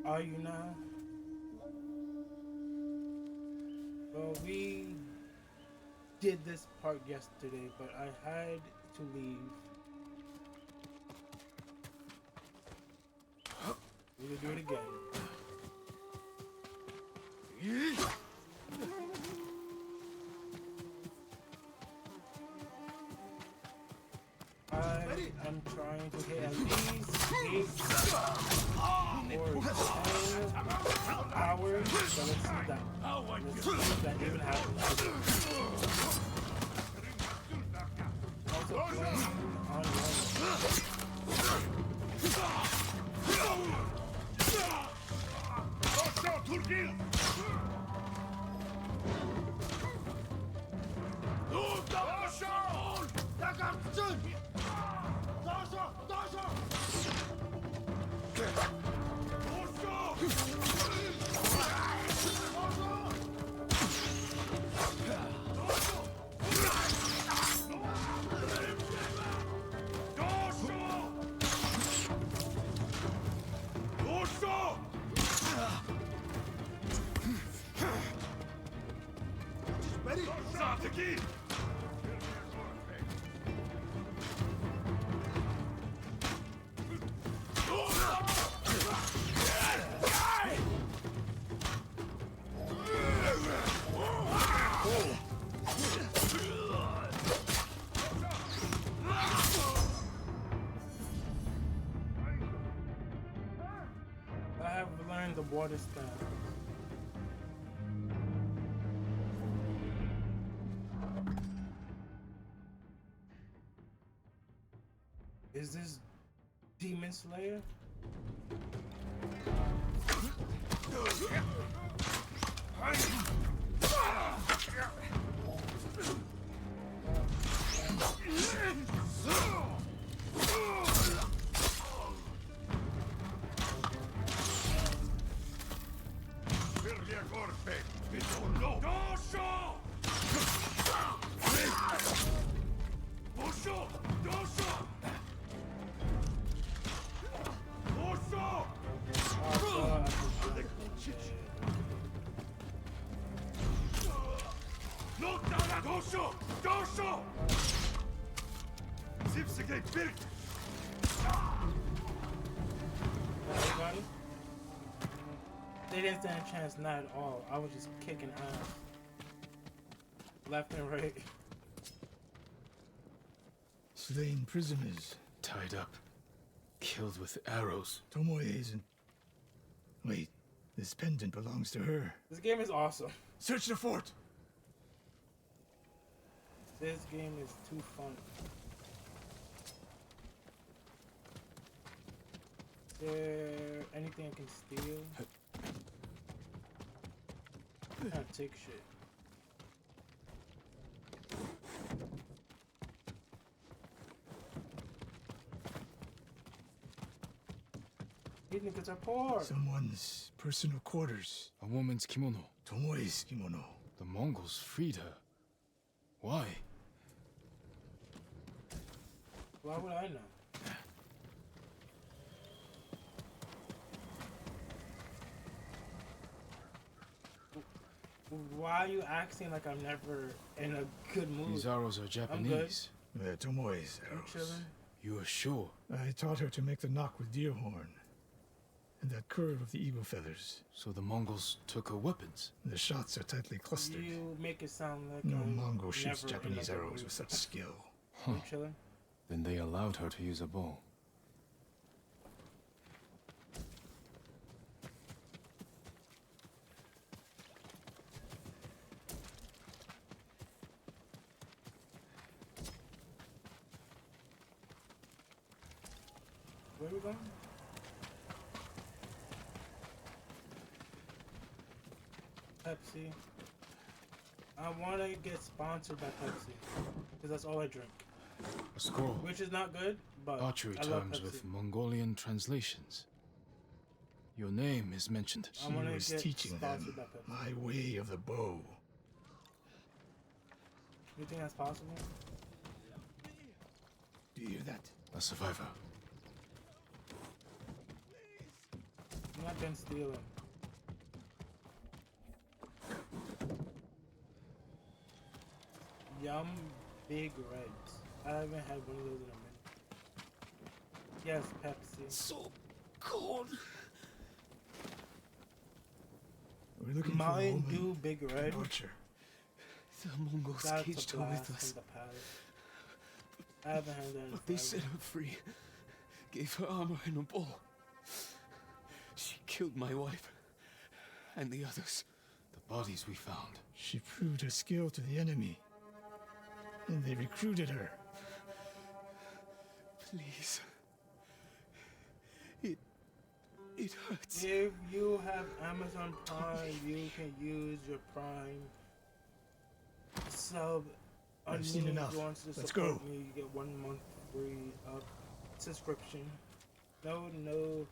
are you now? Well, we did this part yesterday, but I had to leave. We will do it again. I am trying to hit at least 8 or 10 hours, so let's see that. Let's see if that even happens. Also playing on I have learned the water style. Is this Demon Slayer? Everybody? They didn't stand a chance, not at all. I was just kicking ass. Left and right. Slain prisoners. Tied up. Killed with arrows. Tomoe isn't... Wait, this pendant belongs to her. This game is awesome. Search the fort! This game is too fun. Is there anything I can steal? I can't take shit. These niggas are poor. Someone's personal quarters. A woman's kimono. Tomoe's kimono. The Mongols freed her. Why? Why would I know? Why are you acting like I'm never in a good mood? These arrows are Japanese. They're Tomoe's I'm arrows. chilling. You are sure? I taught her to make the knock with deer horn. And that curve of the eagle feathers. So the Mongols took her weapons? The shots are tightly clustered. You make it sound like No I'm Mongol shoots never in a Japanese good arrows mood. with such skill. You chilling? Then they allowed her to use a bow. Where are we going? Pepsi. I want to get sponsored by Pepsi because that's all I drink. A scroll. Which is not good, but Archery I love terms Pepsi. with Mongolian translations. Your name is mentioned. I She wanna was get teaching sponsored them by Pepsi. my way of the bow. You think that's possible? Do you hear that? A survivor. No, I've been stealing. Yum Big Reds. I haven't had one of those in a minute. Yes, Pepsi. So cold. We're looking for a Mountain woman, Dew Big Red. an archer. The Mongols That's caged a her blast with us. from the palace. I haven't had that in But they forever. set her free. Gave her armor and a bow. She killed my wife. And the others. The bodies we found. She proved her skill to the enemy. And they recruited her. Please. It hurts. If you have Amazon Prime, you can use your Prime sub. I've seen Unlimited enough. wants to Let's support go. me, you get 1 month free subscription. No,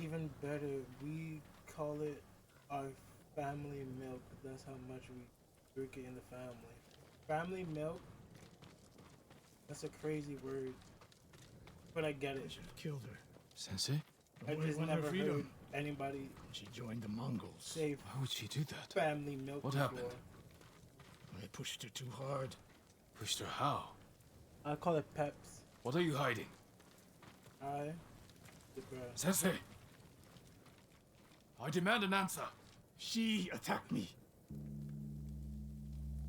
even better. We call it our family milk. That's how much we drink it in the family. Family milk. That's a crazy word, but I get They it. should have killed her. Sensei? I Tomoe just won her never heard freedom. anybody She joined the Mongols. say Why would she do that? family milk. What before. happened? I pushed her too hard. Pushed her how? I call it Peps. What are you hiding? Sensei! I demand an answer. She attacked me.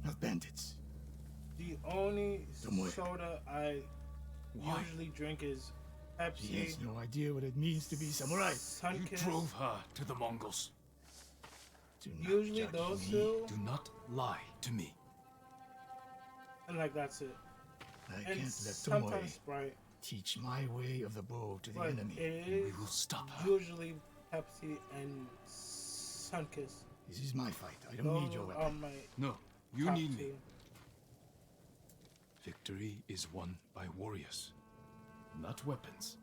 Not bandits. The only Tomoe. soda I Why? usually drink is She Pepsi. has no idea what it means to be samurai. You Sunkiss. drove her to the Mongols. Do not Usually judge those me. two, Do not lie to me. and like that's it. I And can't let sometimes Tomoe Sprite, teach my way of the bow to the but enemy. it We is will stop her. usually Pepsi and Sunkiss. This is my fight. I don't Those need your are weapon. my No, you top need me. two. Victory is won by warriors, not weapons.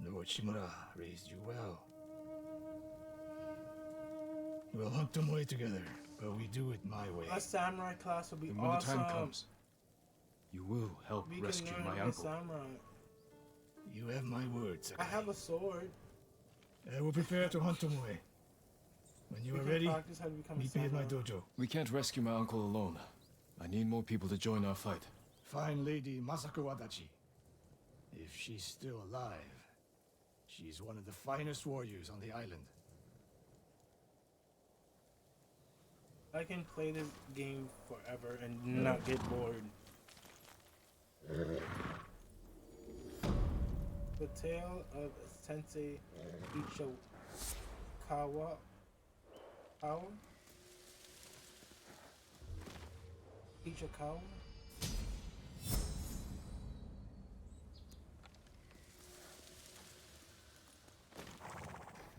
Lord Shimura raised you well. We'll hunt Tomoe together, but we do it my way. A samurai class would be And when awesome. the time comes, you will help We rescue can learn my a uncle. samurai. You have my word, Sakai. I have a sword. I will prepare to hunt Tomoe. When you We are can ready, practice how to become a meet me at my samurai. dojo. We can't rescue my uncle alone. I need more people to join our fight. Fine lady Masako Wadachi. If she's still alive, she's one of the finest warriors on the island. I can play this game forever and not get bored. The tale of Sensei Ichikawa. Ichikawa?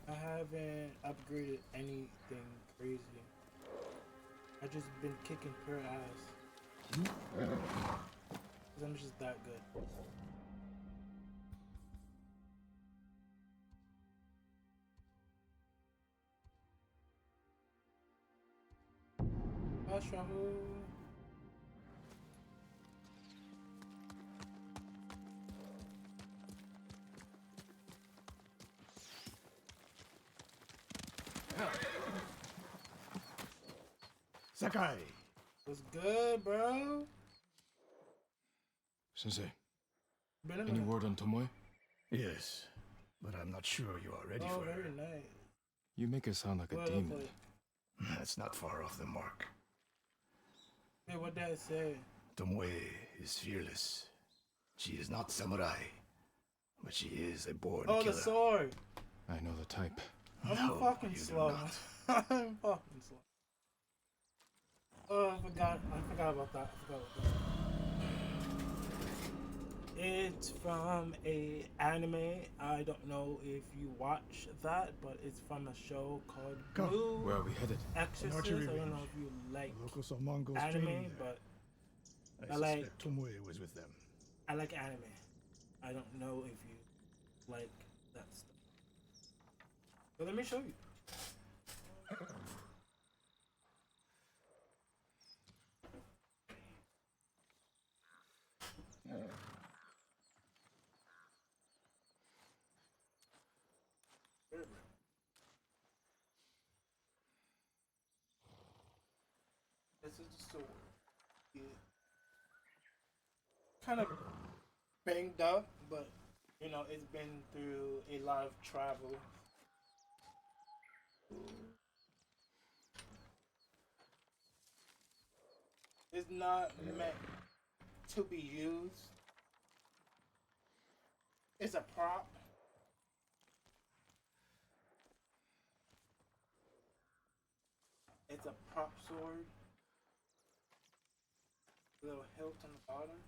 I haven't upgraded anything crazy. I just been kicking pure ass. Cause I'm just that good. Fast travel. Sakai! What's good, bro? Sensei, Been a any minute. word on Tomoe? Yes, but I'm not sure you are ready Oh, for her. very nice. You make her sound like a Well demon. played. That's not far off the mark. Hey, what did I say? Tomoe is fearless. She is not samurai, but she is a born Oh, killer. the sword. I know the type. I'm No, fucking you do slow. not. I'm fucking slow. Oh, I forgot about that. It's from a anime. I don't know if you watch that, but it's from a show called Come. Blue Where are we headed? Exorcist. I archery don't know range. if you like The locals saw Mongols anime, training there. but I I like- suspect Tomoe was with them. I like anime. I don't know if you like that stuff. So let me show you. is the sword. Yeah. Kind of banged up, but you know it's been through a lot of travel. It's not meant to be used. It's a prop. It's a prop sword. Little hilt on the bottom.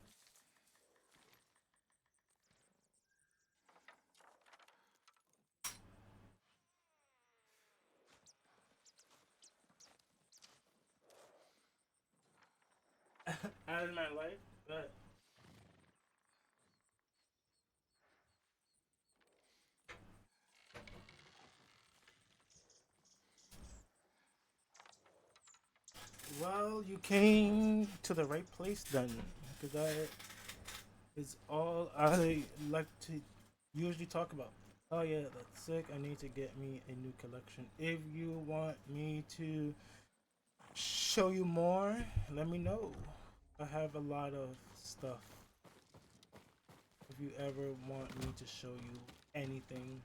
Out of my life, but well, you came to the right place then, because that is all I like to usually talk about. Oh yeah, that's sick. I need to get me a new collection. If you want me to show you more, let me know. I have a lot of stuff. If you ever want me to show you anything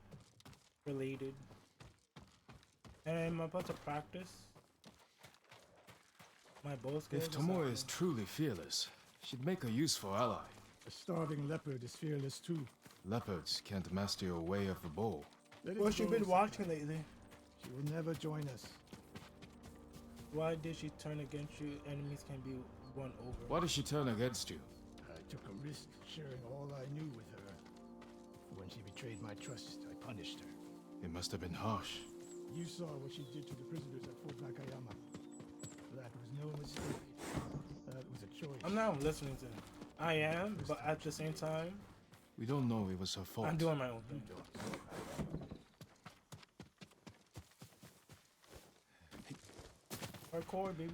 related. And I'm about to practice my bow skills. If Tomoe is truly fearless, she'd make a useful ally. A starving leopard is fearless too. Leopards can't master a way of the bow. Let it What's she go, been Sakai. watching lately? She will never join us. Why did she turn against you? Enemies can be won over. Why does she turn against you? I took a risk sharing all I knew with her. When she betrayed my trust, I punished her. It must have been harsh. You saw what she did to the prisoners at Fort Nakayama. That was no mistake. That was a choice. I'm not listening to him. I am, but at the same time, We don't know it was her fault. I'm doing my own thing. Hardcore, baby.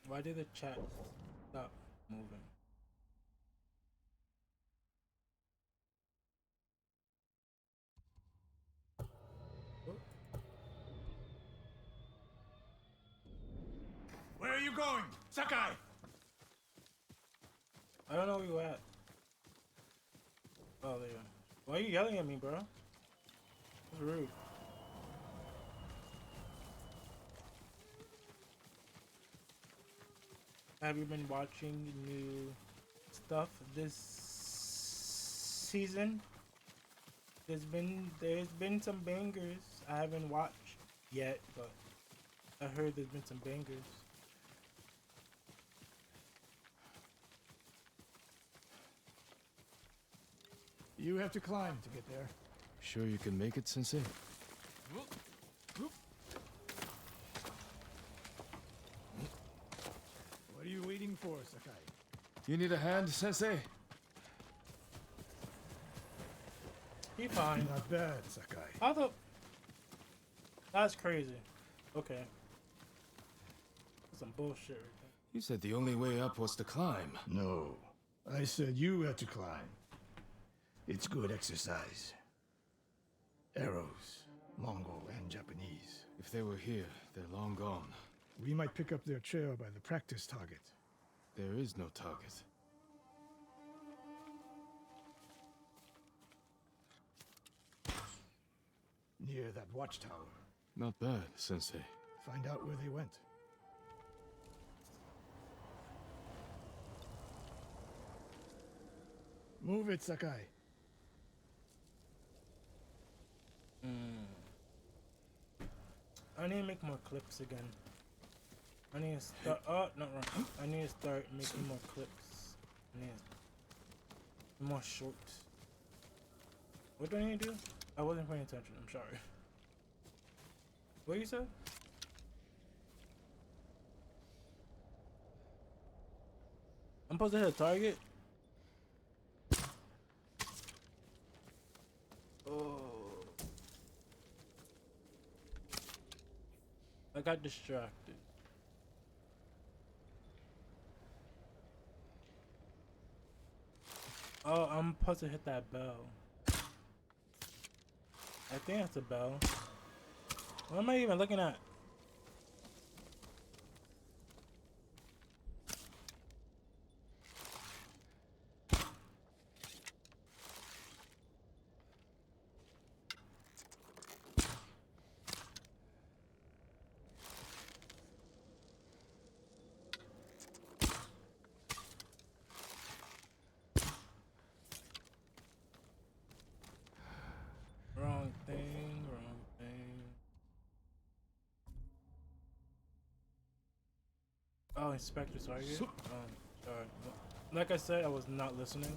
Why did the chat stop moving? Where are you going? Sakai! I don't know where you at. Oh, there you are. Why are you yelling at me, bro? That's rude. Have you been watching new stuff this season? There's been some bangers. I haven't watched yet, but I heard there's been some bangers. You have to climb to get there. Sure you can make it, Sensei? What are you waiting for, Sakai? You need a hand, Sensei? He fine. Not bad, Sakai. I thought that's crazy. Okay. That's some bullshit right there. You said the only way up was to climb. No. I said you had to climb. It's good exercise. Arrows, Mongol and Japanese. If they were here, they're long gone. We might pick up their trail by the practice target. There is no target. Near that watchtower. Not bad, Sensei. Find out where they went. Move it, Sakai. I need to make more clips again. I need to start. Oh, not wrong. I need to start making more clips. I need more shorts. What do I need to do? I wasn't paying attention. I'm sorry. What you said? I'm supposed to hit a target? Oh. got distracted. Oh, I'm supposed to hit that bell. I think that's a bell. What am I even looking at? Wrong thing, wrong thing. Oh, Inspector, sorry. Sorry. Like I said, I was not listening.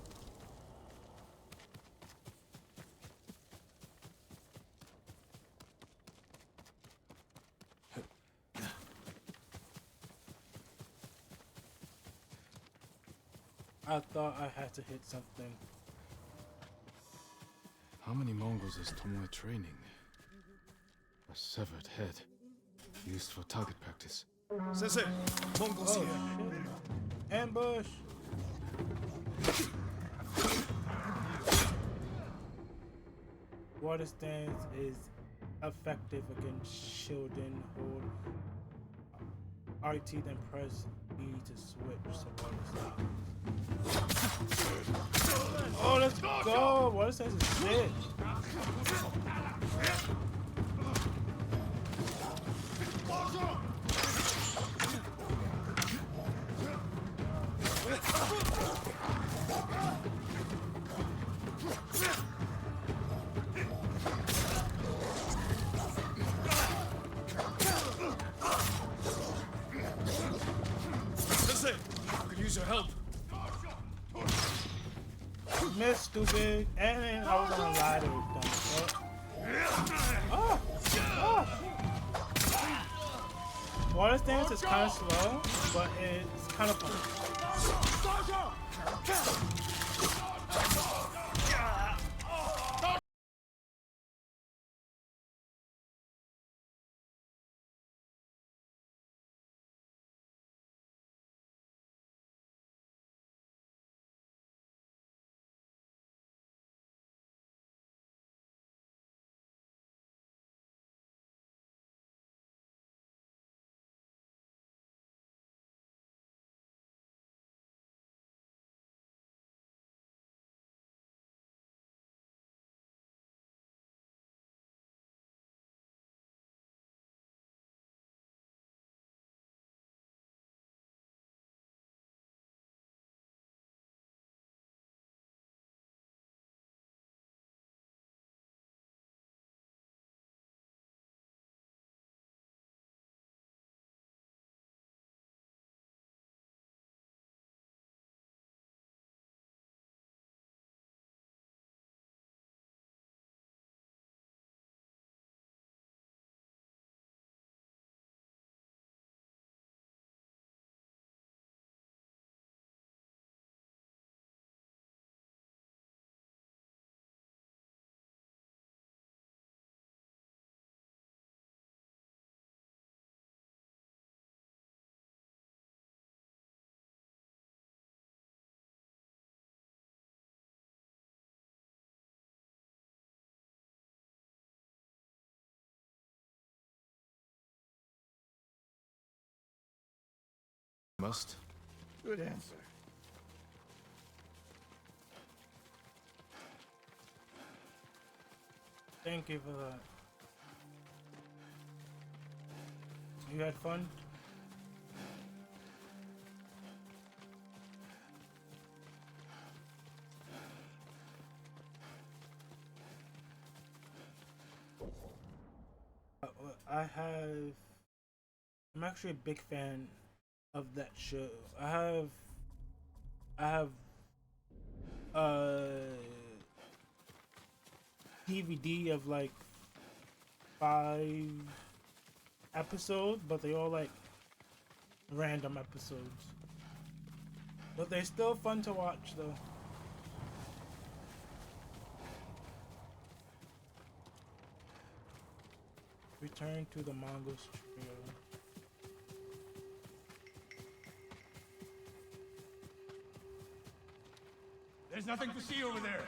I thought I had to hit something. How many Mongols is Tomoe training? A severed head, used for target practice. Sensei, Mongols Oh, here. shit. Ambush! Water stance is effective against shielding. Hold RT, then press B to switch to water stance. Oh, let's go! Water stance is sick. Sensei, could use your help. Miss, stupid. And then I was gonna lie to it, dumb fuck. Oh! Oh! Water stance is kind of slow, but it's kind of fun. Must. Good answer. Thank you for that. You had fun? I'm actually a big fan of that show. I have a DVD of like 5 episodes, but they all like random episodes. But they're still fun to watch though. Return to the Mongols trio. There's nothing to see over there.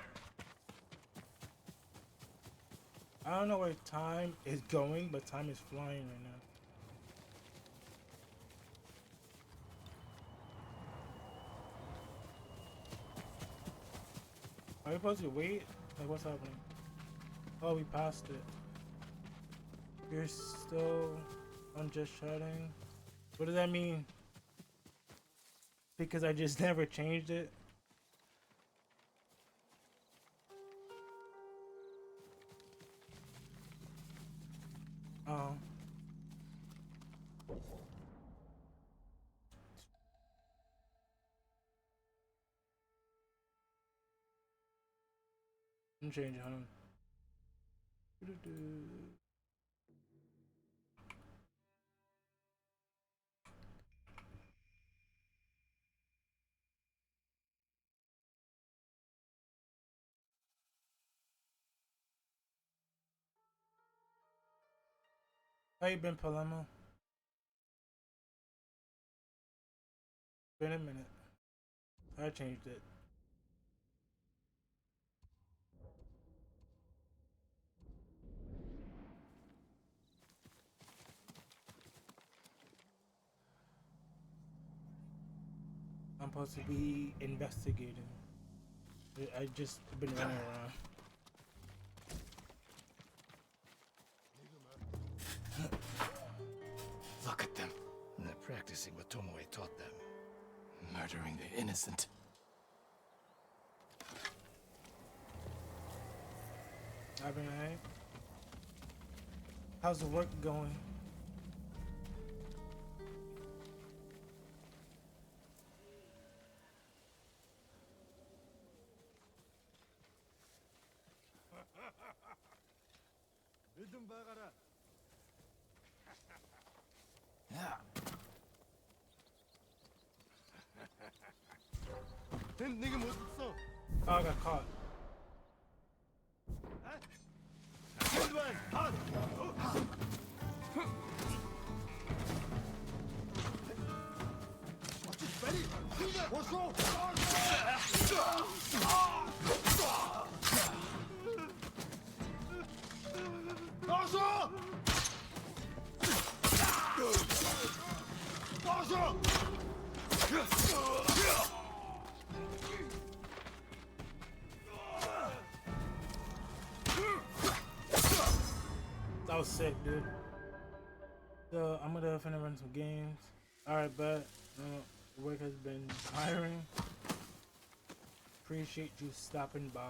I don't know where time is going, but time is flying right now. Are we supposed to wait? Like, what's happening? Oh, we passed it. You're still on just chatting. What does that mean? Because I just never changed it. Oh. I'm changing. Hold on. How you been, Palermo? Been a minute. I changed it. I'm supposed to be investigating. I just been running around. Look at them. They're practicing what Tomoe taught them. Murdering the innocent. I've been alright. How's the work going? Oh, I got caught. That was sick, dude. So I'm gonna finna run some games. Alright, but work has been hiring. Appreciate you stopping by.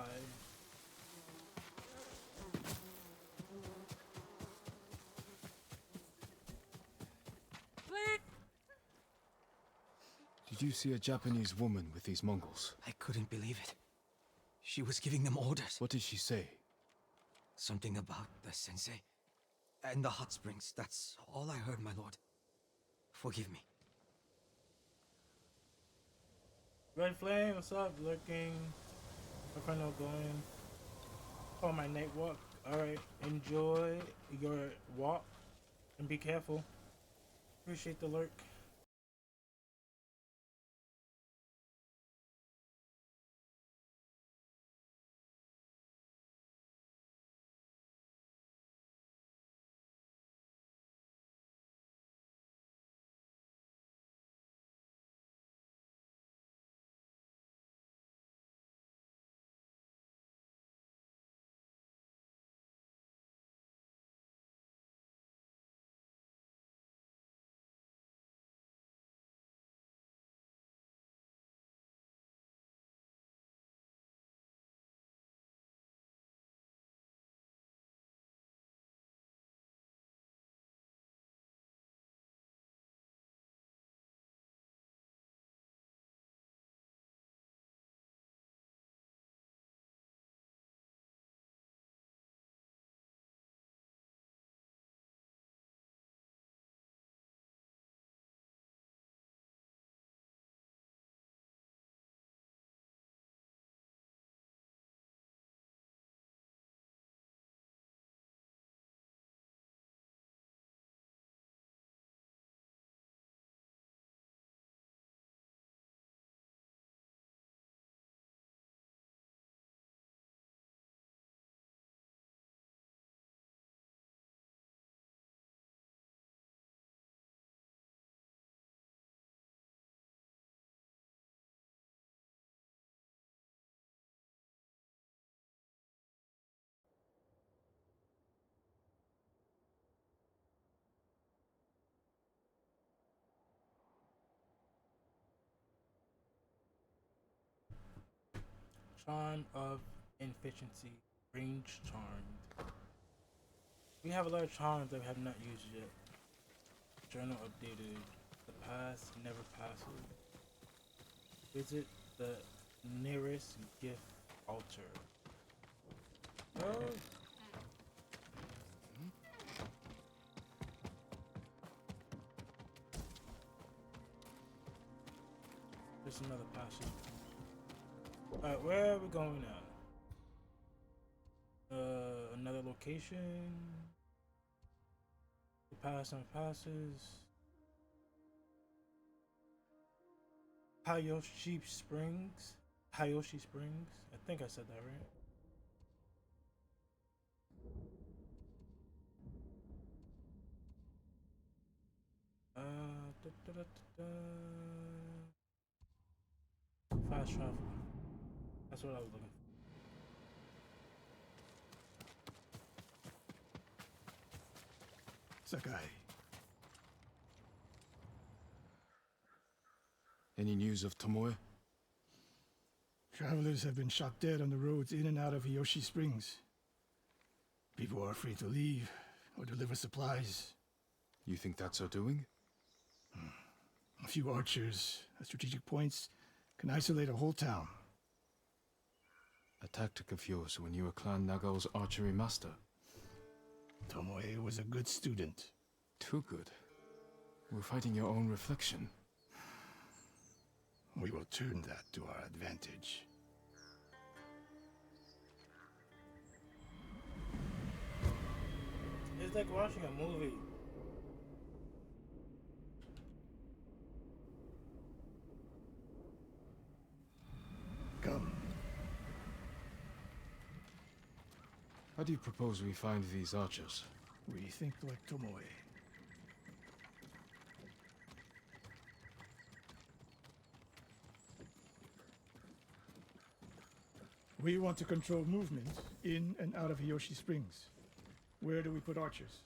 Did you see a Japanese woman with these Mongols? I couldn't believe it. She was giving them orders. What did she say? Something about the sensei and the hot springs. That's all I heard, my lord. Forgive me. Red Flame, what's up? Lurking. My friend going on my night walk. Alright, enjoy your walk and be careful. Appreciate the lurk. Charm of efficiency. Range charmed. We have a lot of charms that we have not used yet. Journal updated. The past never passes. Visit the nearest gift altar. Oh. There's another passage. Alright, where are we going now? Another location. The pass and passes. Hayoshi Springs. Hayoshi Springs. I think I said that right. Da, da, da, da, da. Fast travel. That's what I was looking for. Sakai. Any news of Tomoe? Travelers have been shot dead on the roads in and out of Hiyoshi Springs. People are afraid to leave or deliver supplies. You think that's her doing? A few archers at strategic points can isolate a whole town. A tactic of yours when you were Clan Nagao's archery master. Tomoe was a good student. Too good. We're fighting your own reflection. We will turn that to our advantage. It's like watching a movie. Come. How do you propose we find these archers? We think like Tomoe. We want to control movement in and out of Hiyoshi Springs. Where do we put archers?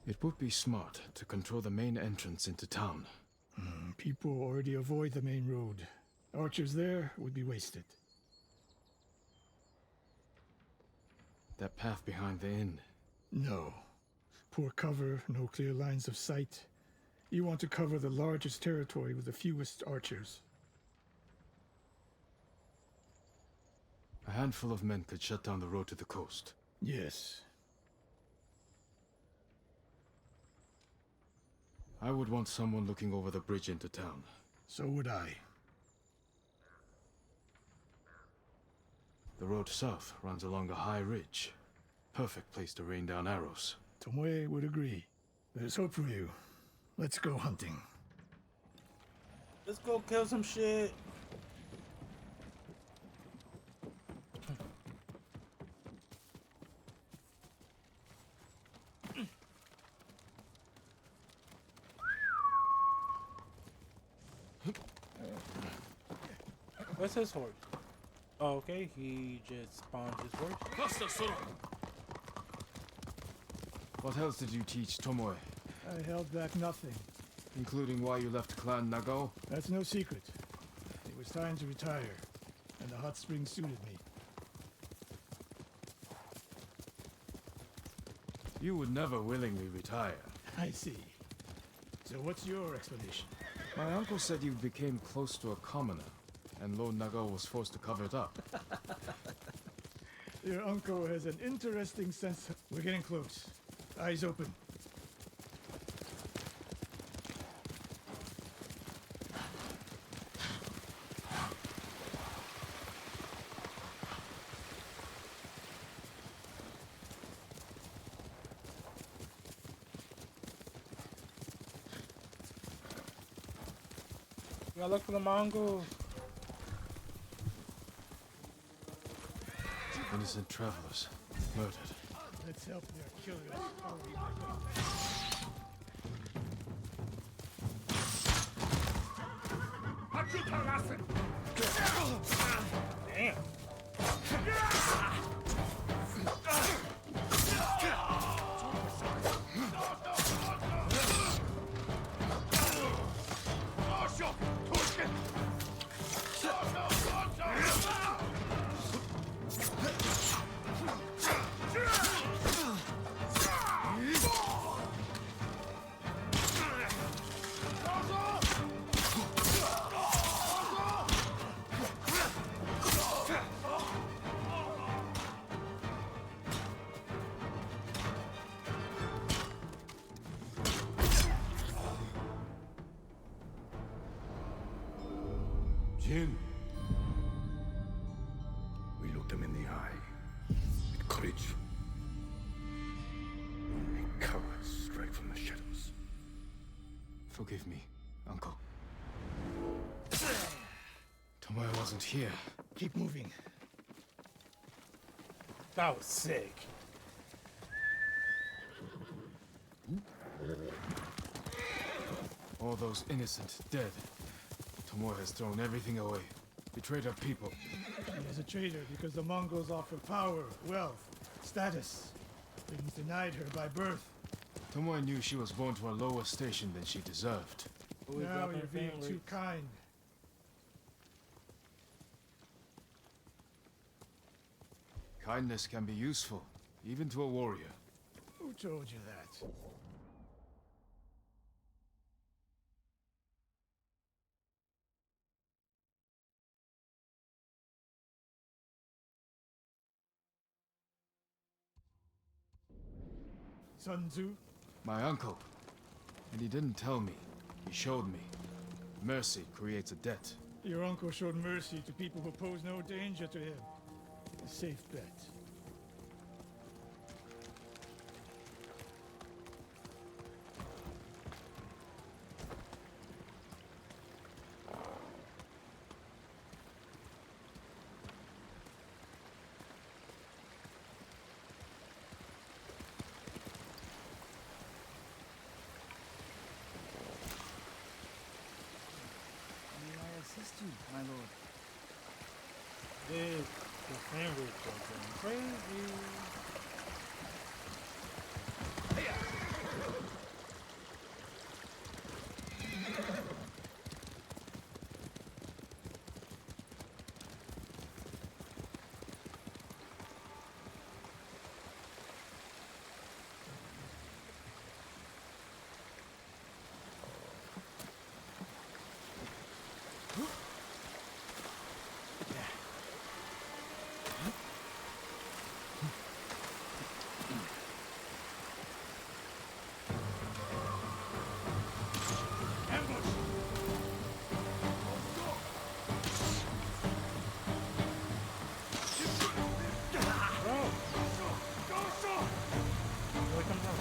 It would be smart to control the main entrance into town. People already avoid the main road. Archers there would be wasted. That path behind the inn. No. Poor cover, no clear lines of sight. You want to cover the largest territory with the fewest archers. A handful of men could shut down the road to the coast. Yes. I would want someone looking over the bridge into town. So would I. The road south runs along a high ridge. Perfect place to rain down arrows. Tomoe would agree. There's hope for you. Let's go hunting. Let's go kill some shit. What's his horse? Oh, okay, he just spawned his horse. What else did you teach Tomoe? I held back nothing. Including why you left Clan Nagao? That's no secret. It was time to retire, and the hot springs suited me. You would never willingly retire. I see. So what's your explanation? My uncle said you became close to a commoner, and Lord Nagao was forced to cover it up. Your uncle has an interesting sense of... We're getting close. Eyes open. You gotta look for the mongols. Innocent travelers, murdered. Let's help their killers. Damn. Jin. We looked him in the eye. With courage. Only cowards strike from the shadows. Forgive me, Uncle. Tomoe wasn't here. Keep moving. That was sick. All those innocent dead. Tomoe has thrown everything away. Betrayed our people. He is a traitor because the Mongols offer power, wealth, status. Things denied her by birth. Tomoe knew she was born to a lower station than she deserved. Always Now dropping you're being families. too kind. Kindness can be useful, even to a warrior. Who told you that? Sun Tzu? My uncle. And he didn't tell me. He showed me. Mercy creates a debt. Your uncle showed mercy to people who pose no danger to him. A safe bet. May I assist you, my lord? Dude, the frame rate was going crazy. Here comes out.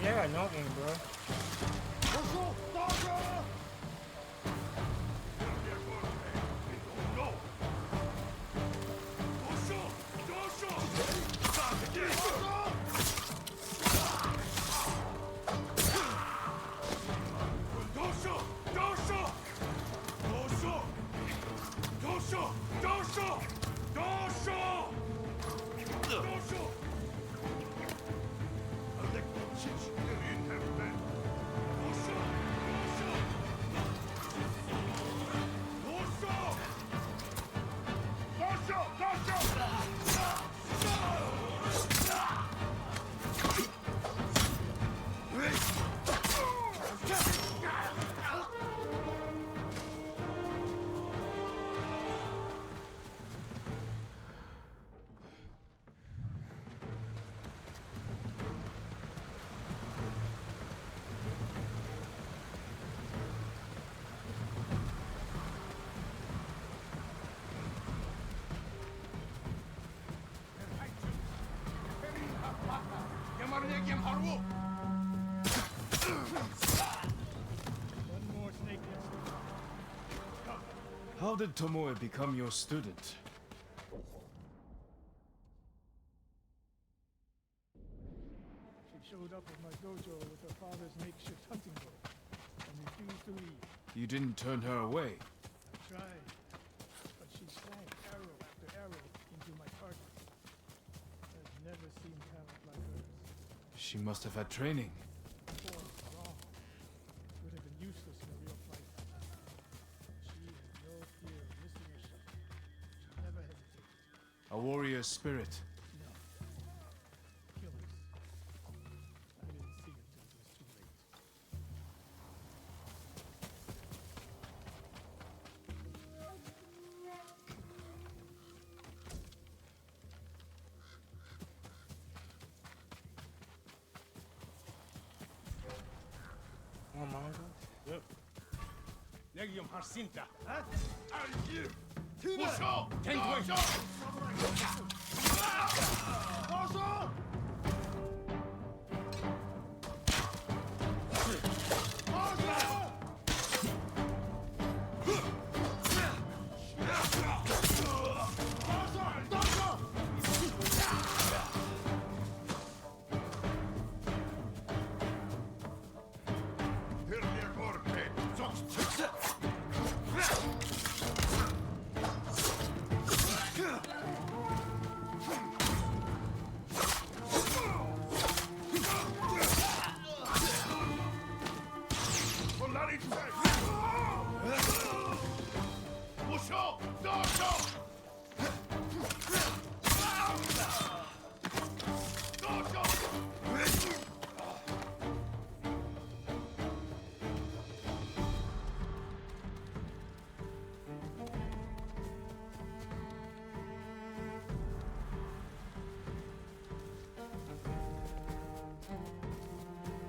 Yeah, I know aim, bro. One more snake nest. Come. How did Tomoe become your student? She showed up at my dojo with her father's makeshift hunting bow and refused to leave. You didn't turn her away. I tried, but she sank arrow after arrow into my target. I've never seen talent like hers. She must have had training. Form wrong. Would have been useless in a real fight. She had no fear of missing a shot. She never hesitated. A warrior's spirit. No. Killers. I didn't see it till it was too late. Oh, manga? Yep. Legium Harsinta.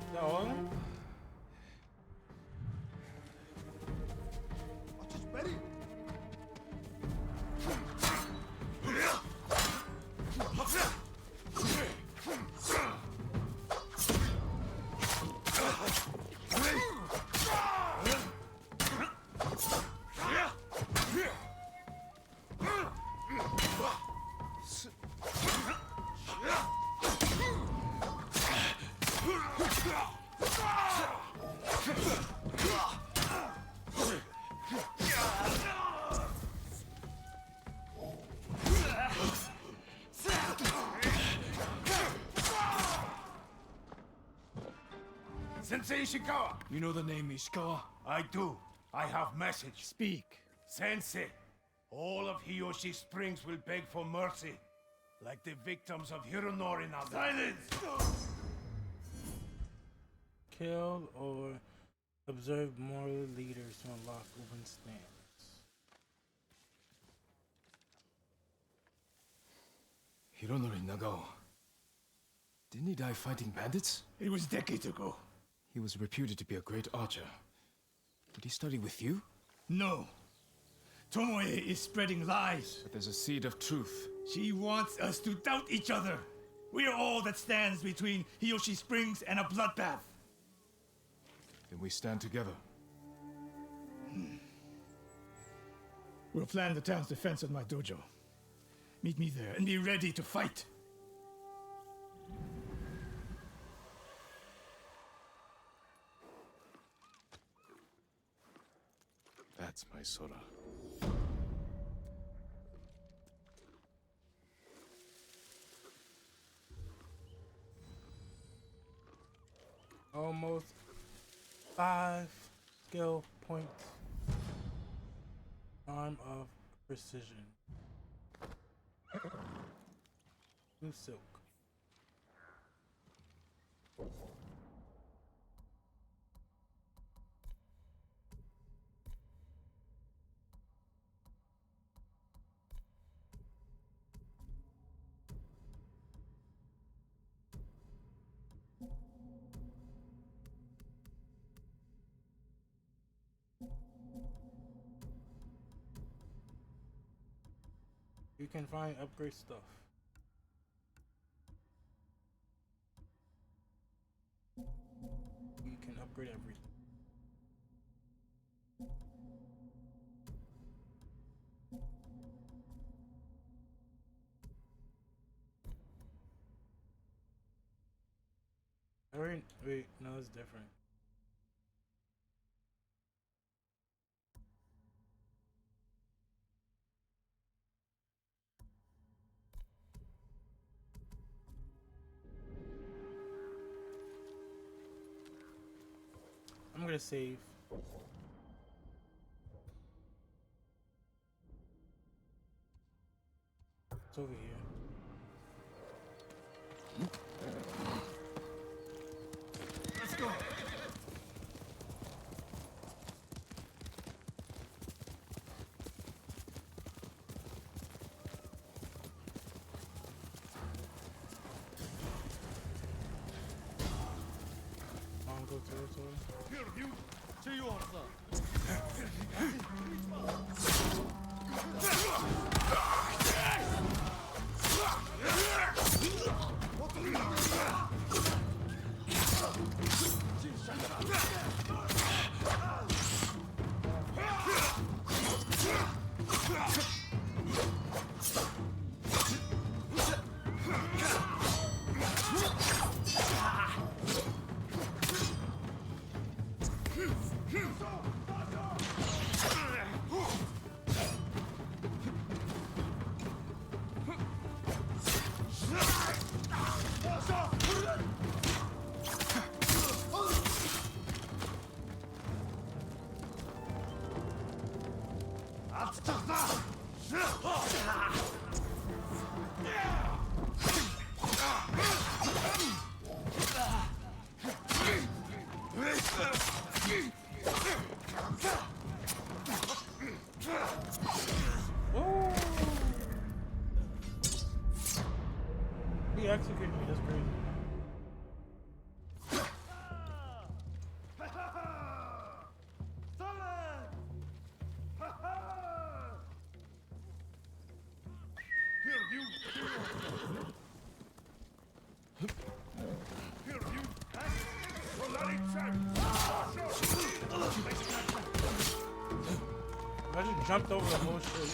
Is that all of them? Ready? Sensei Ishikawa! You know the name Ishikawa? I do. I have message. Speak. Sensei, all of Hiyoshi Springs will beg for mercy, like the victims of Hironori now. Silence! Kill or observe moral leaders to unlock open stands. Hironori Nagao. Didn't he die fighting bandits? It was decades ago. He was reputed to be a great archer. Did he study with you? No. Tomoe is spreading lies. But there's a seed of truth. She wants us to doubt each other. We are all that stands between Hiyoshi Springs and a bloodbath. Then we stand together. We'll plan the town's defense at my dojo. Meet me there and be ready to fight. That's my Sora. Almost 5 skill points. Arm of precision. Blue silk. You can find upgrade stuff. You can upgrade everything. Alright, wait, no, it's different. I'm gonna save. It's over here. Let's go. Manga. Mongol territory. He executed me, that's crazy. I just jumped over the whole shit.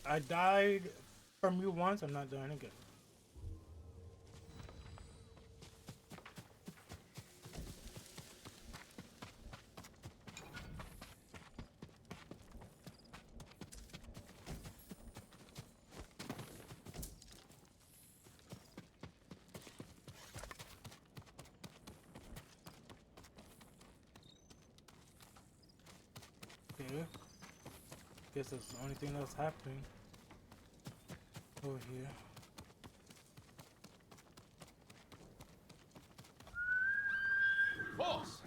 I died from you once, I'm not dying again. Okay. Guess that's the only thing that's happening over here. Boss!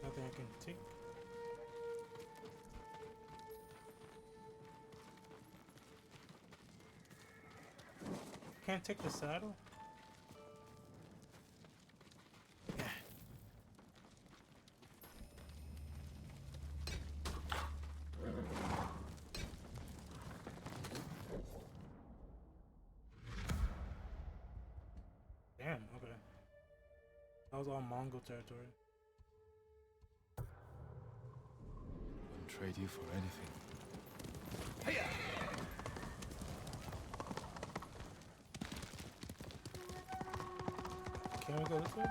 Nothing I can take. Can't take the saddle? Yeah. Damn, okay. That was all Mongol territory. Wouldn't trade you for anything. Can we go this way?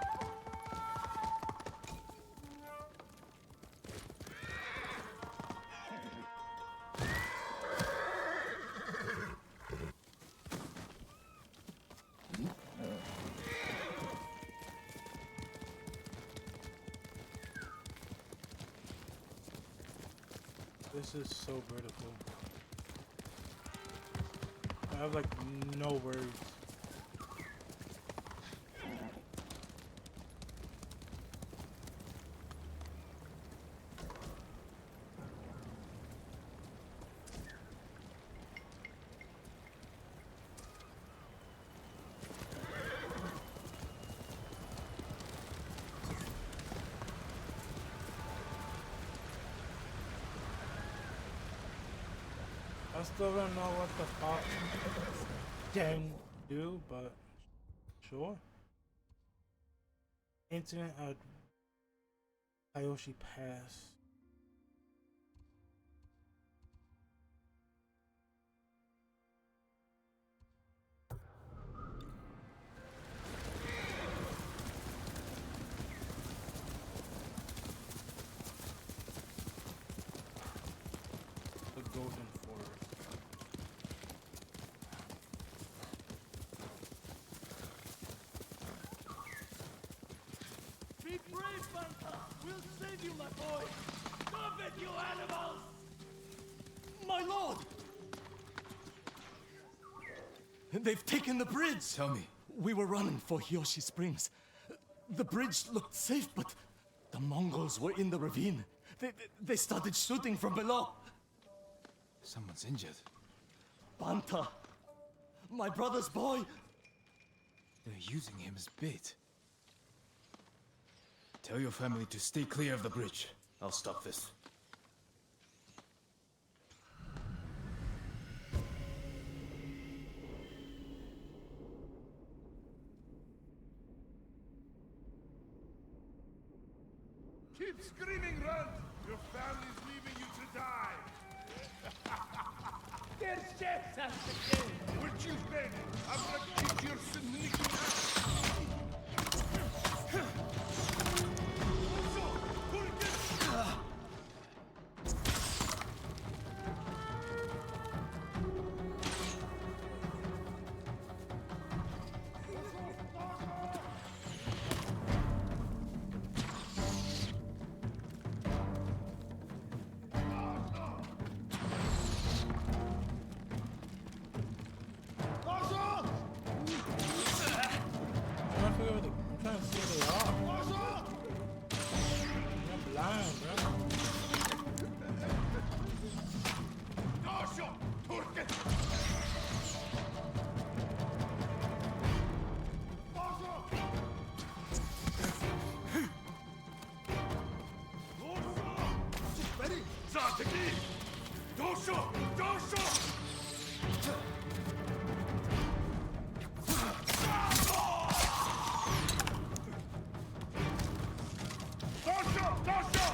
This is so beautiful. I have like no words. I still don't know what the fuck can do, but sure. Incident at Hayoshi Pass. The Golden Forest. Be brave, Banta! We'll save you, my boy! Stop it, you animals! My lord! They've taken the bridge! Tell me. We were running for Hiyoshi Springs. The bridge looked safe, but the Mongols were in the ravine. They started shooting from below. Someone's injured. Banta! My brother's boy! They're using him as bait. Tell your family to stay clear of the bridge. I'll stop this. Keep screaming, run! Your family's leaving you to die! There's chefs at the game! What you been? I'm gonna kick your sneaky ass! I'm trying to see who they are. I'm blind, bro. Dasha! Turken! Zateki! Dasha! Dasha! Dasha! Dasha!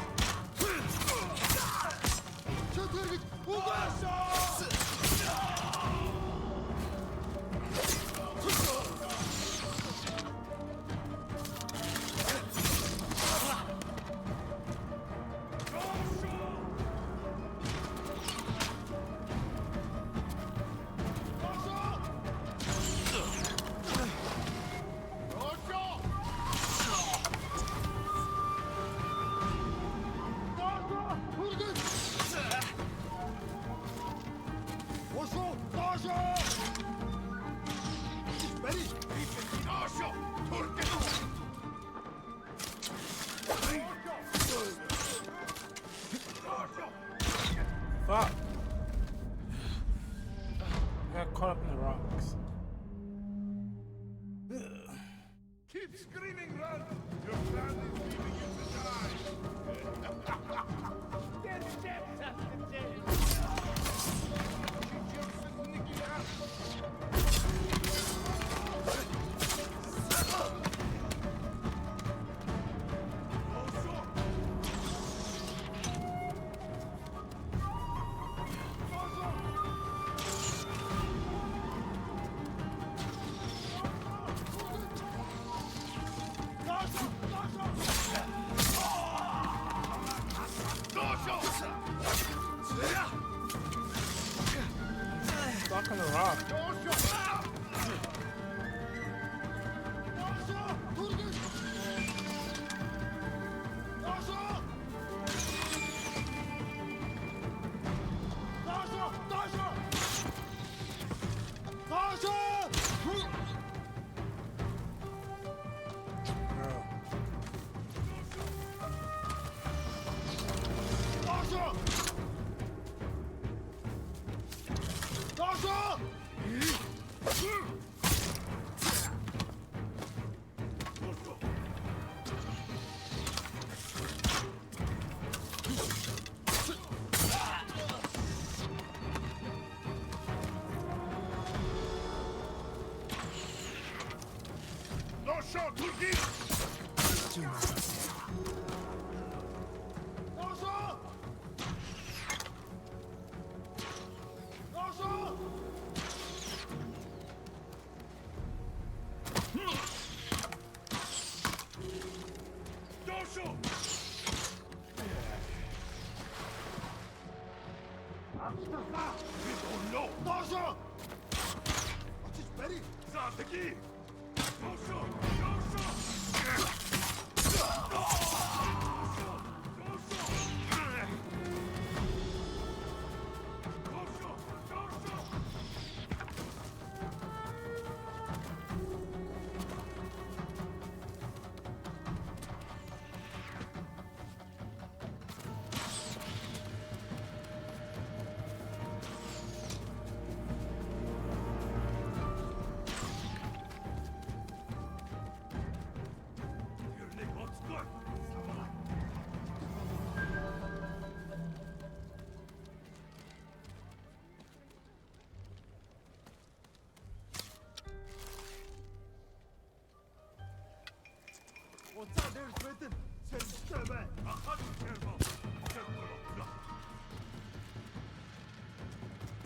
Fuck. I got caught up in the rocks. Keep screaming, run! Your family's leaving you to die! There's chefs at the table! Keep your sneaky ass! Stuck on the rock. Bro.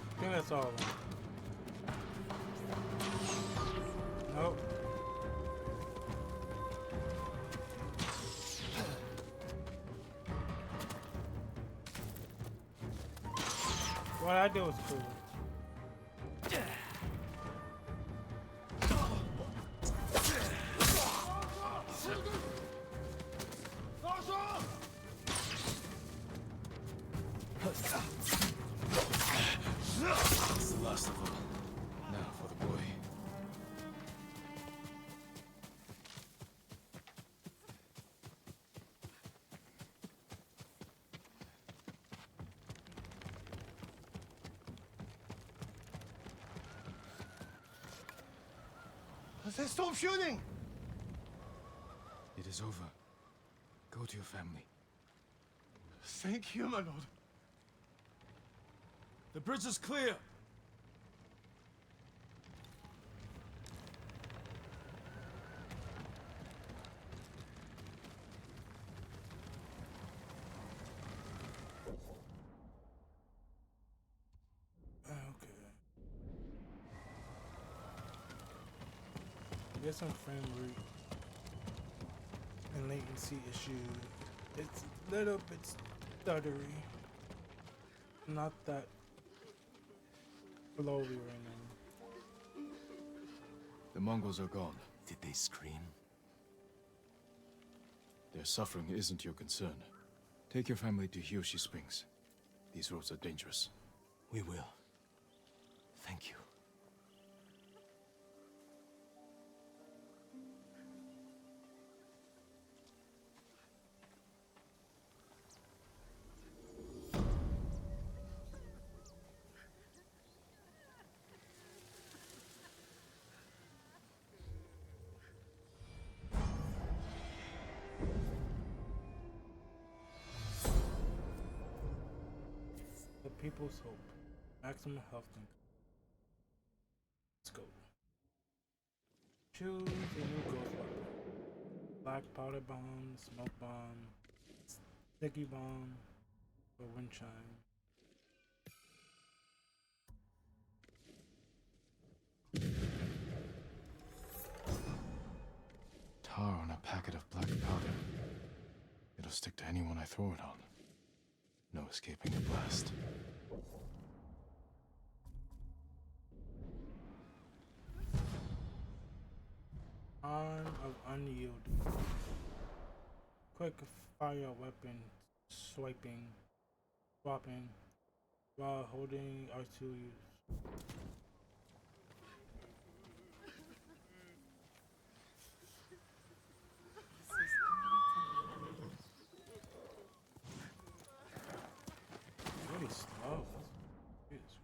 I think that's all of them. Nope. What I did was cool. That's the last of them. Now for the boy. They stop shooting! It is over. Go to your family. Thank you, my lord. The bridge is clear. Okay. There's some frame rate and latency issues. It's a little bit stuttery. Not that slowly right now. The Mongols are gone. Did they scream? Their suffering isn't your concern. Take your family to Hiyoshi Springs. These roads are dangerous. We will. Thank you. The People's Hope. Maximum health income. Let's go. Choose a new ghost weapon. Black powder bomb, smoke bomb, sticky bomb, or wind chime. Tar on a packet of black powder. It'll stick to anyone I throw it on. No escaping the blast. Arm of Unyielding. Quick fire weapon swapping while holding R2 use. Really slow. Jesus.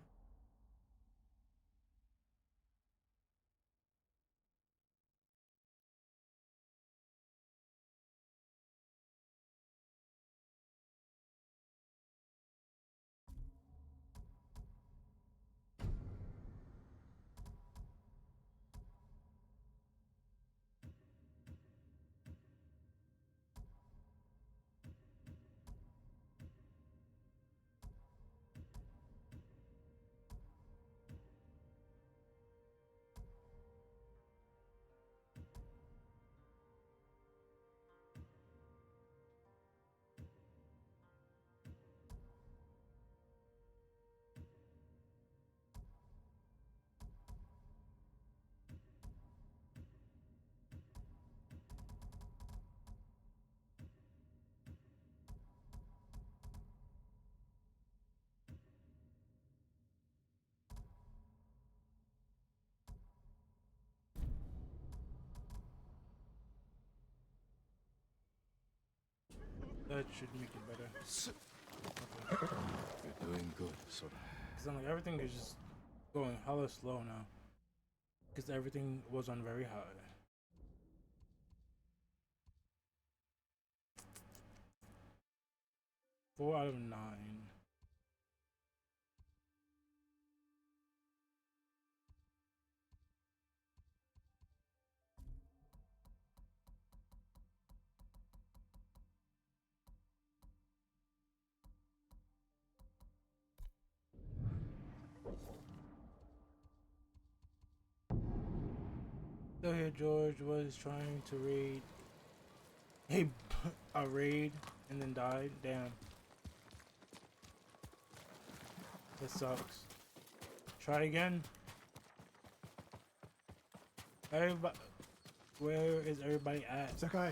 That should make it better. You're doing good, Sora. Cause I'm like everything is just going hella slow now. Cause everything was on very high. Four out of 9. So here George was trying to raid a raid and then died. Damn. That sucks. Try again. Everybody, where is everybody at? Sakai,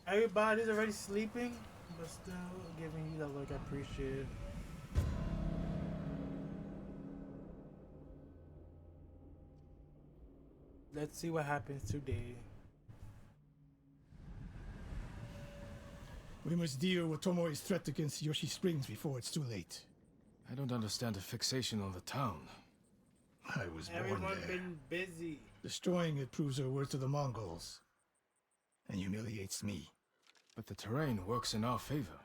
Everybody's already sleeping, but still giving you that look. I appreciate it. Let's see what happens today. we must deal with Tomoe's threat against Yoshi Springs before it's too late. I don't understand the fixation on the town. I was born Everyone's there. been busy. Destroying it proves our worth to the Mongols. And humiliates me. But the terrain works in our favor.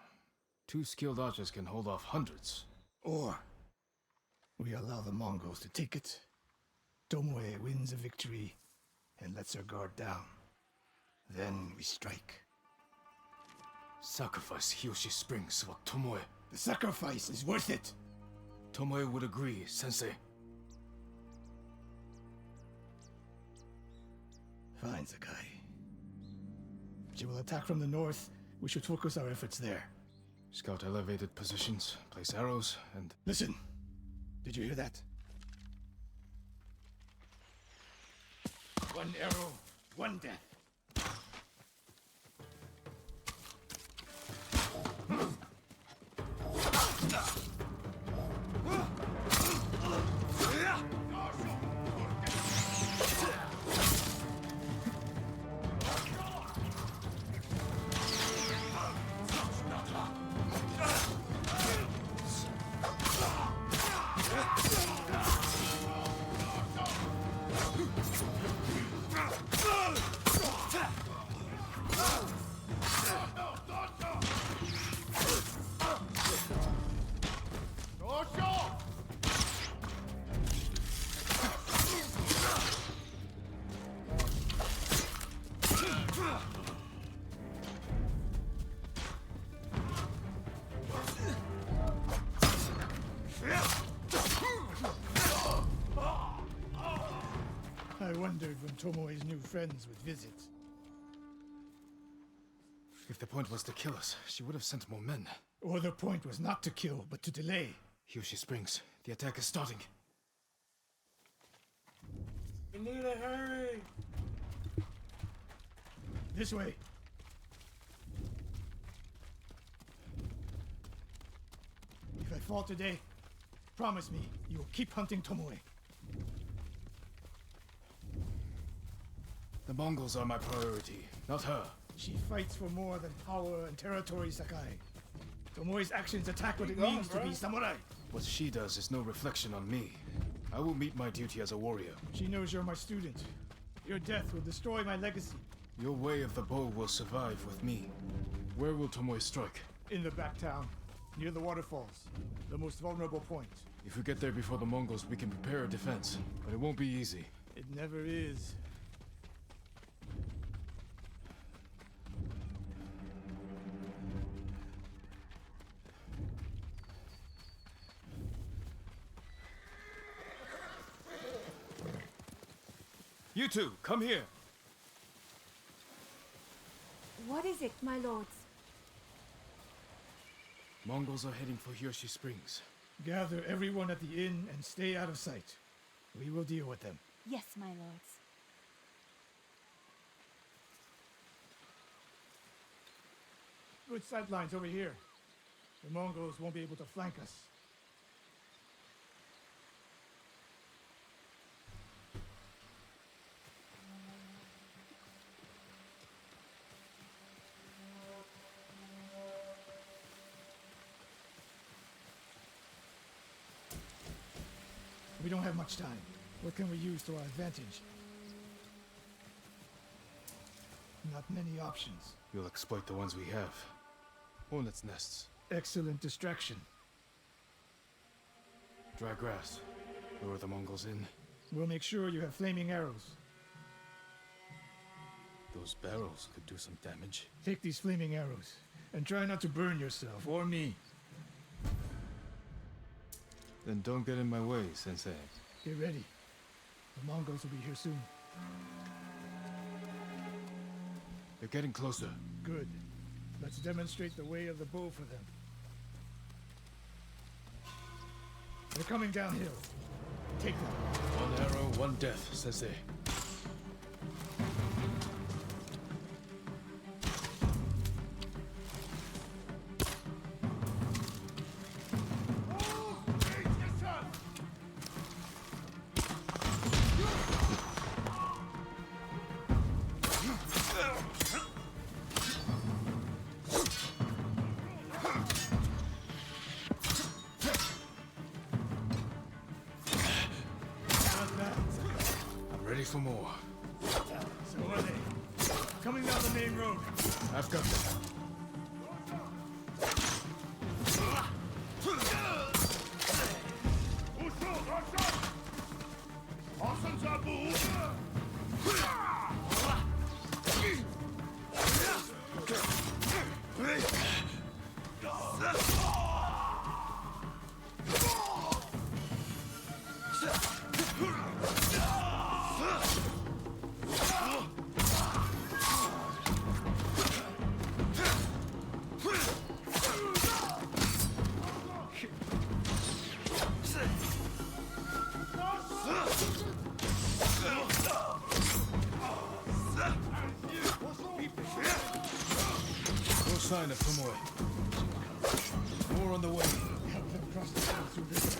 2 skilled archers can hold off hundreds. Or we allow the Mongols to take it. Tomoe wins a victory and lets her guard down. Then we strike. Sacrifice Hiyoshi Springs for Tomoe. The sacrifice is worth it. Tomoe would agree, Sensei. Fine, Sakai. She will attack from the north. We should focus our efforts there. Scout elevated positions, place arrows, and... Listen. Did you hear that? One arrow, one death. I wondered when Tomoe's new friends would visit. If the point was to kill us, she would have sent more men. Or the point was not to kill, but to delay. Hiyoshi Springs. The attack is starting. We need to hurry. This way. If I fall today, promise me you will keep hunting Tomoe. The Mongols are my priority, not her. She fights for more than power and territory, Sakai. Tomoe's actions attack what it Go, means to bro. be samurai. What she does is no reflection on me. I will meet my duty as a warrior. She knows you're my student. Your death will destroy my legacy. Your way of the bow will survive with me. Where will Tomoe strike? In the back town, near the waterfalls. The most vulnerable point. If we get there before the Mongols, we can prepare a defense. But it won't be easy. It never is. You two, come here. What is it, my lords? Mongols are heading for Hiyoshi Springs. Gather everyone at the inn and stay out of sight. We will deal with them. Yes, my lords. Good sight lines over here. The Mongols won't be able to flank us. We don't have much time. What can we use to our advantage? Not many options. We'll exploit the ones we have. Hornets' nests. Excellent distraction. Dry grass. Lure the Mongols in. We'll make sure you have flaming arrows. Those barrels could do some damage. Take these flaming arrows, and try not to burn yourself or me. Then don't get in my way, Sensei. Get ready. The Mongols will be here soon. They're getting closer. Good. Let's demonstrate the way of the bow for them. They're coming downhill. Take them. One arrow, one death, Sensei. Ready for more. So are they. Coming down the main road. I've got them. No sign of Tomoe. More on the way. Help them cross the road through this.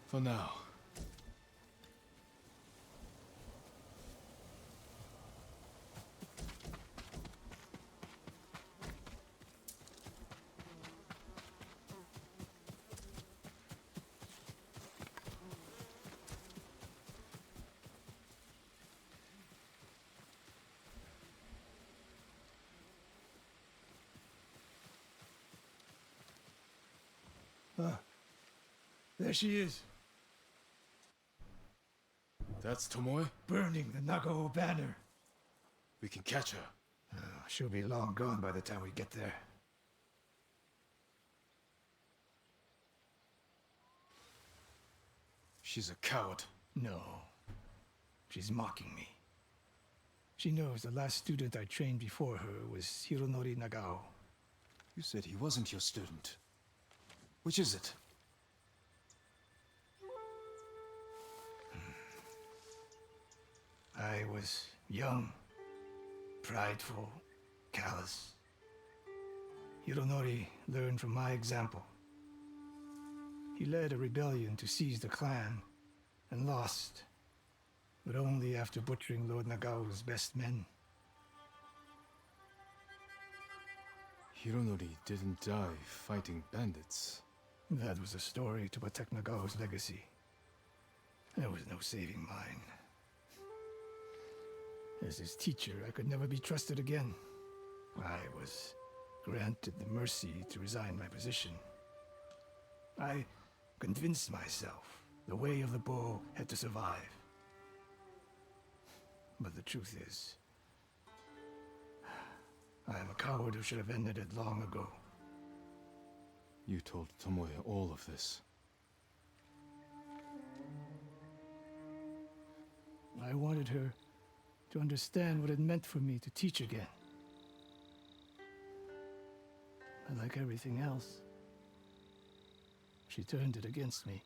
For now. There she is, That's Tomoe? burning the Nagao banner. We can catch her. She'll be long gone by the time we get there. She's a coward. No. She's mocking me. She knows the last student I trained before her was Hironori Nagao. You said he wasn't your student. Which is it? I was young, prideful, callous. Hironori learned from my example. He led a rebellion to seize the clan, and lost but only after butchering Lord Nagao's best men. Hironori didn't die fighting bandits. That was a story to protect Nagao's legacy. There was no saving mine. As his teacher, I could never be trusted again. I was granted the mercy to resign my position. I convinced myself the way of the bow had to survive. But the truth is, I am a coward who should have ended it long ago. You told Tomoe all of this. I wanted her to understand what it meant for me to teach again. But like everything else, she turned it against me.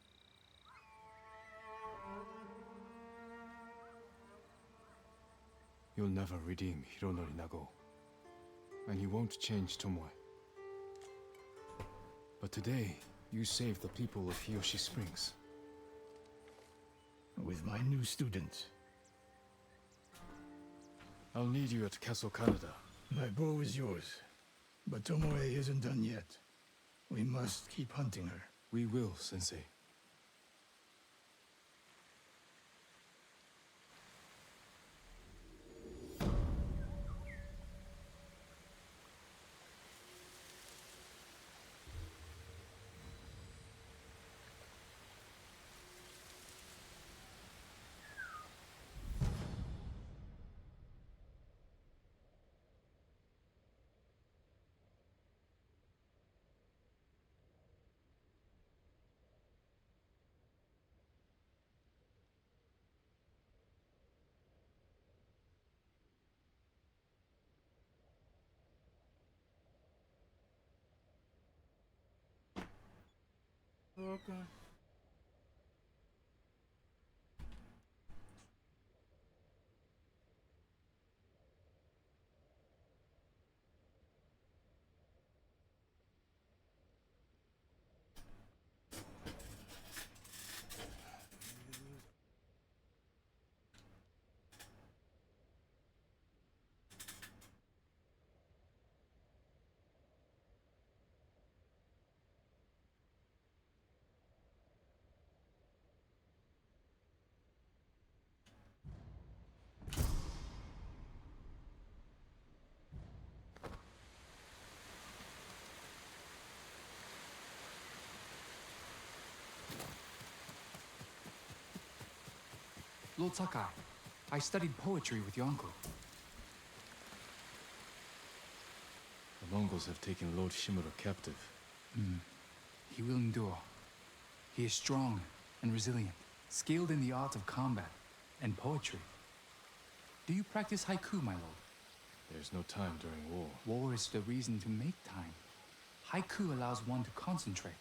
You'll never redeem Hironori Nago. And you won't change Tomoe. But today, you saved the people of Hiyoshi Springs. With my new student. I'll need you at Castle Kaneda. My bow is yours, but Tomoe isn't done yet. We must keep hunting her. We will, Sensei. Okay. Lord Sakai, I studied poetry with your uncle. The Mongols have taken Lord Shimura captive. He will endure. He is strong and resilient, skilled in the art of combat and poetry. Do you practice haiku, my lord? There's no time during war. War is the reason to make time. Haiku allows one to concentrate,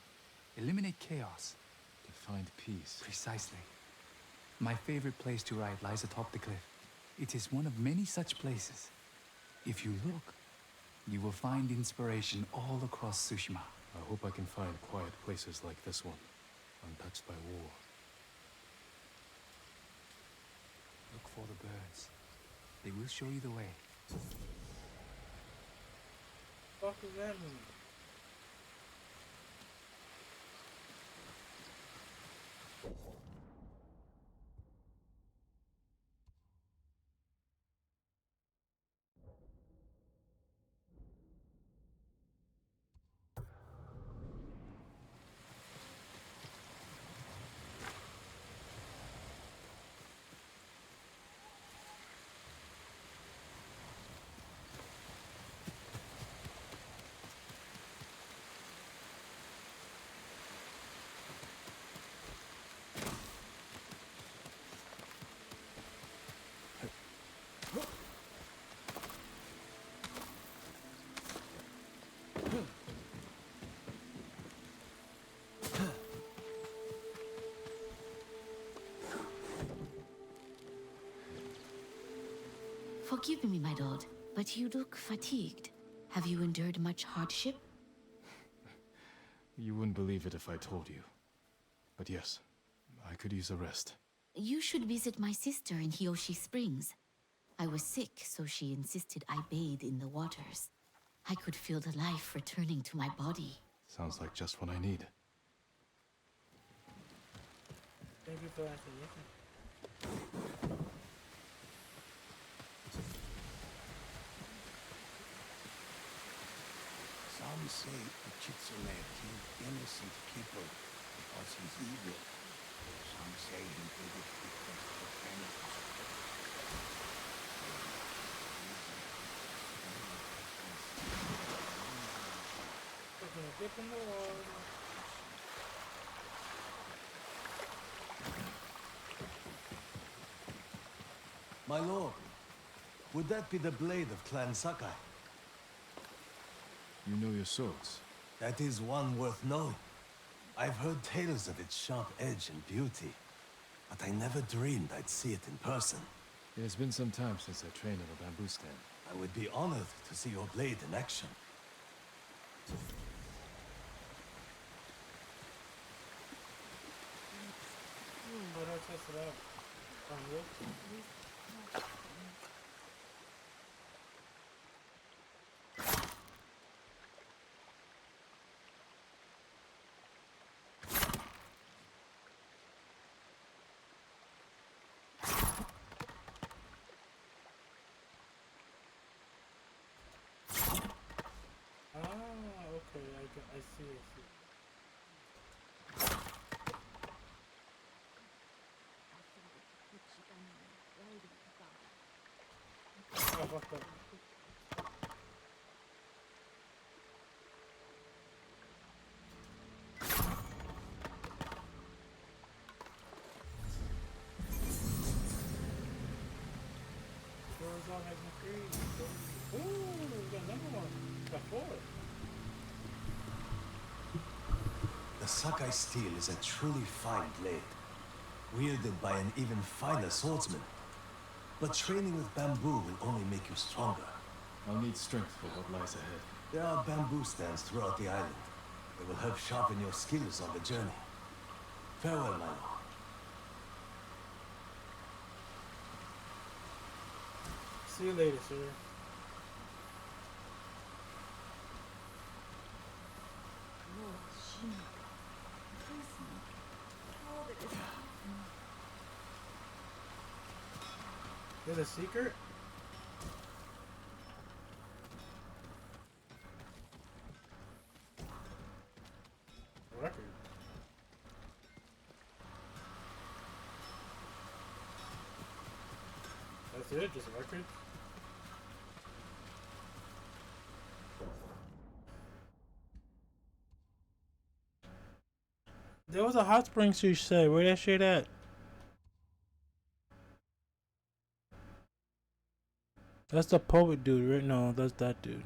eliminate chaos. To find peace. Precisely. My favorite place to write lies atop the cliff. It is one of many such places. If you look, you will find inspiration all across Tsushima. I hope I can find quiet places like this one, untouched by war. Look for the birds. They will show you the way. Fuck is that mean? Forgive me, my lord, but you look fatigued. Have you endured much hardship? You wouldn't believe it if I told you. But yes, I could use a rest. You should visit my sister in Hiyoshi Springs. I was sick, so she insisted I bathe in the waters. I could feel the life returning to my body. Sounds like just what I need. Thank you for asking. Some say the Kitsune killed innocent people because he's evil. Some say he did it because the penance. Taking a dip in the water. My lord, would that be the blade of Clan Sakai? You know your swords. That is one worth knowing. I've heard tales of its sharp edge and beauty, but I never dreamed I'd see it in person. It has been some time since I trained on a bamboo stand. I would be honored to see your blade in action. Why don't I test it out? On wood? Okay, I see. Oh, fuck up. Horizon has increased. Ooh, we got another one. Got 4. The Sakai steel is a truly fine blade, wielded by an even finer swordsman. But training with bamboo will only make you stronger. I'll need strength for what lies ahead. There are bamboo stands throughout the island. They will help sharpen your skills on the journey. Farewell, my lord. See you later, sir. There's a secret? Record. That's it? Just a record? There was a hot springs you said. Where that shit at? That's the poet dude, right? No, that's that dude.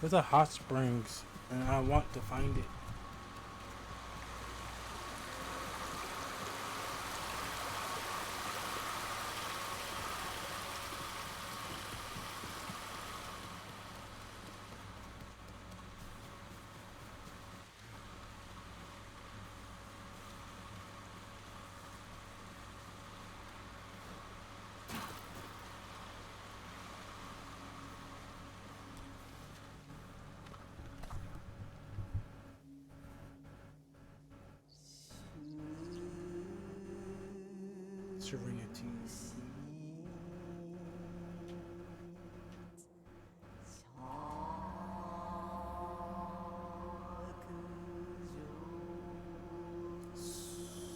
There's a hot springs, and I want to find it. Serenity.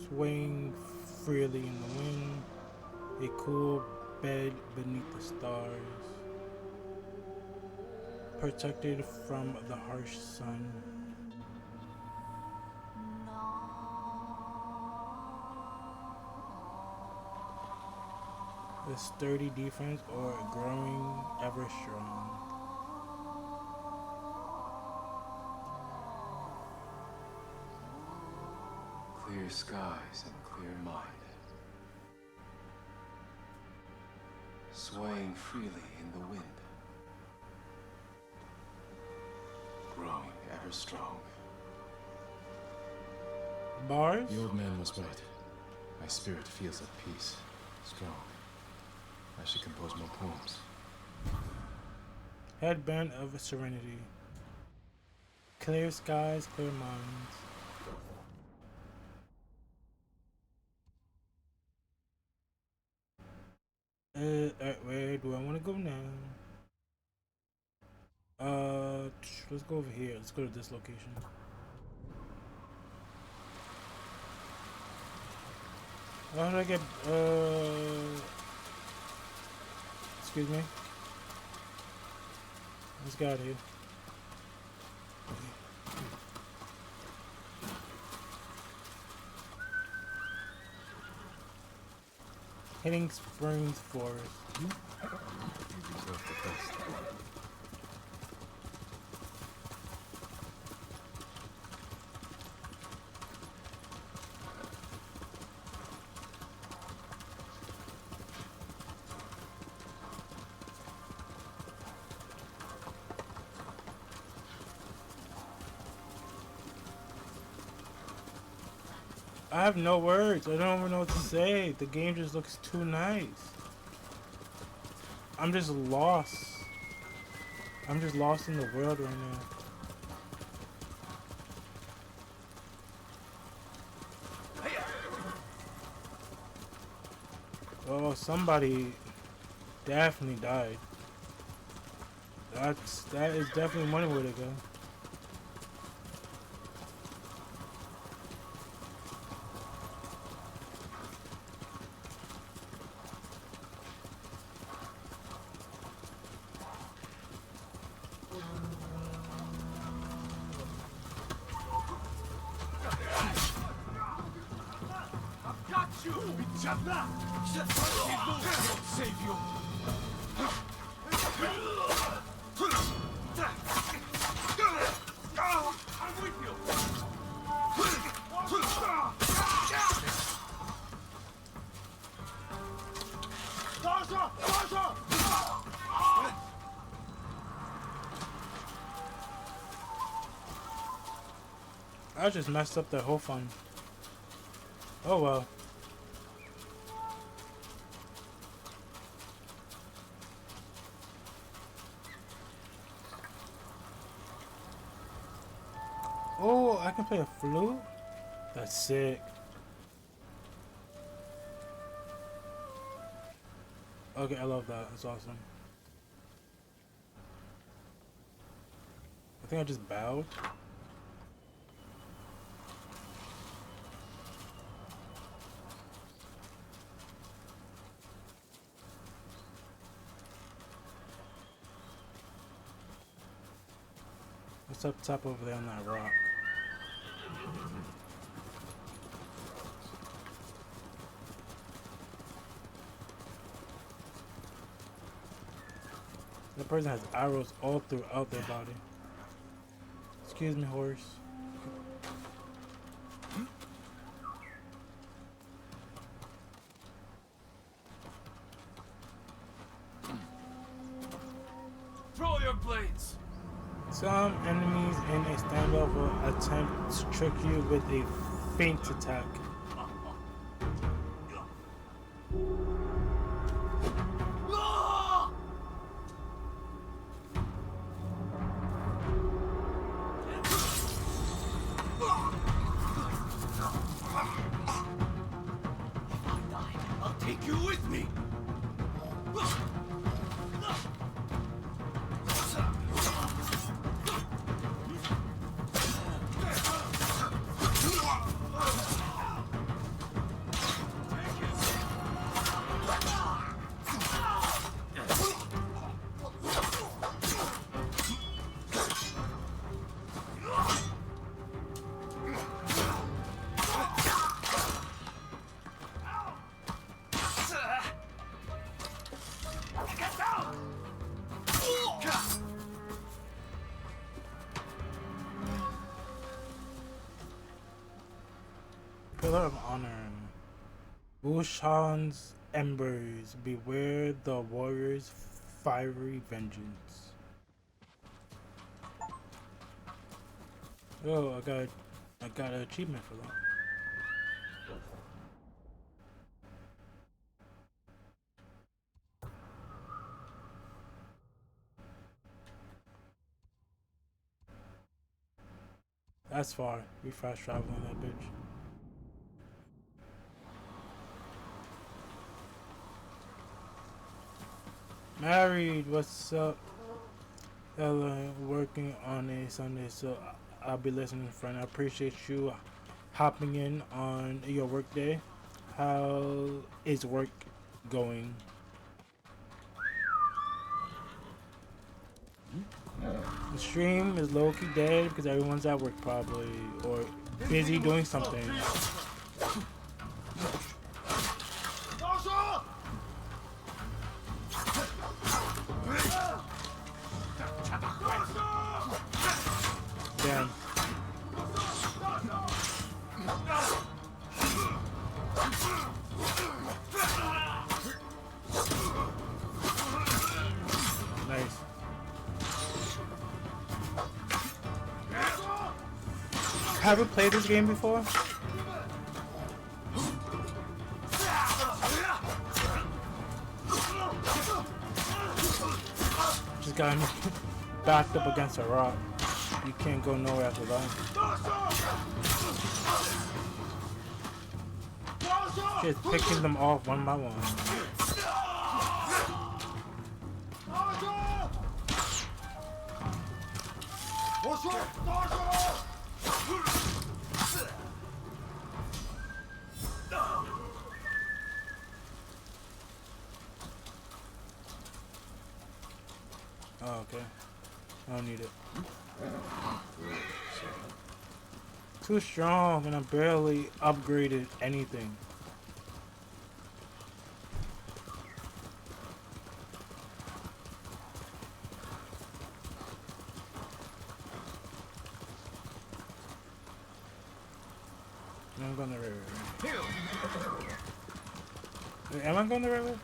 Swaying freely in the wind, a cool bed beneath the stars, protected from the harsh sun. A sturdy defense or growing ever strong. Clear skies and clear mind. swaying freely in the wind. Growing ever strong. Bars? The old man was right. My spirit feels at peace, strong. I should compose more poems. Headband of Serenity. Clear skies, clear minds. Where do I want to go now? Let's go over here. Let's go to this location. How did I get, excuse me? Let's get out of here. Hitting Springs Forest. You deserve the best. I have no words. I don't even know what to say. The game just looks too nice. I'm just lost. I'm just lost in the world right now. Oh, somebody definitely died. That is definitely one way to go. I just messed up the whole fun. Oh well. Oh, I can play a flute? That's sick. Okay, I love that. That's awesome. I think I just bowed. What's up top over there on that rock? That person has arrows all throughout their body. Excuse me, horse. Throw your blades! Some enemies in a standoff will attempt to trick you with a feint attack. Pillar of Honor. Wushan's embers. Beware the warrior's fiery vengeance. Oh, I got an achievement for that. That's far. We fast traveling that bitch. Married, what's up? Ella, working on a Sunday, so I'll be listening, friend. I appreciate you hopping in on your work day. How is work going? The stream is low-key dead because everyone's at work probably, or busy doing something. Damn. Nice. Have you played this game before? Just got me backed up against a rock. You can't go nowhere after that. Just picking them off one by one. Oh, okay. I don't need it. Too strong and I barely upgraded anything. I'm going the right way. Wait, am I going the right way?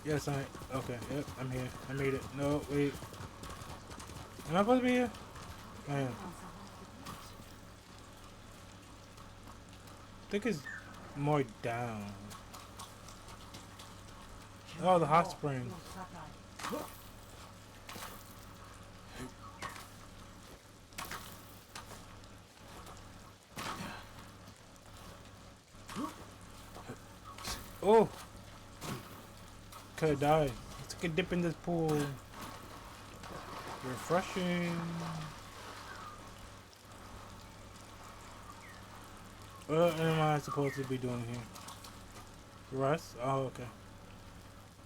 Yes, okay, yep, I'm here. I made it. No, wait. Am I supposed to be here? I am. I think it's more down. Oh, the hot spring. Oh! Could have died. Let's take a dip in this pool. Refreshing. What am I supposed to be doing here? Rest? Oh, okay.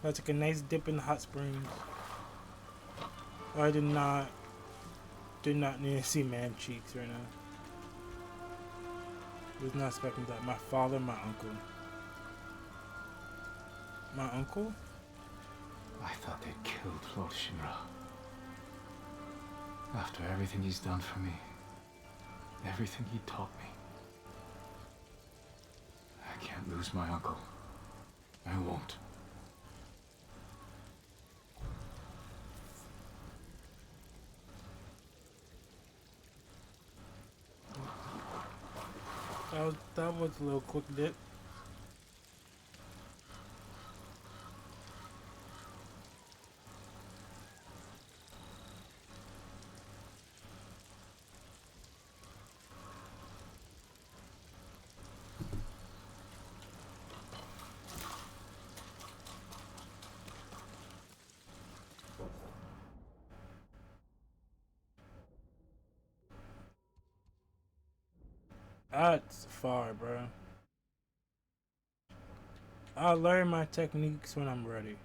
I took a nice dip in the hot springs. I did not need to see man cheeks right now. Was not expecting that. My father, my uncle. My uncle? I thought they'd killed Lord Shinra. After everything he's done for me, everything he taught me. I can't lose my uncle. I won't. That was a little quick dip. That's far, bro. I'll learn my techniques when I'm ready.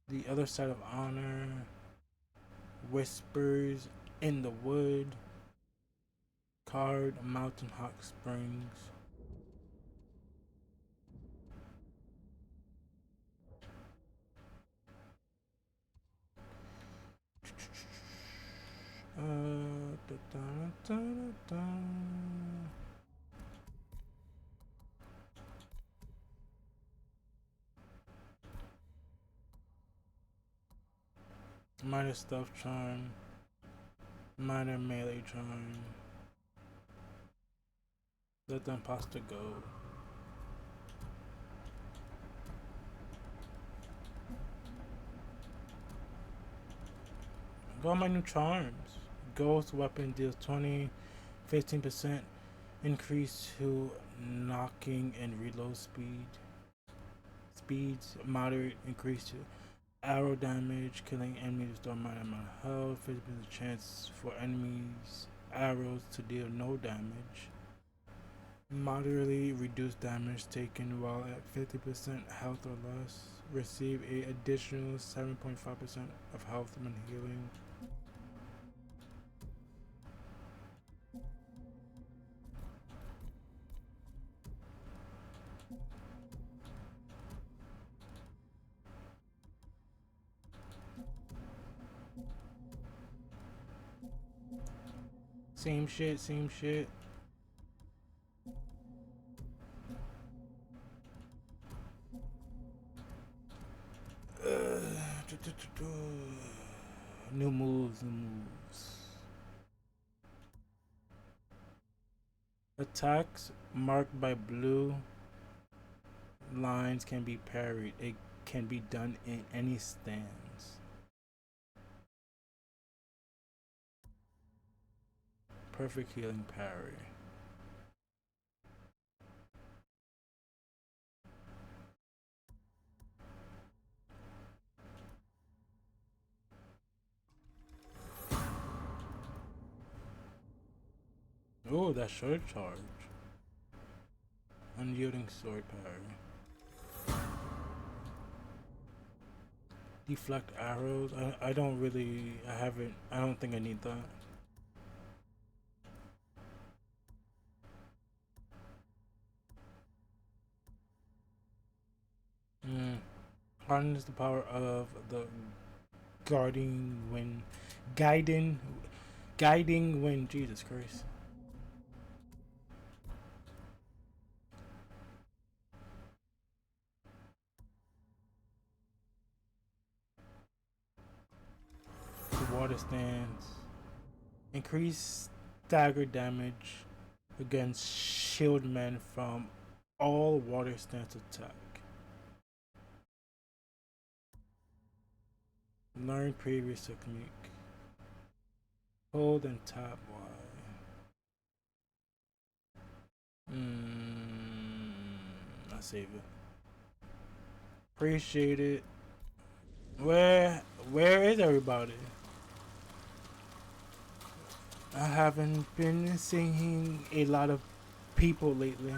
The other side of honor. Whispers in the wood. Card Mountain Hot Springs. Da, da, da, da, da. Minor Stealth Charm. Minor Melee Charm. Let the imposter go. Go on my new charms. Ghost Weapon deals 15% increase to knocking and reload speeds. Moderate increase to arrow damage, killing enemies restore minor amount of health. 50% chance for enemies arrows to deal no damage. Moderately reduced damage taken while at 50% health or less. Receive a additional 7.5% of health when healing. Same shit, same shit. New moves, new moves. Attacks marked by blue lines can be parried. It can be done in any stance. Perfect healing parry. Oh, that short charge. Unyielding sword parry. Deflect arrows. I don't really. I don't think I need that. Harness the power of the guiding wind. Guiding wind. Jesus Christ. The water stance. Increase stagger damage against shield men from all water stance attack. Learn previous technique. Hold and tap Y. I'll save it. Appreciate it. Where is everybody? I haven't been seeing a lot of people lately.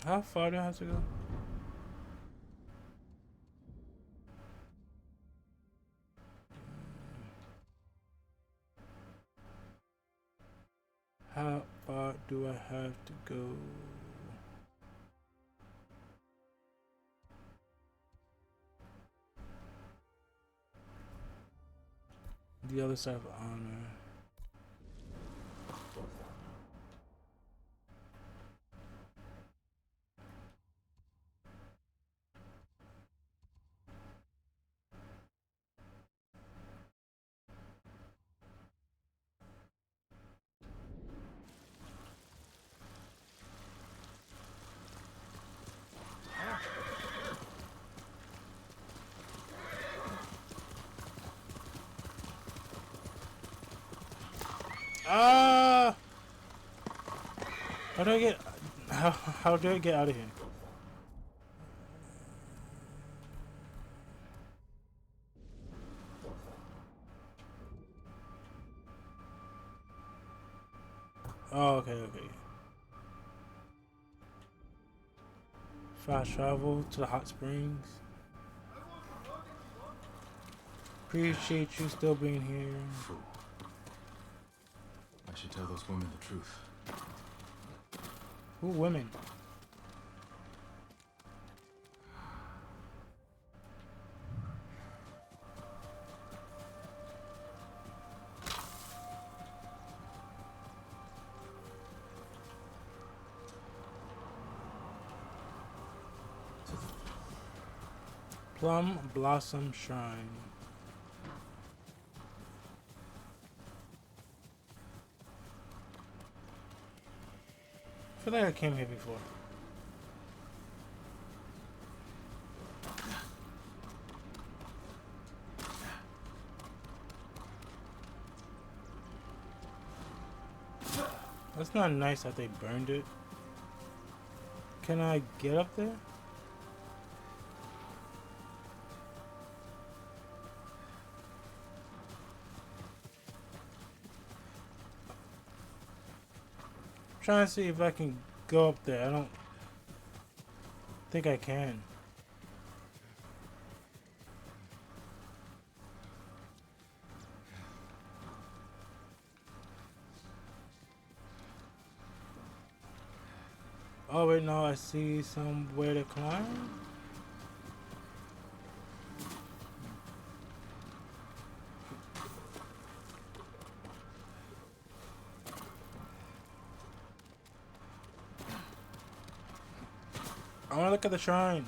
How far do I have to go? How far do I have to go? The other side of honor. Ah! How do I get? How do I get out of here? Oh, okay, okay. Fast travel to the hot springs. Appreciate you still being here. Fool. I should tell those women the truth. Who women? Plum Blossom Shrine. I feel like I came here before. That's not nice that they burned it. Can I get up there? Trying to see if I can go up there. I don't think I can. Oh wait, no, I see somewhere to climb. I want to look at the shrine.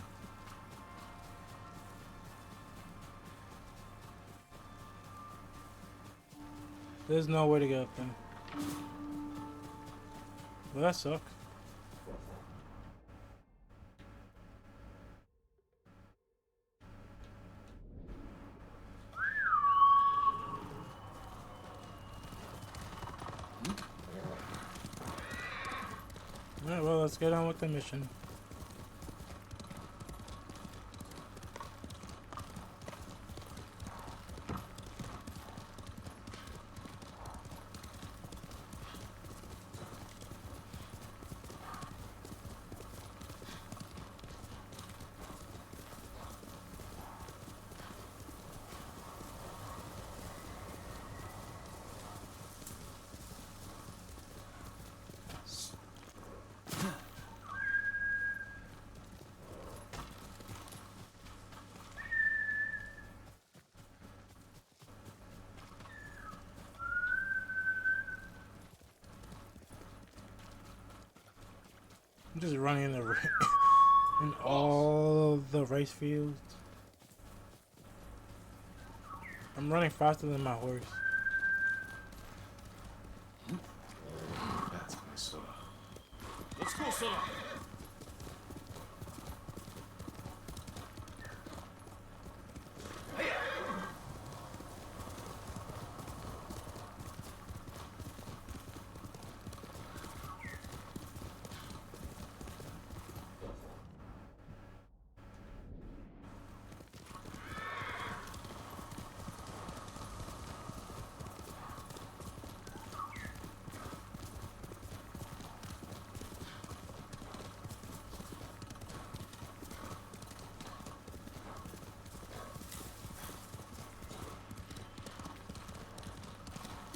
There's no way to get up there. Well, that sucks. Alright, well, let's get on with the mission. I'm just running in the in all the rice fields. I'm running faster than my horse. That's my Sora. Let's go, Sora!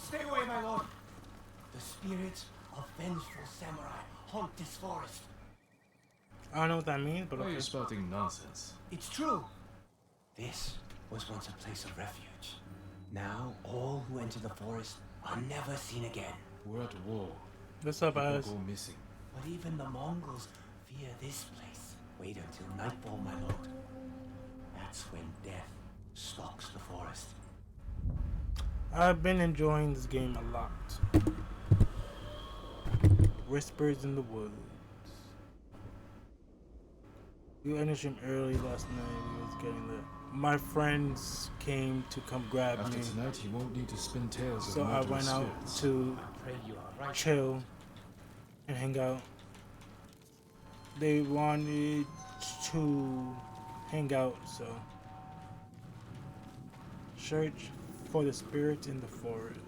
Stay away, my lord! The spirits of vengeful samurai haunt this forest. I don't know what that means, but Why are okay. you spouting nonsense? It's true. This was once a place of refuge. Now, all who enter the forest are never seen again. We're at war. What's up, People guys? go missing. But even the Mongols fear this place. Wait until nightfall, my lord. That's when death stalks the forest. I've been enjoying this game a lot. Whispers in the Woods. We ended stream early last night. We was getting the. My friends came to come grab After me, tonight, you won't need to spin tales so of I murderous went out spirits. to chill and hang out. They wanted to hang out, so search for the spirits in the forest.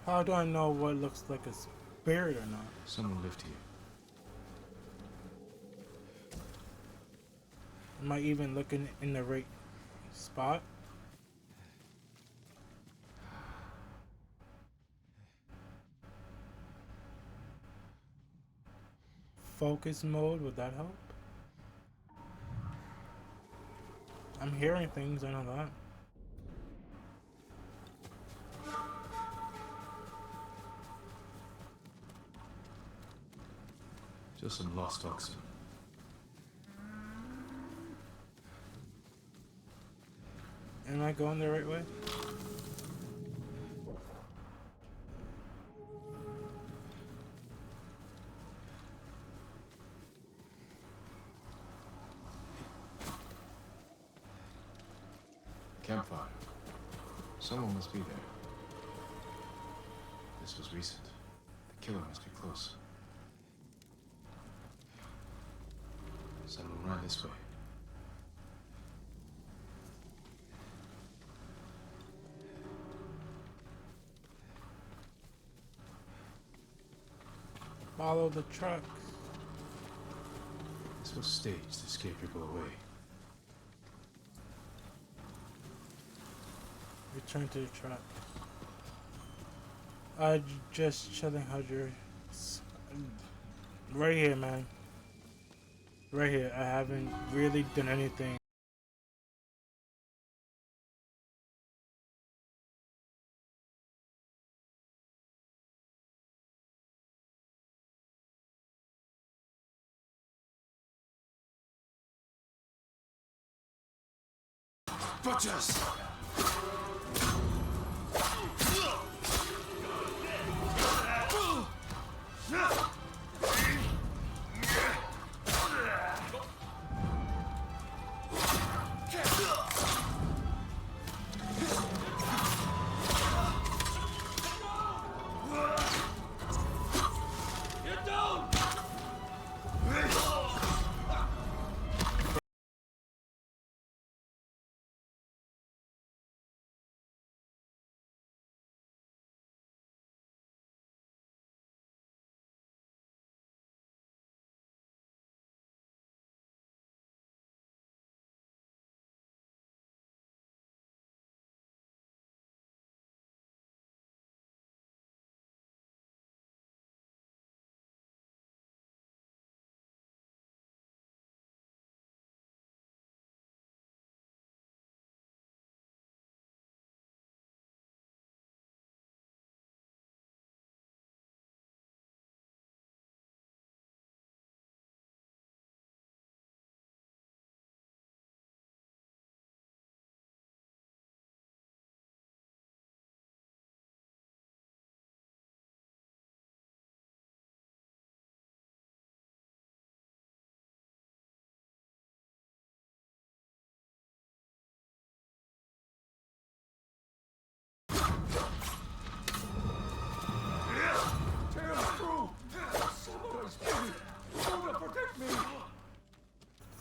How do I know what looks like a spirit or not? Someone lived here. Am I even looking in the right spot? Focus mode, would that help? I'm hearing things, I know that. Just some lost oxen. Am I going the right way? Campfire. Someone must be there. This was recent. The killer must be close. Someone ran this way. Follow the trucks. This was staged to scare people away. Return to the truck. Just chilling, Hudger. Right here, man. Right here. I haven't really done anything. Butchers!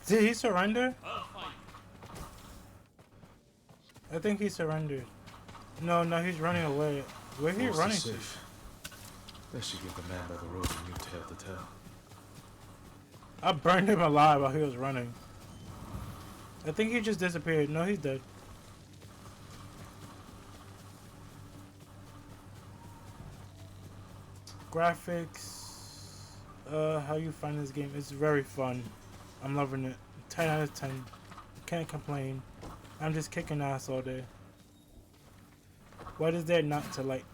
Did he surrender? I think he surrendered. No, he's running away. Where he running to? Safe. That should give the man by the road a new tale to tell. I burned him alive while he was running. I think he just disappeared. No, he's dead. Graphics. How you find this game? It's very fun. I'm loving it. 10 out of 10. Can't complain. I'm just kicking ass all day. What is there not to like?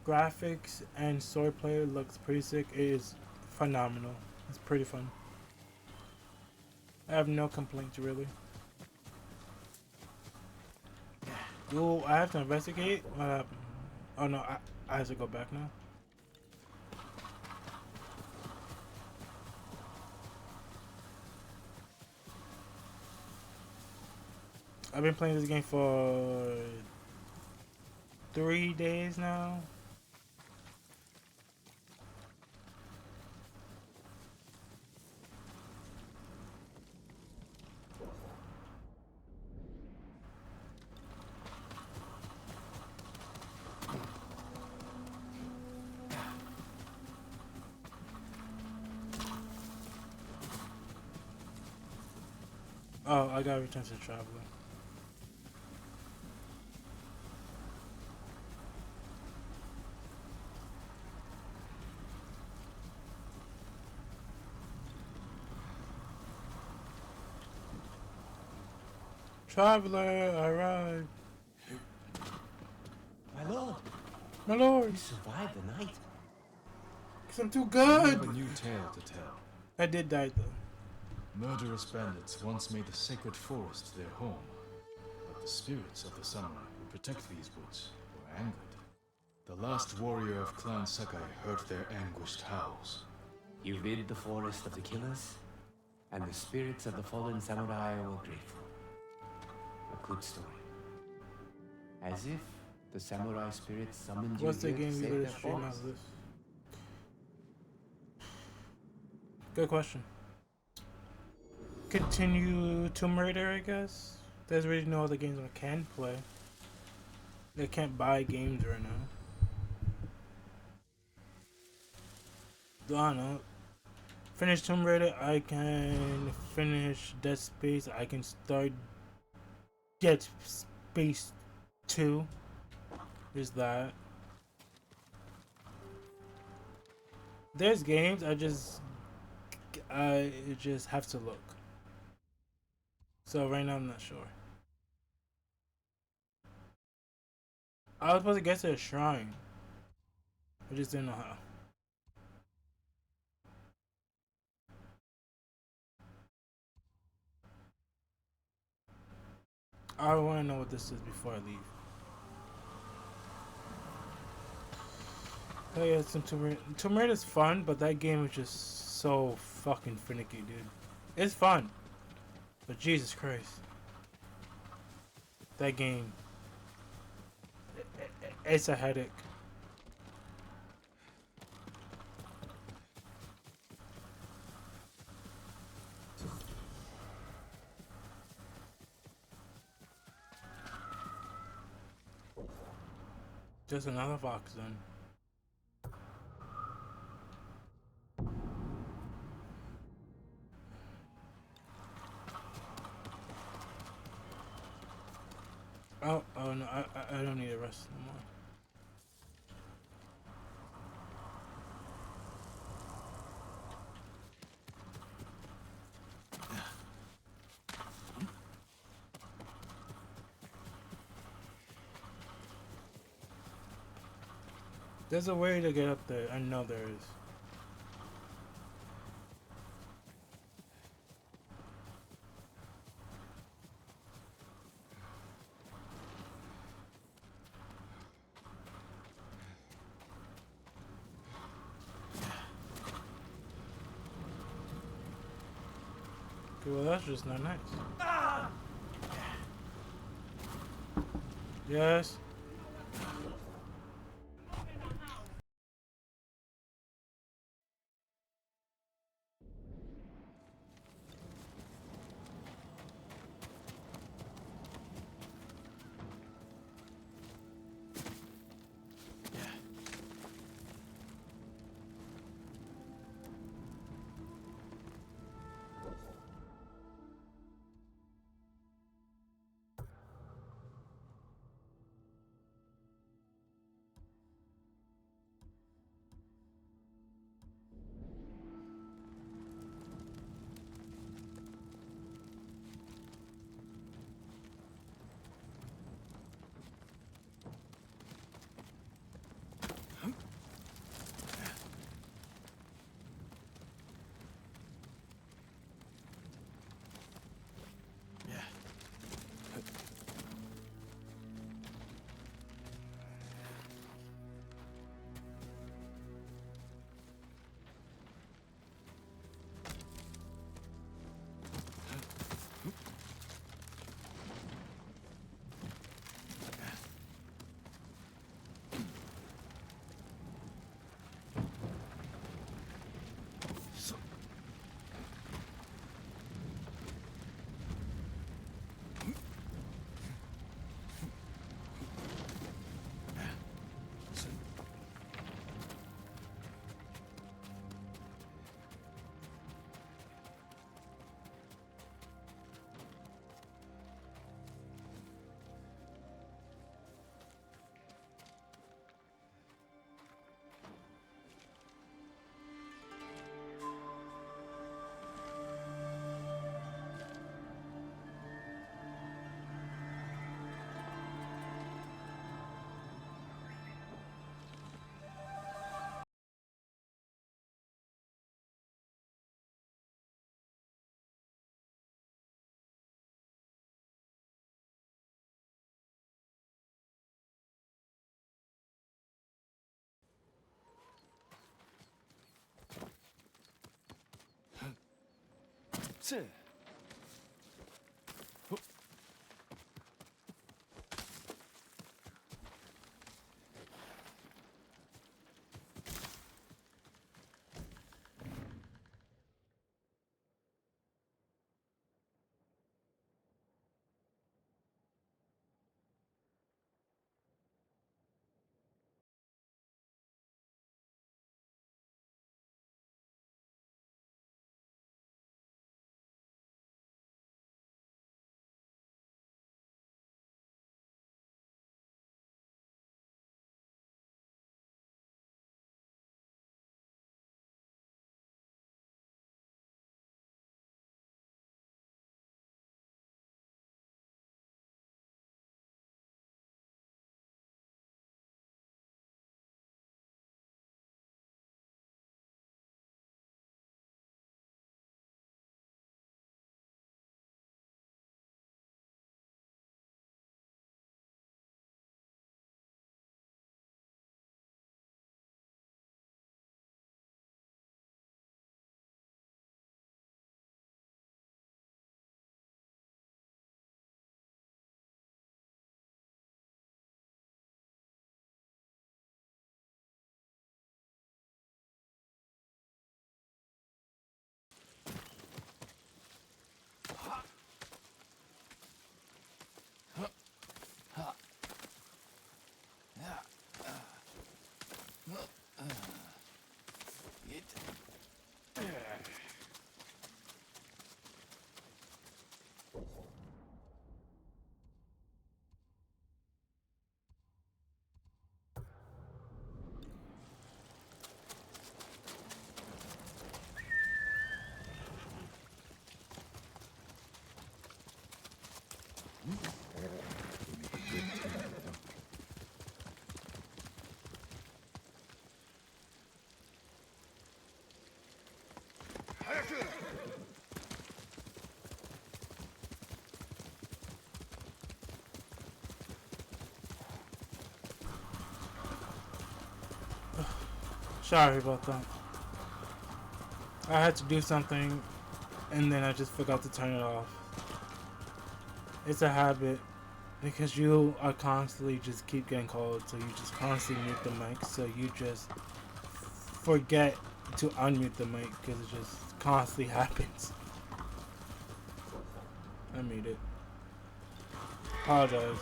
Graphics and swordplay looks pretty sick. It is phenomenal. It's pretty fun. I have no complaints really. Ooh, I have to investigate? What happened? Oh no, I have to go back now. I've been playing this game for 3 days now. Oh, I gotta return to the traveler. Traveler, arrived. My lord, My lord, you survived the night. because I'm too You good. have a new tale to tell. I did die though. Murderous bandits once made the sacred forest their home, but the spirits of the samurai who protect these woods were angered. The last warrior of Clan Sakai heard their anguished howls. You rid the forest of the killers, and the spirits of the fallen samurai were grateful. A good story. As if the samurai spirits summoned you What's the here to game you save gonna their stream out forest. of this? Good question. Continue Tomb Raider, I guess. There's really no other games I can play. I can't buy games right now. I don't know. Finish Tomb Raider. I can finish Dead Space. I can start Dead Space 2. There's that. There's games I just have to look. So right now I'm not sure. I was supposed to get to a shrine. I just didn't know how. I want to know what this is before I leave. Oh yeah, some Tomb Raider. Tomb Raider's fun, but that game is just so fucking finicky, dude. It's fun, but Jesus Christ, that game, it's a headache. Just another fox then. Oh no, I don't need a rest no more. There's a way to get up there. I know there is. Okay, well that's just not nice. Yes. Kotse! Sorry about that. I had to do something and then I just forgot to turn it off. It's a habit because you are constantly just keep getting called, so you just constantly mute the mic, so you just forget to unmute the mic because it just constantly happens. I made it. Apologize.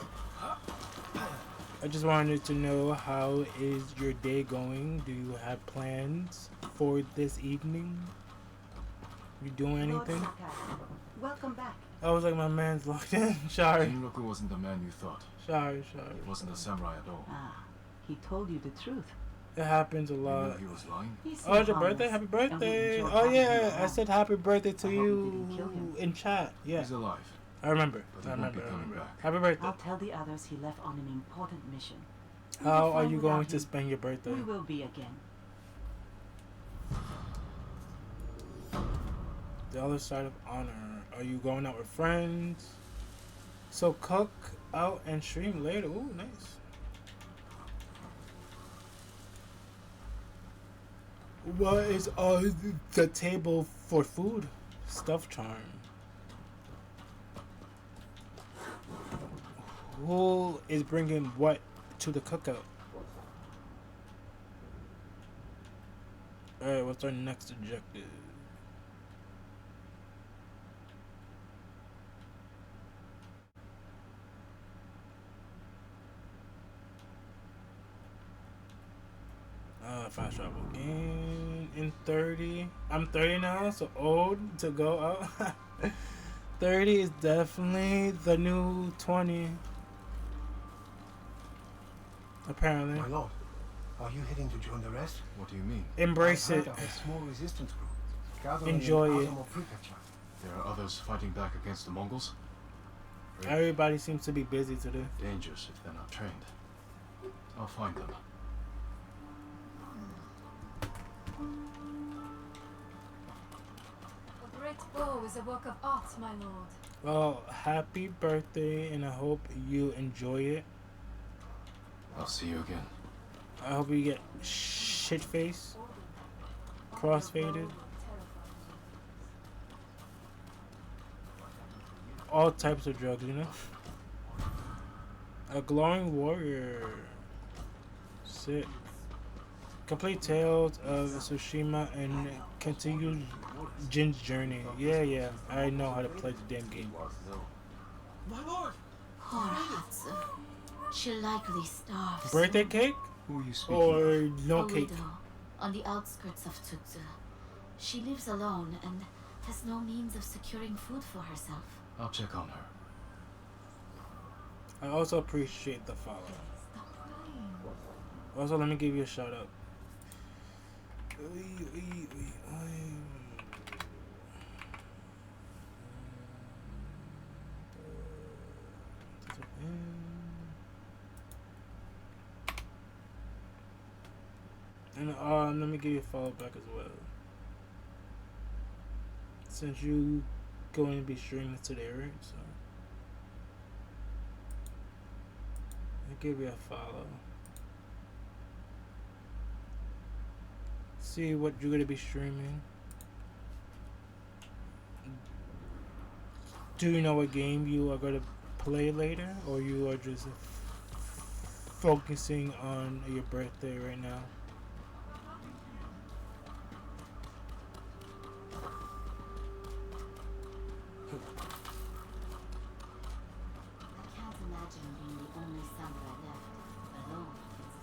I just wanted to know, how is your day going? Do you have plans for this evening? You doing anything? Welcome back. I was like, my man's locked in. Sorry. Jinroku wasn't the man you thought. Sorry. He wasn't a samurai at all. Ah, he told you the truth. It happens a You lot. knew he was lying? Oh, it's your birthday? Happy birthday. Oh, yeah. I said happy birthday to you in chat. Yeah. He's alive. I remember. But he won't be coming back. Happy birthday. I'll tell the others he left on an important mission. How are you going to spend your birthday? We will be again. The other side of honor. Are you going out with friends? So cook out and stream later. Ooh, nice. What is on the table for food? Stuffed charm. Who is bringing what to the cookout? Alright, what's our next objective? Fast travel again in 30. I'm 30 now, so old to go out. 30 is definitely the new 20. Apparently. My lord, are you heading to join the rest? What do you mean? Embrace I it. heard of a small resistance group gathering Enjoy in it. Azamo Prefecture. There are others fighting back against the Mongols? Brave. Everybody seems to be busy today. Dangerous if they're not trained. I'll find them. A great bow is a work of art, my lord. Well, happy birthday, and I hope you enjoy it. I'll see you again. I hope you get shit faced, crossfaded. all types of drugs, you know? A glowing warrior. Sick. Complete Tales of Tsushima and continue Jin's journey. Yeah, I know how to play the damn game. My lord! Poor Hatsu. She'll likely starve Birthday soon. cake? Who are you speaking Or of? no A cake? widow on the outskirts of Tsutsu. She lives alone and has no means of securing food for herself. I'll check on her. I also appreciate the follow. Also, let me give you a shout out. And let me give you a follow back as well. Since you going to be streaming today, right? So I give you a follow. See what you're gonna be streaming. Do you know what game you are gonna play later, or you are just focusing on your birthday right now? I can't imagine being the only samurai left alone against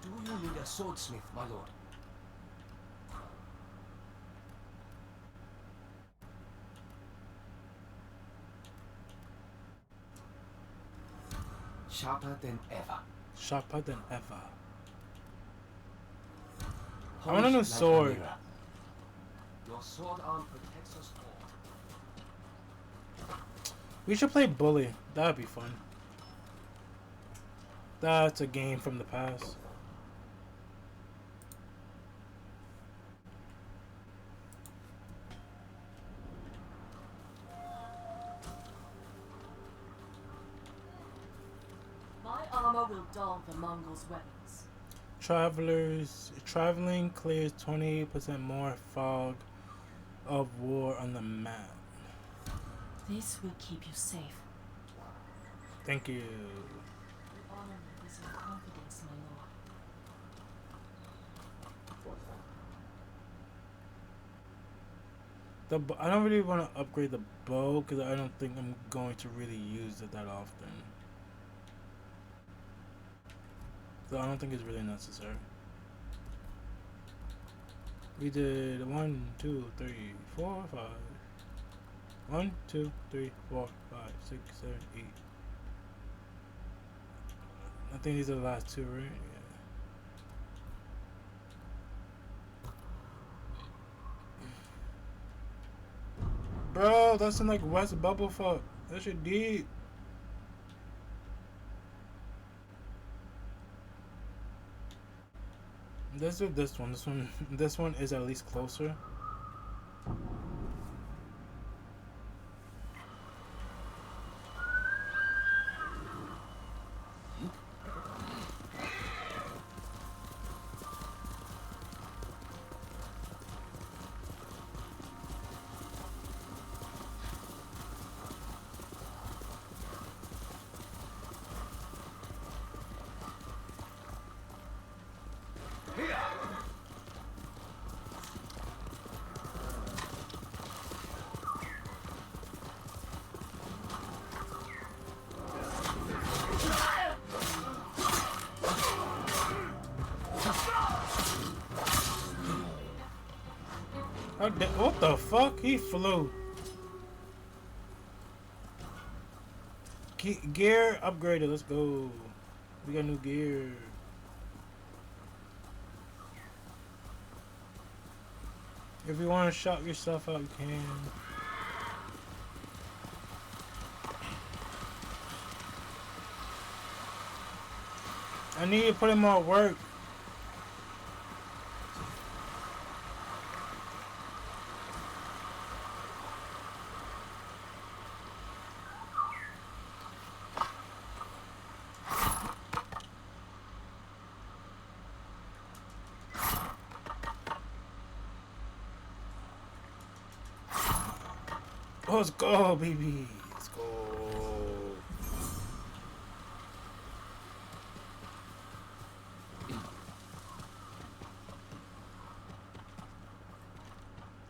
the world. Do you need a swordsmith, my lord? Sharper than ever. Sharper than ever. I Polished want a new like sword. mirror. Your sword arm protects us all. We should play Bully. That'd be fun. That's a game from the past. My armor will dull the Mongols' weapons. Traveling clears 28% more fog of war on the map. This will keep you safe. Thank you. You honor me with your confidence, my lord. I don't really want to upgrade the bow because I don't think I'm going to really use it that often. So I don't think it's really necessary. We did 1, 2, 3, 4, 5. 1, 2, 3, 4, 5, 6, 7, 8. I think these are the last two, right? Yeah. Bro, that's in like West Bubblefuck. That shit deep. Let's do this one. This one is at least closer. What the fuck? He flew. Gear upgraded. Let's go. We got new gear. If you want to shout yourself out, you can. I need to put in more work. Let's go, baby. Let's go.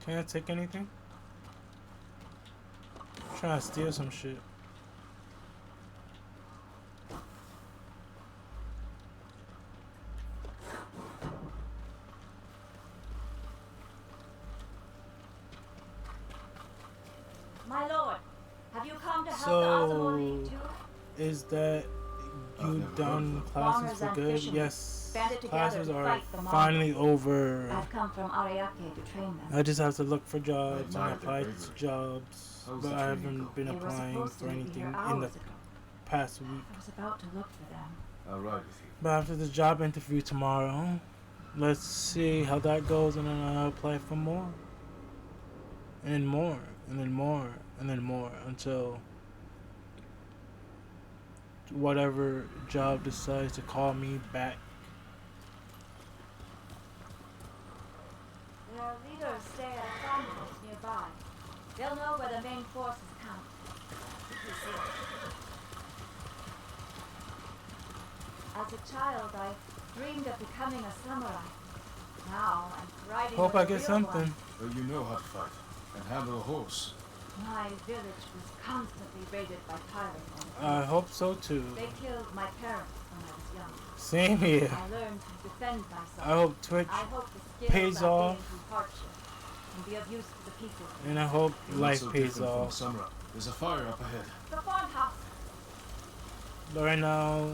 Can I take anything? I'm trying to steal some shit. My lord, have you come to help the So, Azamori too? is that you done classes Bombers for and good? fishermen Yes. banded together Classes to are fight the finally Mongols. over. I've come from Ariake to train them. I just have to look for jobs and admire apply their to bravery. jobs, How's but the I training haven't go? been They were applying supposed for to be anything here in the hours ago. past week. I was about to look for them. I'll ride with you. But after the job interview tomorrow, let's see how that goes, and then I'll apply for more. And then more, and then more, and then more, until whatever job decides to call me back. Their leaders stay at a farmhouse nearby. They'll know where the main forces camp. As a child, I dreamed of becoming a samurai. Now I'm riding Hope with I a get real something. one. Well, you know how to fight and handle a horse. My village was constantly raided by pirates. I hope so too. They killed my parents when I was young. Same here. I learned to defend myself. I hope Twitch I hope the skills pays I gained off, through hardship can be of use to the people. and I hope You're not life so pays different from off. Samurai. There's a fire up ahead. The farmhouse. But right now,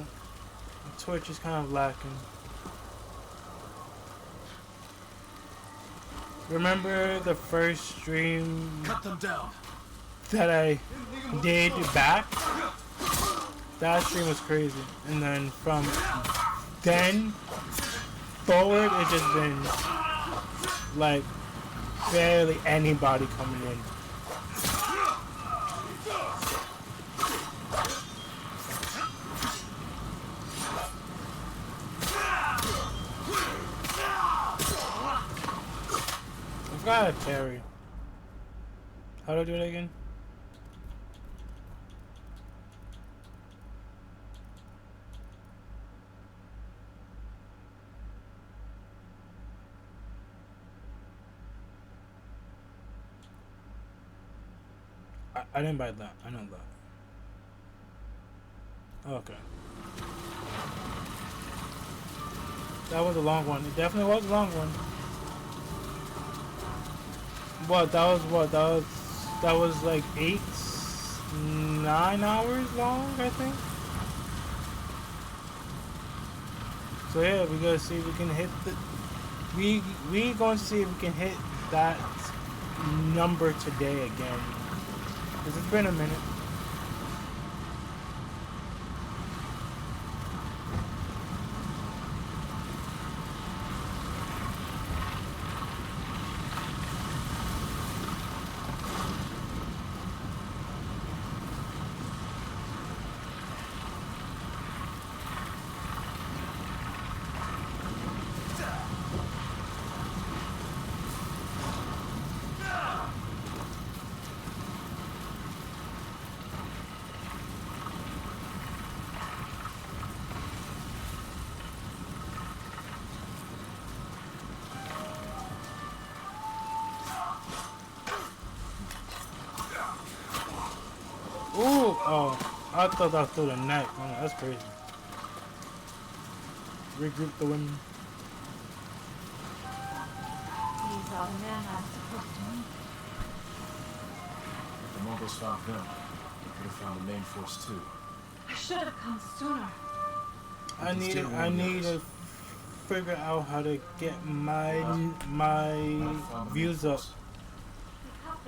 Twitch is kind of lacking. Remember the first stream Cut them down. that I did back? That stream was crazy. And then from then forward, it's just been like barely anybody coming in. I forgot to carry. How do I do it again? I didn't buy that. I know that. Okay. That was a long one. It definitely was a long one. What? That was what? That was like 9 hours long, I think. So yeah, we gotta see if we can hit the. We going to see if we can hit that number today again. Cause it's been a minute. Ooh, oh, I thought that was through the neck. Oh, that's crazy. Regroup the women. These are the men I'm supposed to meet. If the Mongols found them, they could have found the main force too. I should have come sooner. I need to figure out how to get my views up.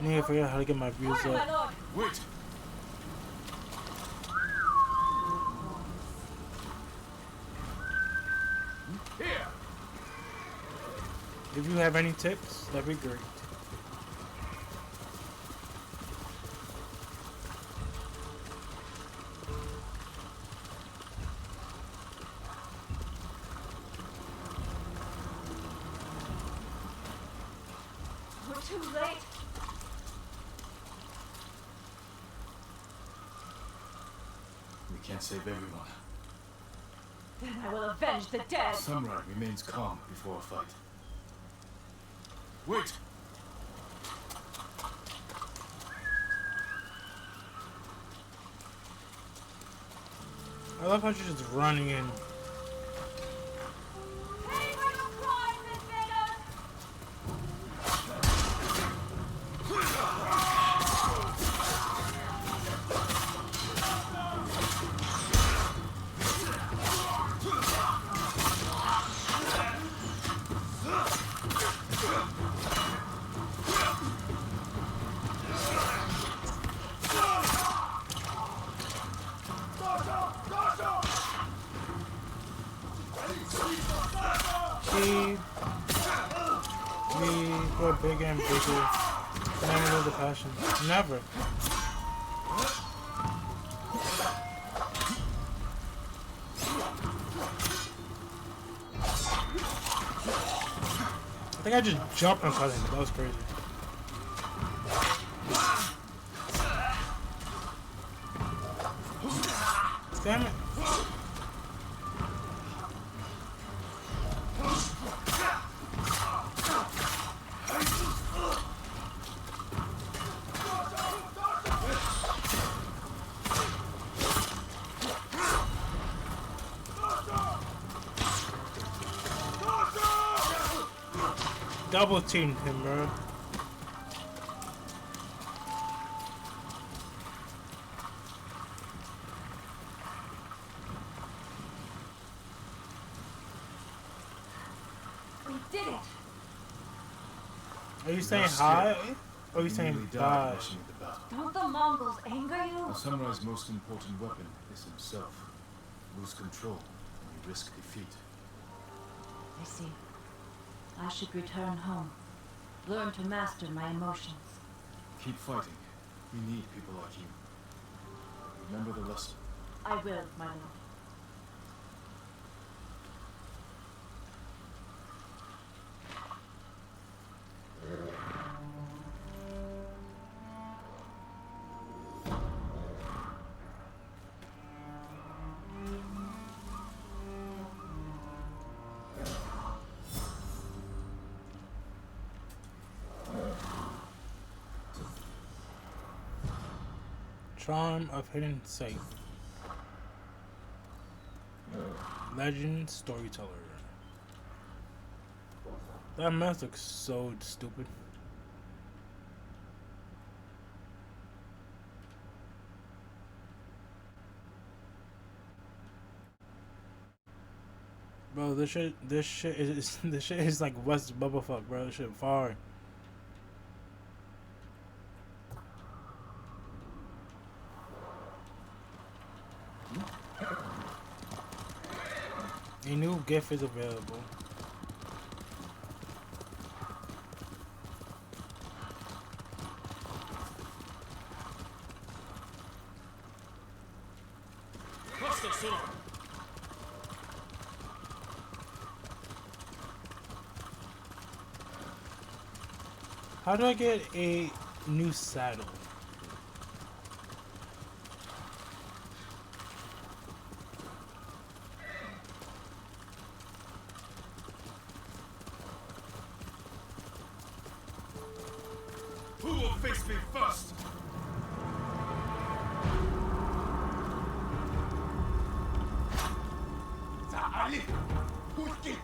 I need to figure out how to get my views Order, my up. lord. Wait! Here! If you have any tips, that'd be great. We're too late. can't save everyone. Then I will avenge the dead. Samurai remains calm before a fight. Wait! I love how she's just running in. Pay for your crimes, invaders! We grow bigger and bigger. Never lose the passion. Never. I think I just jumped on something. That was crazy. Damn it. Double teamed him, bro. We did it! Are you saying hi? Or are you saying bye? Don't the Mongols anger you? A samurai's most important weapon is himself. Lose control when you risk defeat. I see. I should return home. Learn to master my emotions. Keep fighting. We need people like you. Remember the lesson. I will, my lord. Charm of Hidden Sight. Legend Storyteller. That mask looks so stupid. Bro, this shit is like West Bubblefuck, bro. This shit far. A new gift is available. How do I get a new saddle? Who will face me first? Ali! Pushki!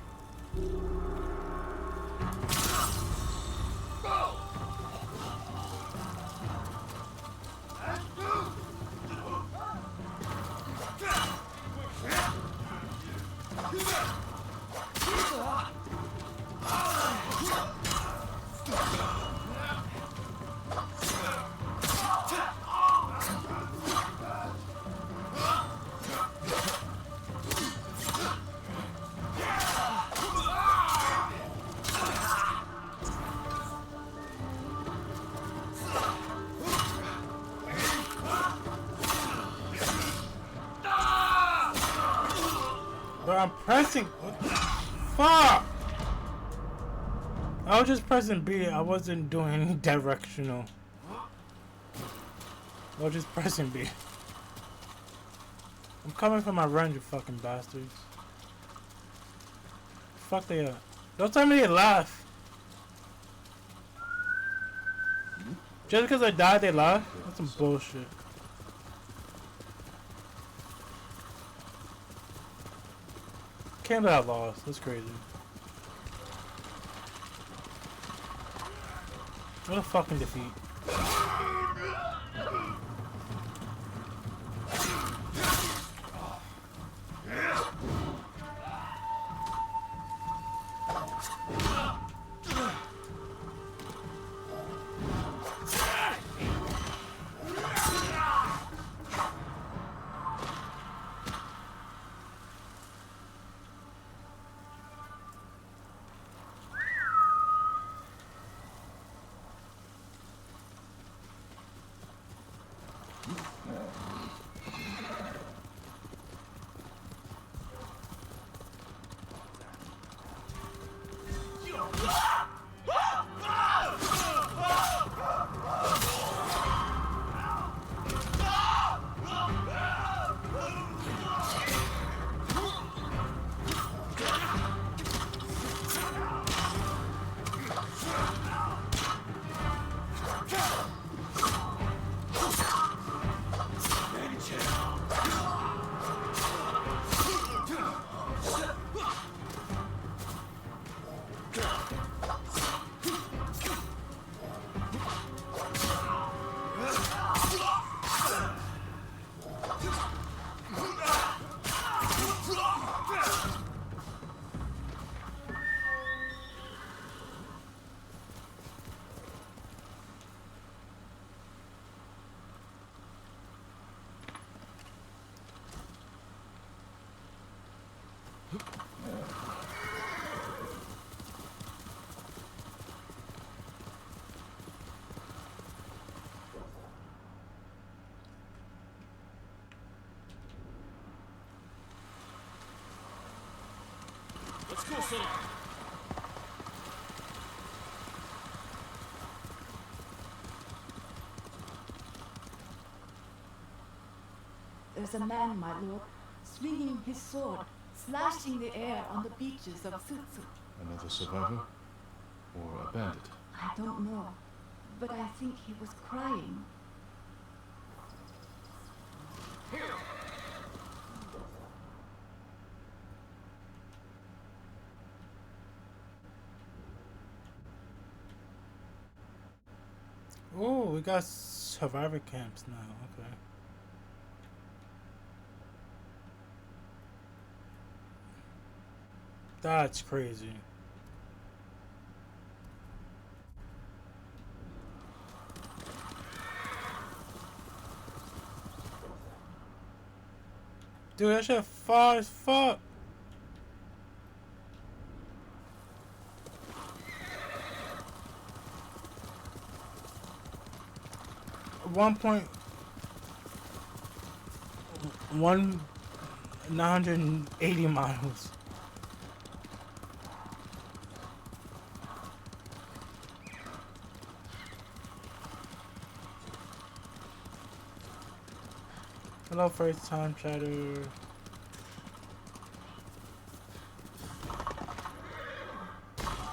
Bro, I'm pressing. What the fuck? I was just pressing B. I wasn't doing any directional. I was just pressing B. I'm coming for my run, you fucking bastards. Fuck they up. Don't tell me they laugh. Just because I died, they laugh? That's some bullshit. Can't believe I lost. That's crazy. What a fucking defeat. Let's go, son. There's a man, my lord, swinging his sword, slashing the air on the beaches of Tsutsu. Another survivor? Or a bandit? I don't know, but I think he was crying. Oh, we got survivor camps now. Okay. That's crazy. Dude, that shit far as fuck. One point 980 miles. Hello, first time chatter.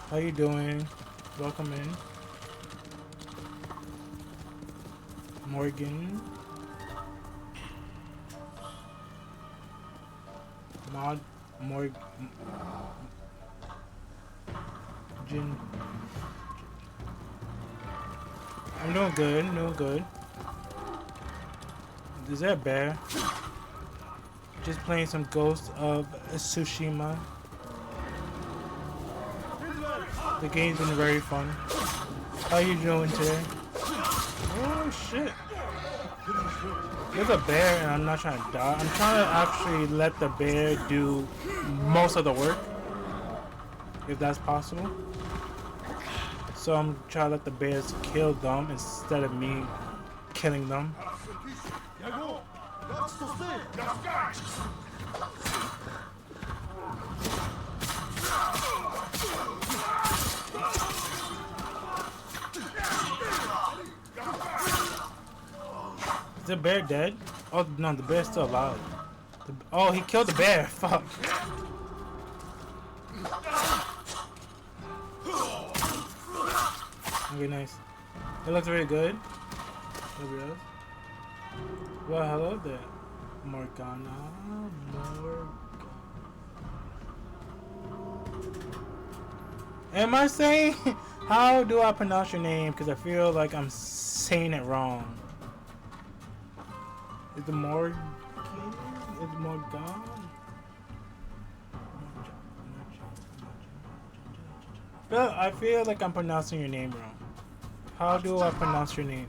How you doing? Welcome in. Morgan. Morgan. I'm doing good, doing good. Is there a bear? Just playing some Ghost of Tsushima. The game's been very fun. How you doing today? Oh shit. There's a bear and I'm not trying to die. I'm trying to actually let the bear do most of the work. If that's possible. So I'm trying to let the bears kill them instead of me killing them. Is the bear dead? Oh no, the bear's still alive. Oh, he killed the bear. Fuck. Okay, nice. It looks very good. Nobody else? Well, hello there. Morgana. Am I saying? How do I pronounce your name? Because I feel like I'm saying it wrong. Is it Morgan? Is it Morgan? I feel like I'm pronouncing your name wrong. How do I pronounce your name?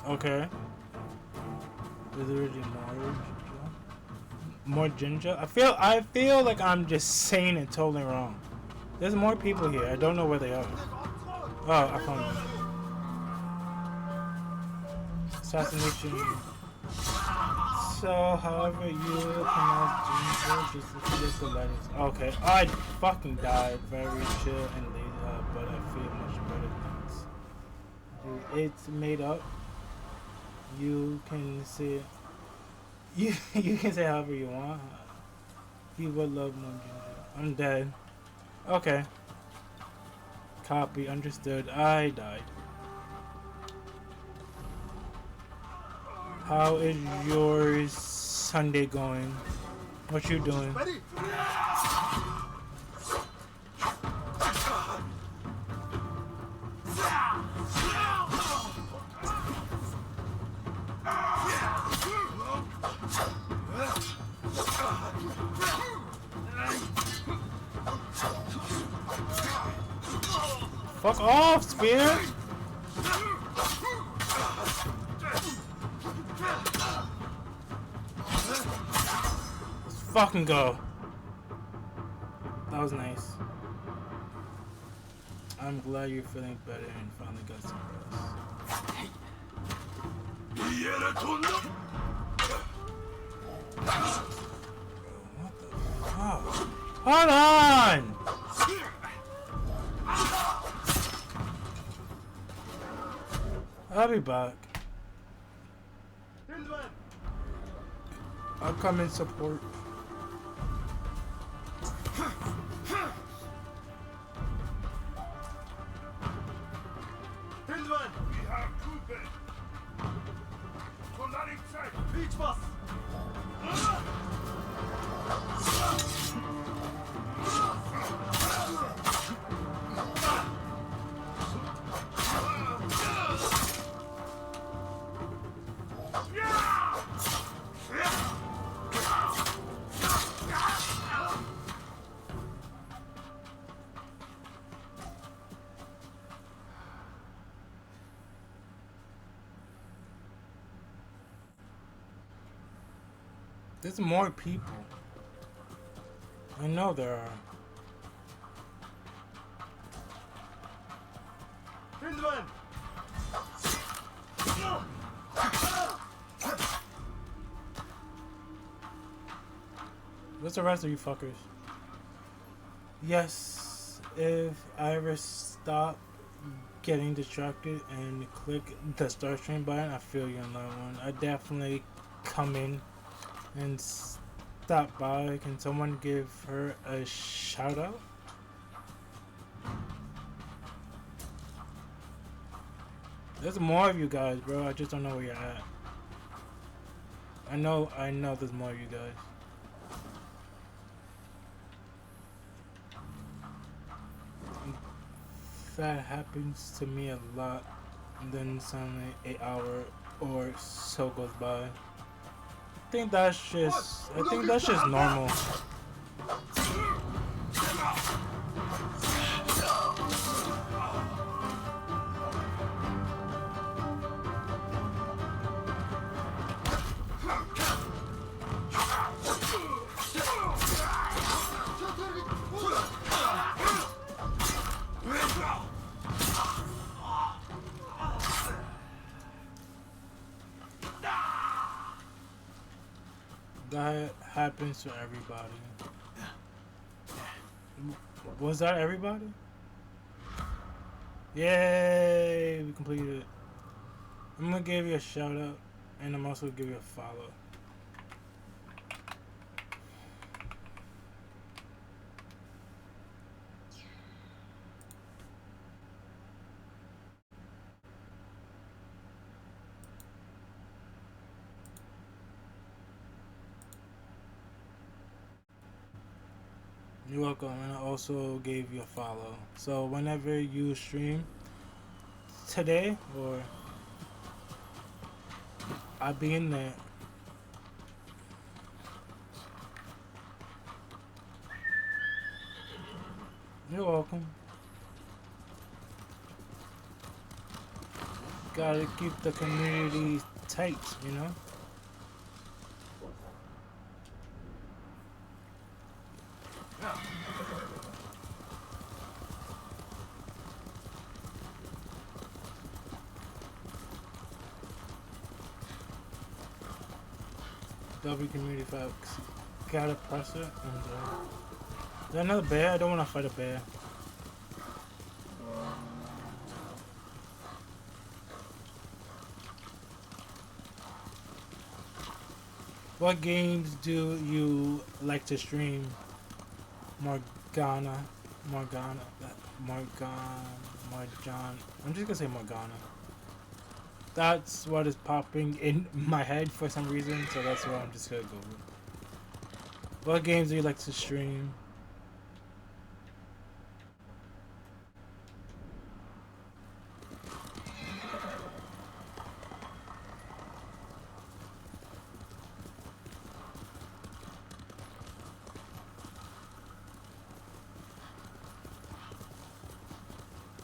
Okay. Is it really more ginger? I feel like I'm just saying it totally wrong. There's more people here. I don't know where they are. Oh, I found them. Assassination. So, however you pronounce ginger, just the letters. Okay, I fucking died. Very chill and lazy, but I feel much better thanks. Dude, it's made up. You can say you can say however you want. He would love more ginger. I'm dead. Okay. Copy. Understood. I died. How is your Sunday going? What you doing? Fuck off, Spear! Let's fucking go. That was nice. I'm glad you're feeling better and finally got some rest. What the fuck? Hold on! I'll be back. I'll come in support. There's more people. I know there are. What's the rest of you fuckers? Yes, if I ever stop getting distracted and click the start stream button, I feel you on that one. I definitely come in and stop by. Can someone give her a shout out? There's more of you guys, bro. I just don't know where you're at. I know there's more of you guys. That happens to me a lot, and then suddenly an hour or so goes by. I think that's just normal. That happens to everybody. Was that everybody? Yay! We completed it. I'm gonna give you a shout out, and I'm also gonna give you a follow. You're welcome, and I also gave you a follow. So whenever you stream today, or I'll be in there. You're welcome. Gotta keep the community tight, you know? W community folks. Gotta press it. And, is there another bear? I don't want to fight a bear. What games do you like to stream? Morgana. Marjan. I'm just gonna say Morgana. That's what is popping in my head for some reason, so that's what I'm just gonna go with. What games do you like to stream?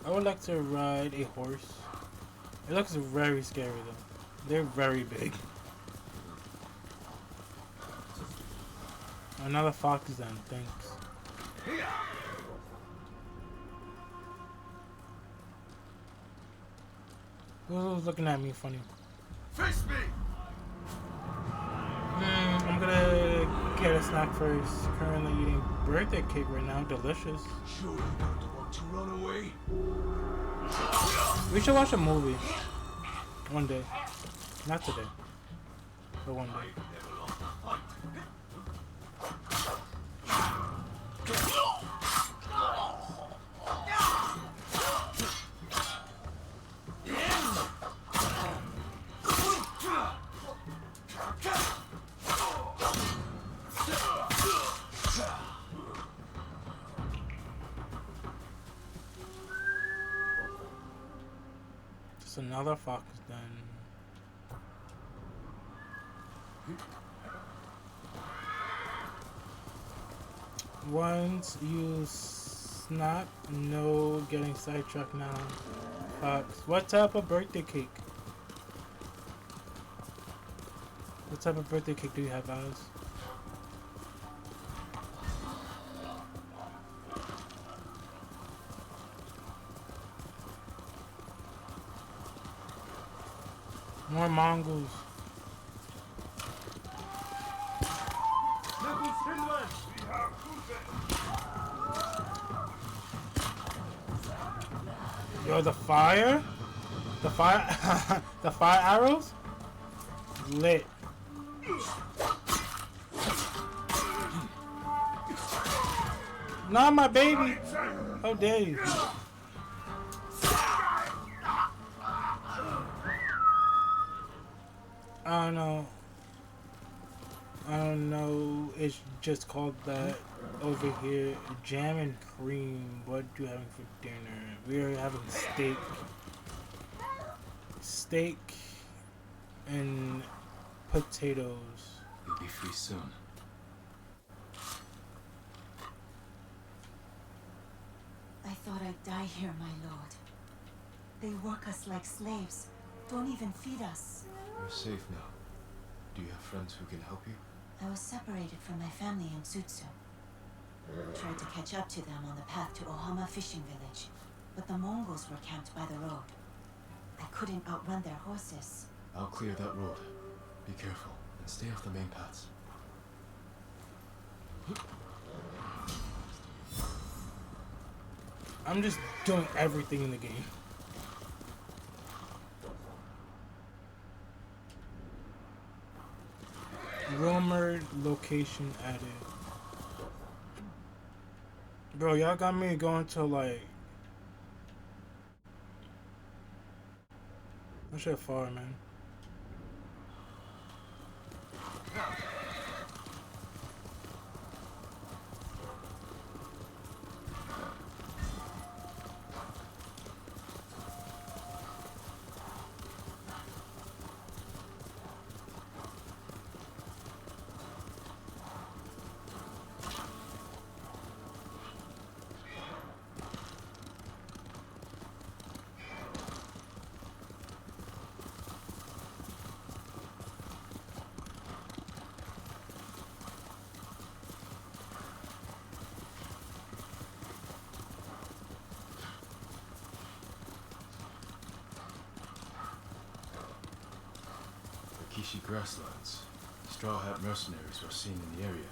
I would like to ride a horse. It looks very scary though. They're very big. Another fox then, thanks. Who's looking at me funny? Face me! I'm gonna get a snack first. Currently eating birthday cake right now. Delicious. Sure you don't want to run away? We should watch a movie. One day. Not today. But one day. Just another fox then. Once you snap, no getting sidetracked now. Fox. What type of birthday cake? What type of birthday cake do you have, Alice? More Mongols. Yo, the fire? The fire? The fire arrows? Lit. Not my baby. How dare you? I don't know. It's just called that over here. Jam and cream. What are you having for dinner? We are having steak. Steak and potatoes. You'll be free soon. I thought I'd die here, my lord. They work us like slaves. Don't even feed us. You're safe now. Do you have friends who can help you? I was separated from my family in Tsutsu. Tried to catch up to them on the path to Ohama fishing village, but the Mongols were camped by the road. I couldn't outrun their horses. I'll clear that road. Be careful and stay off the main paths. I'm just doing everything in the game. Rumored location added. Bro, y'all got me going to like. That shit far, man. The Kishi grasslands. Straw Hat mercenaries were seen in the area.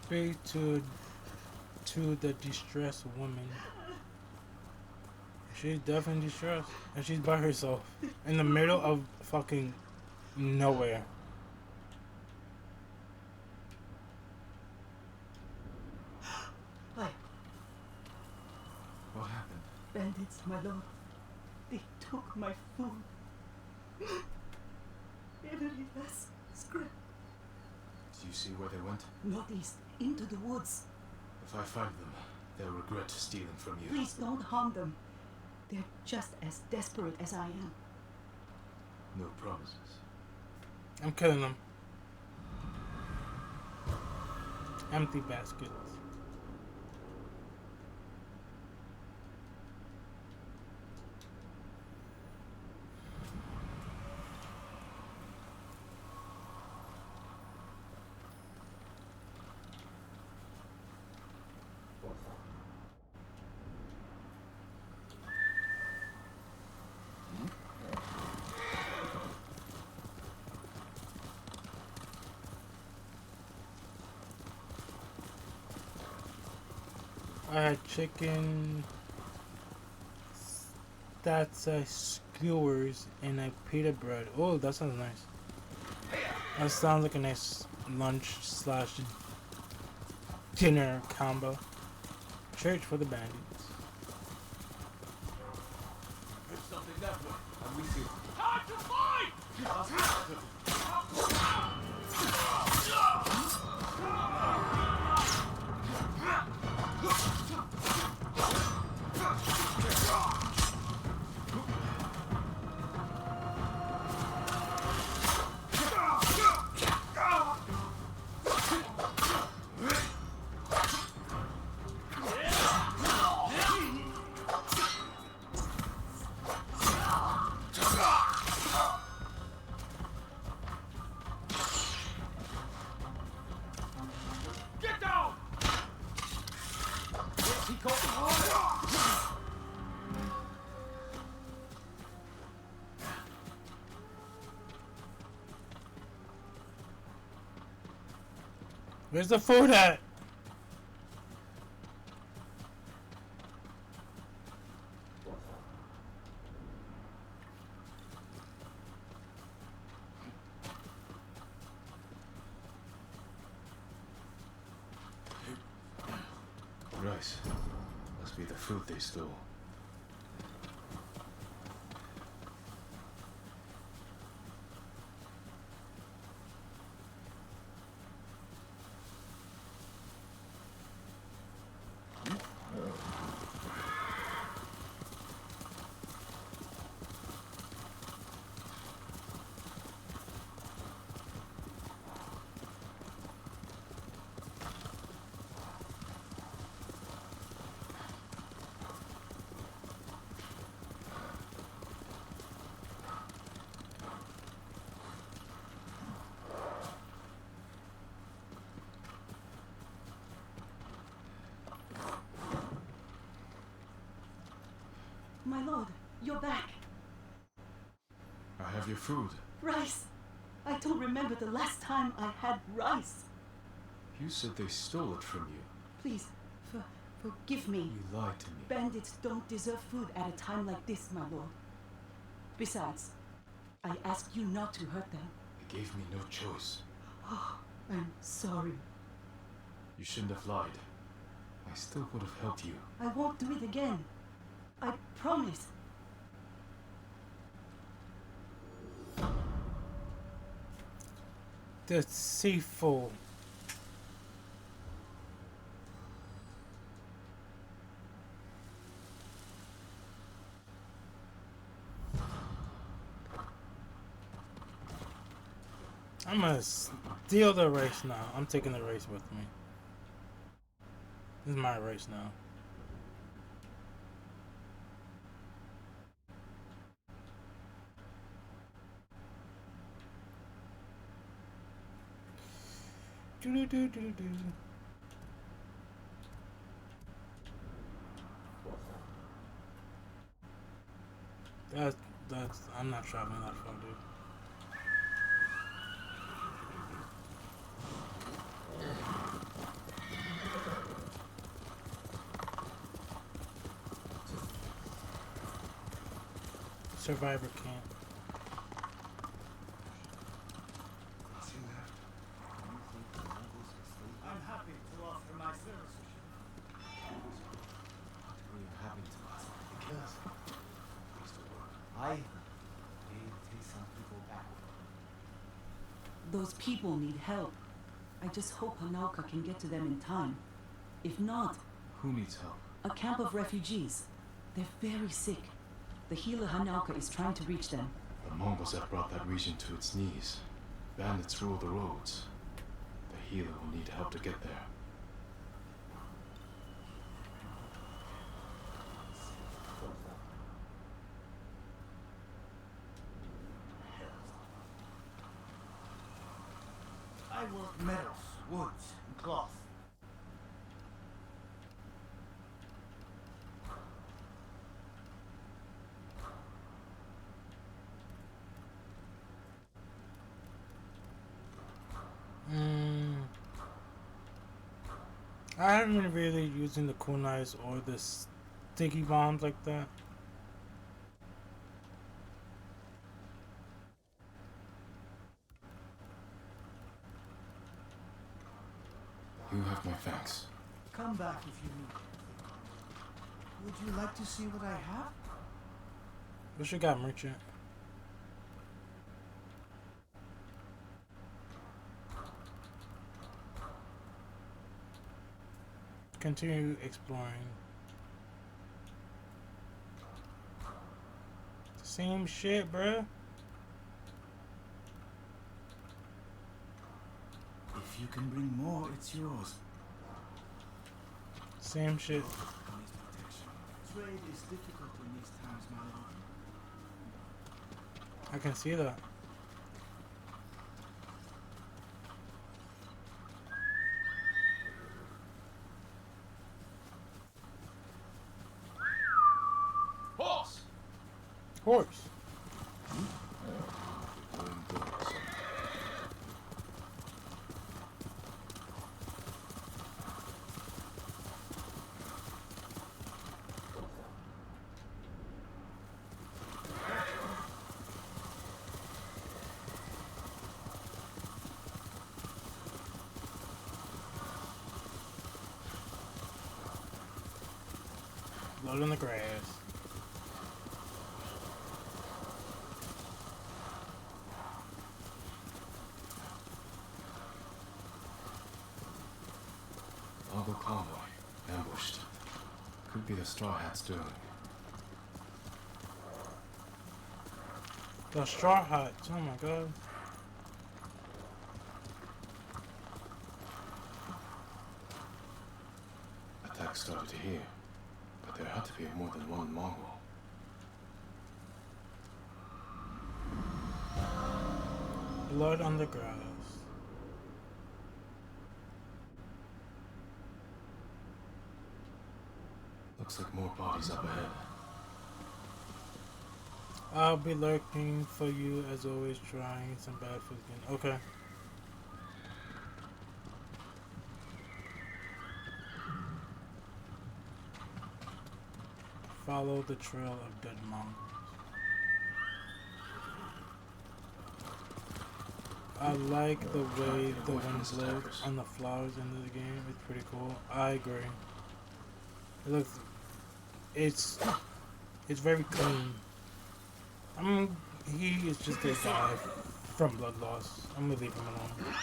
Speak to the distressed woman. She's definitely distressed, and she's by herself in the middle of fucking nowhere. Why? What happened? Bandits, my lord. They took my food. Every last scrap. Do you see where they went? Northeast, into the woods. If I find them, they'll regret stealing from you. Please don't harm them. They're just as desperate as I am. No promises. I'm killing them. Empty baskets. I had chicken, that's skewers, and a pita bread. Oh, that sounds nice. That sounds like a nice lunch slash dinner combo. Church for the bandits. There's something that way. I'm with you. Time to fight! Where's the food at? Rice. Must be the food they stole. My lord, you're back. I have your food. Rice. I don't remember the last time I had rice. You said they stole it from you. Please, forgive me. You lied to me. Bandits don't deserve food at a time like this, my lord. Besides, I asked you not to hurt them. They gave me no choice. Oh, I'm sorry. You shouldn't have lied. I still would have helped you. I won't do it again. I promise. Deceitful. I'm gonna steal the race now. I'm taking the race with me. This is my race now. Do. That's I'm not traveling that far, dude. Survivor camp. I'm happy to offer my services. What will happen to us? The killers. They take some people back. Those people need help. I just hope Hanauka can get to them in time. If not... Who needs help? A camp of refugees. They're very sick. The healer Hanauka is trying to reach them. The Mongols have brought that region to its knees. Bandits rule the roads. The healer will need help to get there. I work metals, woods, and cloth. I haven't been really using the kunais or the sticky bombs like that. You have my thanks. Come back if you need. Would you like to see what I have? What you got, merchant? Continue exploring. Same shit, bruh. If you can bring more, it's yours. Same shit. Trade is difficult in these times, my lord. I can see that. Horse! Horse. Blood in the grass. Mongol convoy. Ambushed. Could be the Straw Hats doing. The straw hats. Oh my god. Attack started here, but there had to be more than one Mongol. Blood on the grass. Looks like more bodies up ahead. I'll be lurking for you as always, trying some bad food again. Okay. Follow the trail of dead Mongols. I like the way the wind blows on the flowers in the game. It's pretty cool. I agree. It looks, it's very clean. He is just a guy from Blood Loss. I'm gonna leave him alone.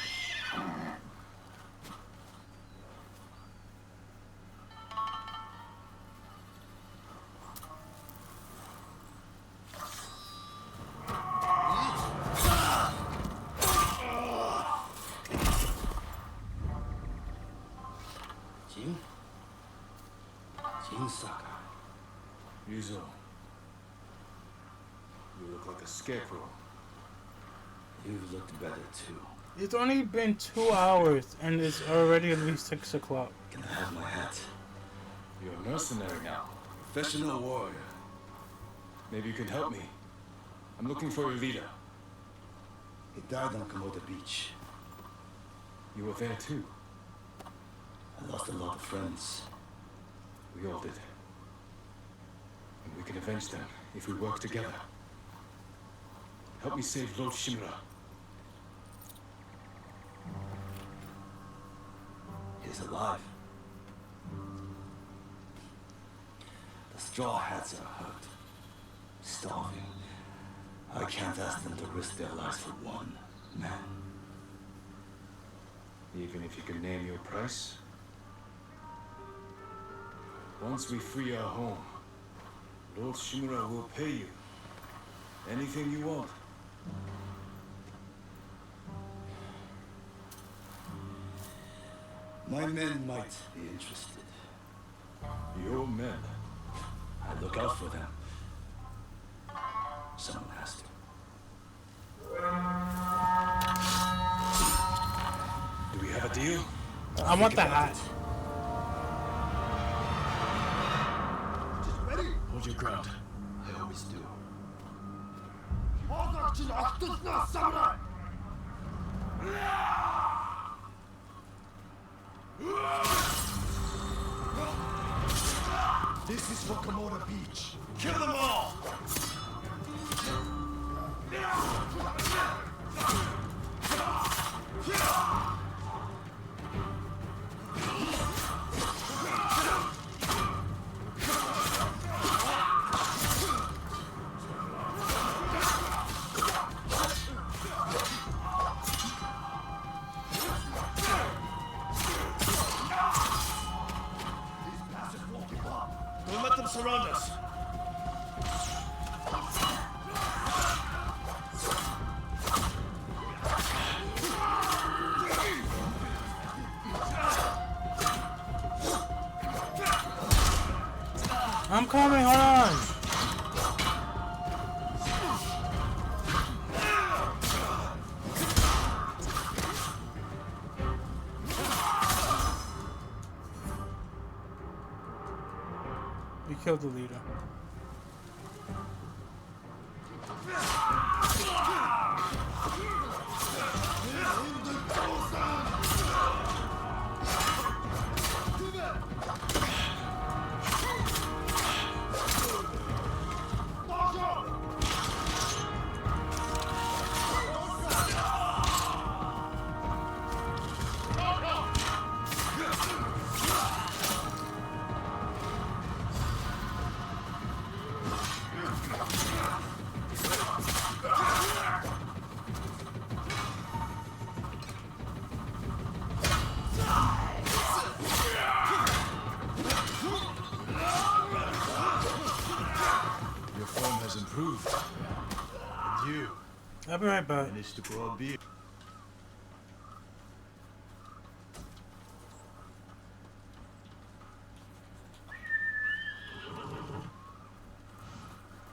Yuzo, you look like a scarecrow. You've looked better too. It's only been 2 hours and it's already at least 6 o'clock. Can I have my hat? You're a mercenary now. Professional warrior. Maybe you can help me. I'm looking for your leader. He died on Komoda Beach. You were there too. I lost a lot of friends. We all did. And we can avenge them if we work together. Help me save Lord Shimura. He's alive. The Straw Hats are hurt. Starving. I can't ask them to risk their lives for one man. Even if you can name your price? Once we free our home, Lord Shimura will pay you. Anything you want. My men might be interested. Your men? I look out for them. Someone has to. Do we have a deal? I want the hat. Hold your ground. I always do. This is for Komoda Beach. Kill them all! Don't let them surround us! I'm coming, hold on. We killed the leader. Your form has improved. And you I'll be right back. managed to grow a beard.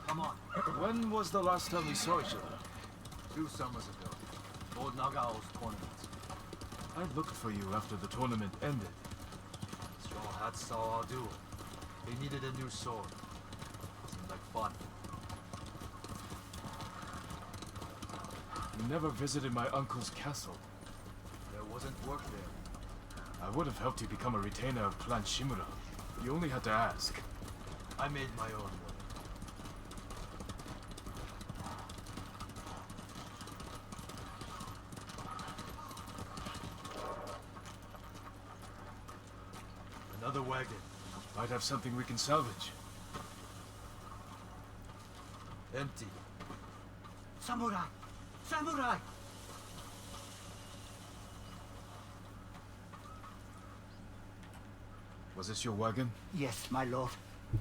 Come on. When was the last time we saw each other? 2 summers ago. Lord Nagao's tournament. I looked for you after the tournament ended. Straw Hats saw our duel. They needed a new sword. Seemed like fun. You never visited my uncle's castle. There wasn't work there. I would have helped you become a retainer of Clan Shimura. You only had to ask. I made my own way. wagon. Might have something we can salvage. Empty. Samurai! Samurai! Was this your wagon? Yes, my lord.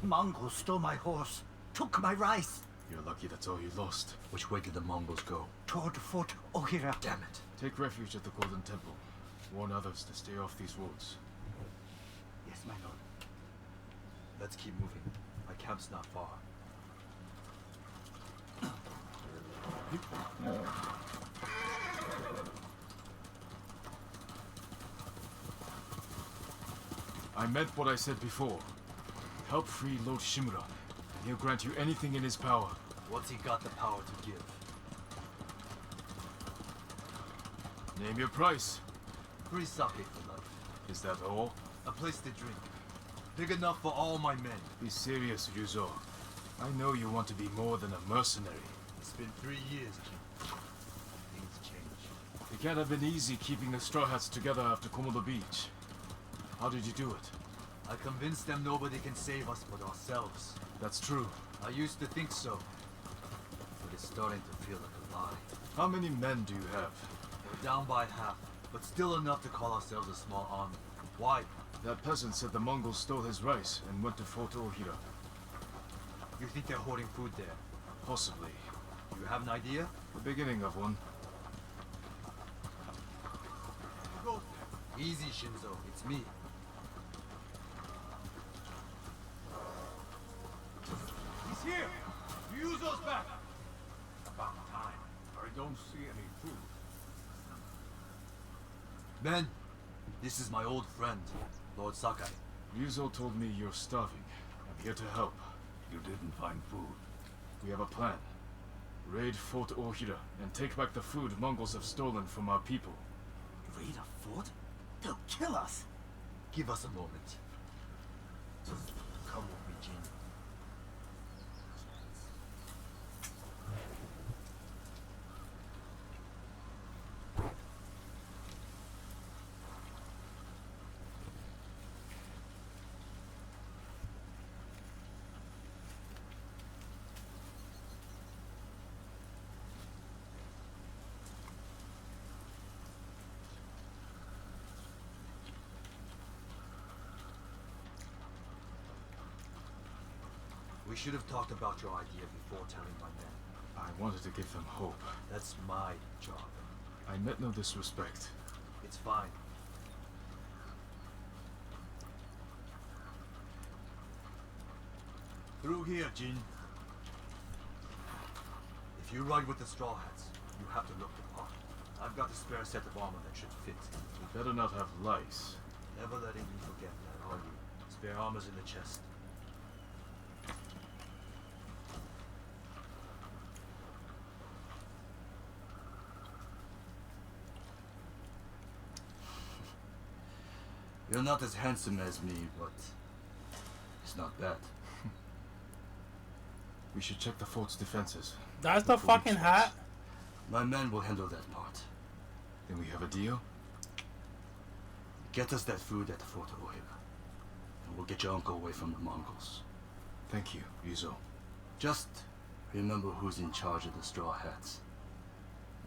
Mongols stole my horse, took my rice. You're lucky that's all you lost. Which way did the Mongols go? Toward Fort Ohira. Damn it. Take refuge at the Golden Temple. Warn others to stay off these roads. Yes, my lord. Let's keep moving. My camp's not far. I meant what I said before. Help free Lord Shimura, and he'll grant you anything in his power. What's he got the power to give? Name your price. Free sake for life. Is that all? A place to drink. Big enough for all my men. Be serious, Ryuzo. I know you want to be more than a mercenary. It's been 3 years, Jin. Things change. It can't have been easy keeping the Straw Hats together after Komodo Beach. How did you do it? I convinced them nobody can save us but ourselves. That's true. I used to think so. But it's starting to feel like a lie. How many men do you have? We're down by half, but still enough to call ourselves a small army. Why? That peasant said the Mongols stole his rice and went to Fort Ohira. You think they're hoarding food there? Possibly. You have an idea? The beginning of one. Who goes there? Easy, Shinzo. It's me. He's here! Ryuzo's back! About time. I don't see any food. Men, this is my old friend, Lord Sakai. Ryuzo told me you're starving. I'm here to help. You didn't find food. We have a plan. Raid Fort Ohira and take back the food Mongols have stolen from our people. Raid a fort? They'll kill us. Give us a moment. Come with me, Jin. We should have talked about your idea before telling my men. I wanted to give them hope. That's my job. I meant no disrespect. It's fine. Through here, Jin. If you ride with the Straw Hats, you have to look the part. I've got a spare set of armor that should fit. You better not have lice. Never letting you forget that, are you? Spare armor's in the chest. You're not as handsome as me, but it's not bad. We should check the fort's defenses. That's the fucking hat? My men will handle that part. Then we have a deal? Get us that food at Fort Ohira, and we'll get your uncle away from the Mongols. Thank you, Ryuzo. Just remember who's in charge of the Straw Hats.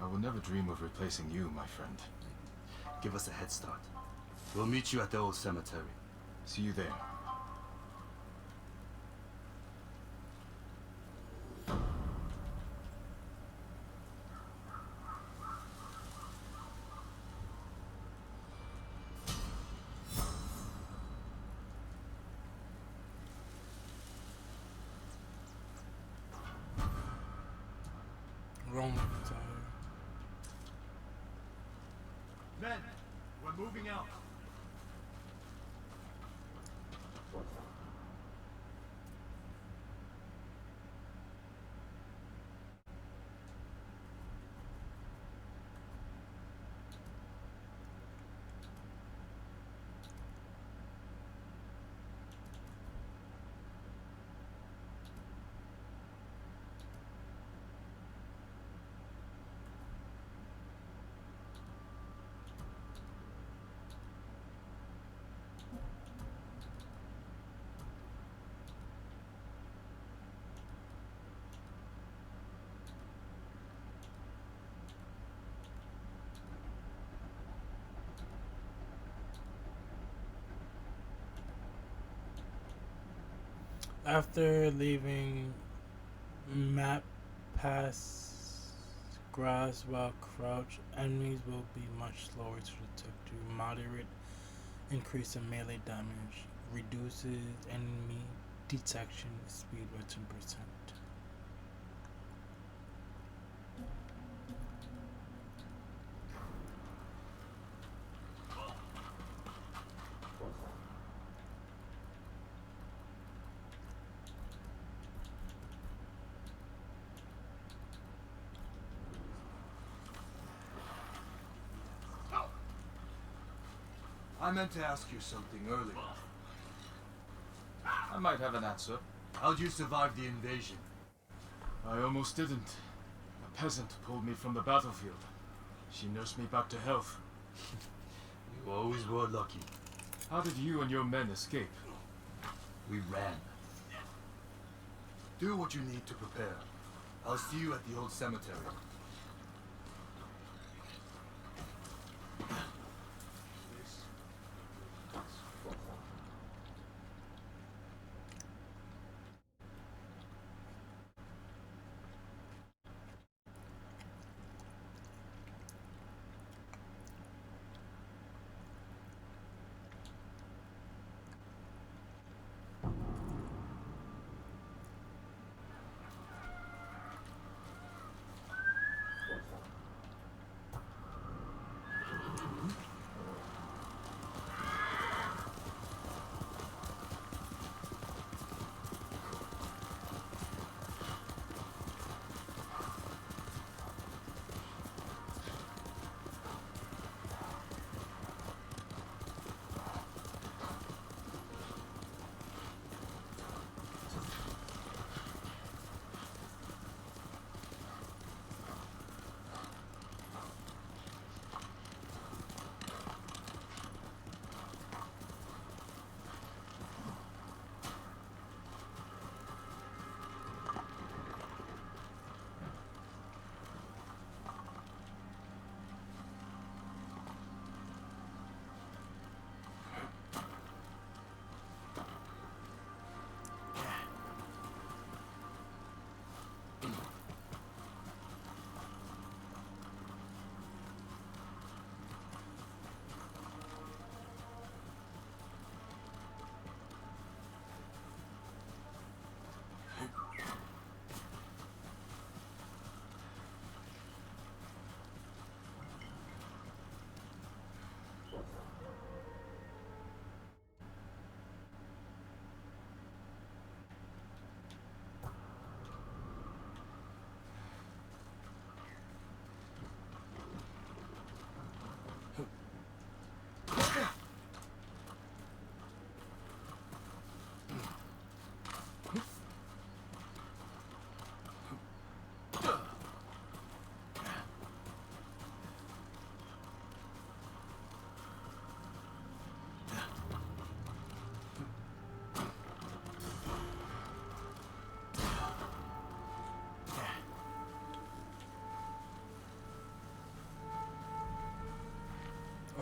I will never dream of replacing you, my friend. Give us a head start. We'll meet you at the old cemetery. See you there. Wrong tire. Men, we're moving out. After leaving map past grass while crouched, enemies will be much slower to detect you. Moderate increase in melee damage reduces enemy detection speed by 10%. I meant to ask you something earlier. I might have an answer. How'd you survive the invasion? I almost didn't. A peasant pulled me from the battlefield. She nursed me back to health. You always were lucky. How did you and your men escape? We ran. Do what you need to prepare. I'll see you at the old cemetery.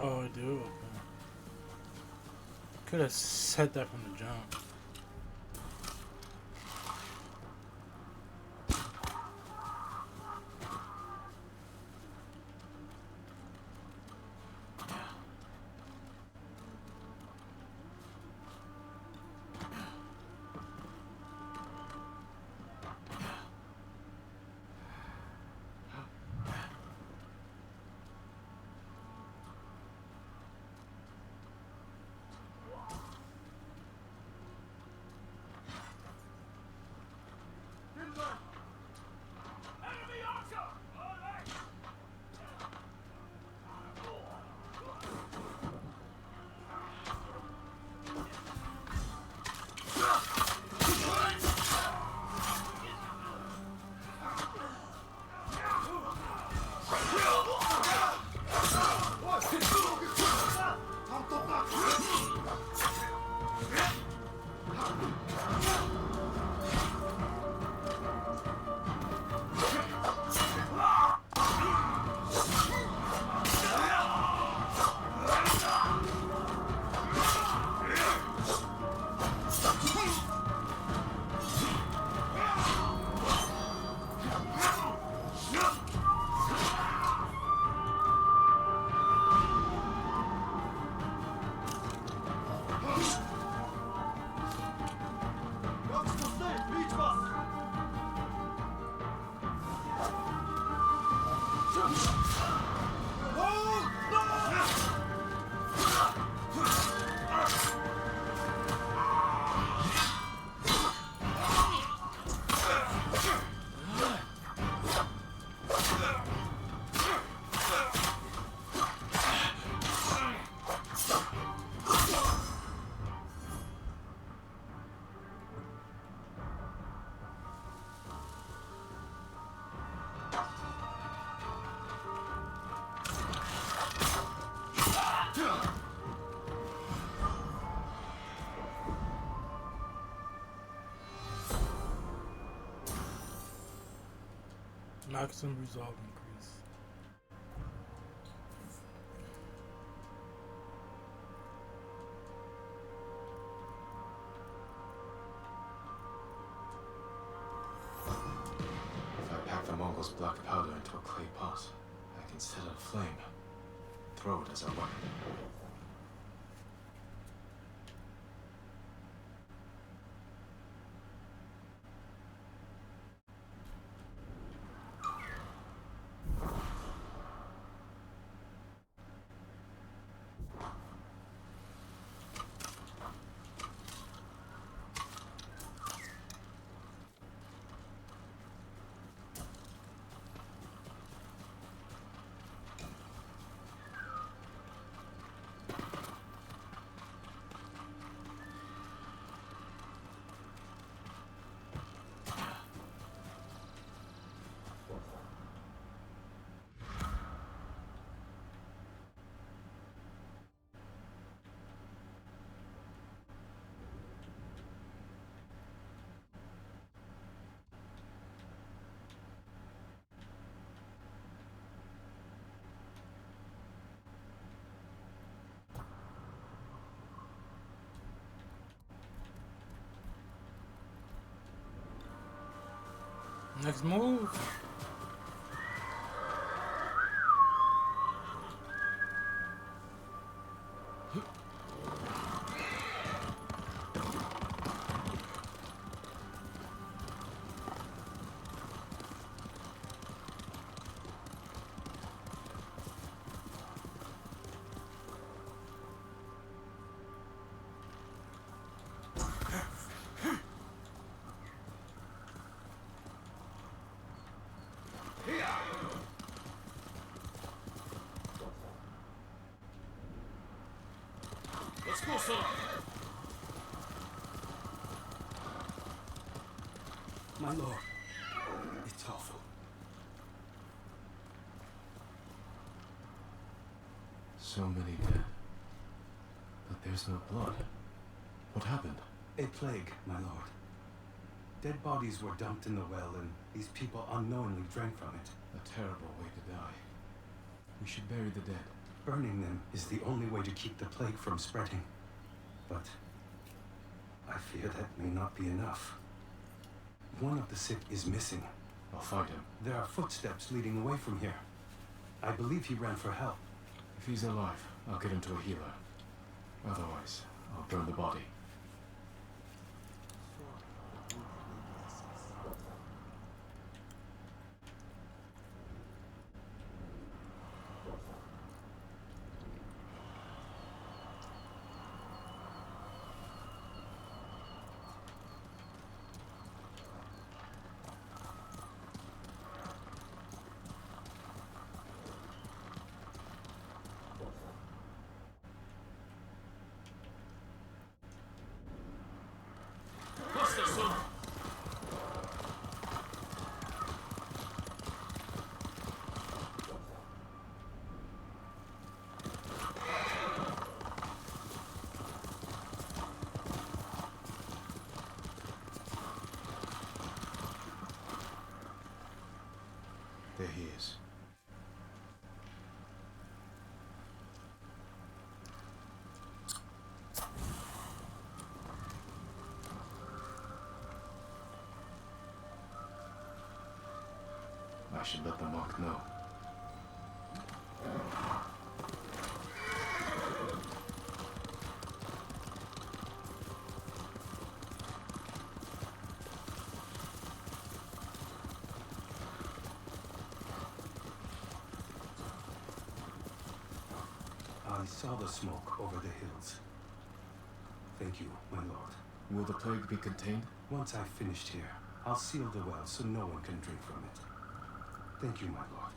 Oh, I do. Could have said that from the jump. Maximum resolve increase. If I pack the Mongols' black powder into a clay pot, I can set it aflame, throw it as a weapon. Next move. Let's go, son. My lord, it's awful. So many dead. But there's no blood. What happened? A plague, my lord. Dead bodies were dumped in the well, and these people unknowingly drank from it. A terrible way to die. We should bury the dead. Burning them is the only way to keep the plague from spreading. But I fear that may not be enough. One of the sick is missing. I'll find him. There are footsteps leading away from here. I believe he ran for help. If he's alive, I'll get him to a healer. Otherwise, I'll burn the body. There he is. I should let the monk know. saw the smoke over the hills. Thank you, my lord. Will the plague be contained? Once I've finished here, I'll seal the well so no one can drink from it. Thank you, my lord.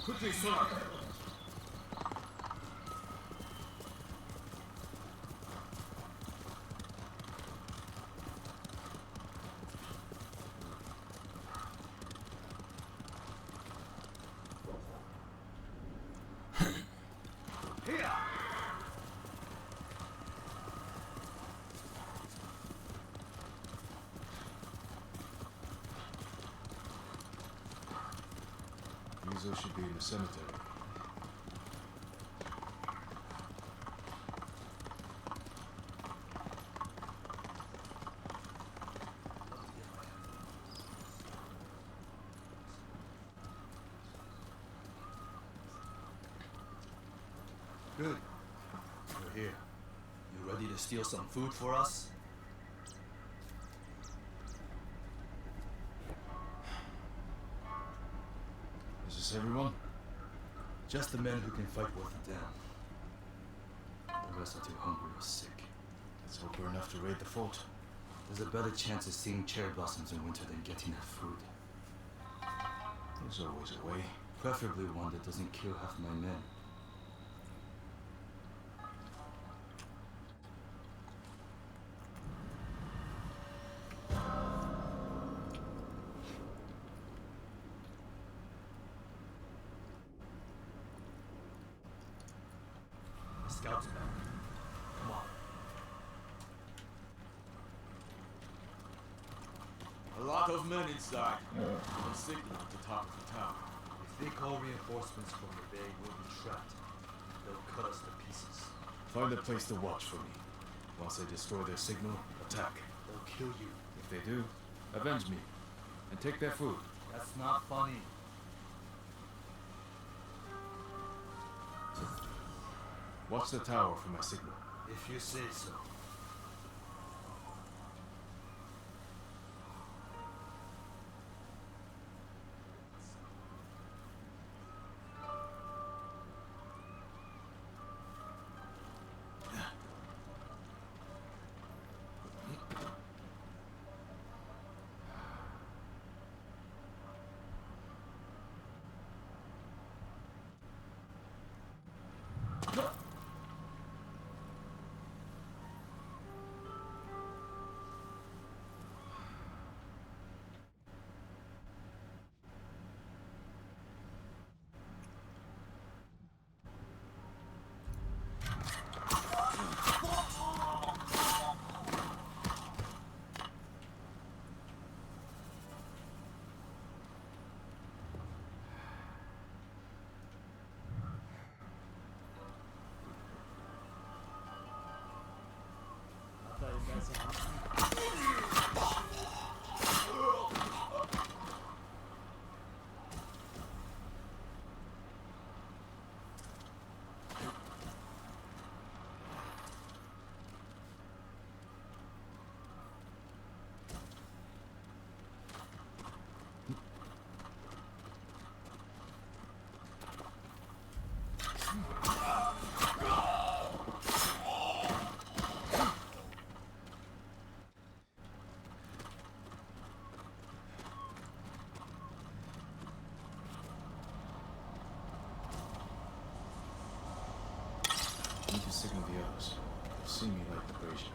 Quickly, sir! Mizo should be in the cemetery. Good. You're here. You ready to steal some food for us? Is this everyone? Just the men who can fight worth a damn. The rest are too hungry or sick. Let's hope we're enough to raid the fort. There's a better chance of seeing cherry blossoms in winter than getting that food. There's always a way. Preferably one that doesn't kill half my men. The scouts back. Come on. A lot of men inside. A signal at the top of the tower. If they call reinforcements from the bay, we'll be trapped. They'll cut us to pieces. Find a place to watch for me. Once they destroy their signal, attack. They'll kill you. If they do, avenge me. And take their food. That's not funny. Watch the tower for my signal. If you say so. Need to signal the others. They'll see me light the brazier.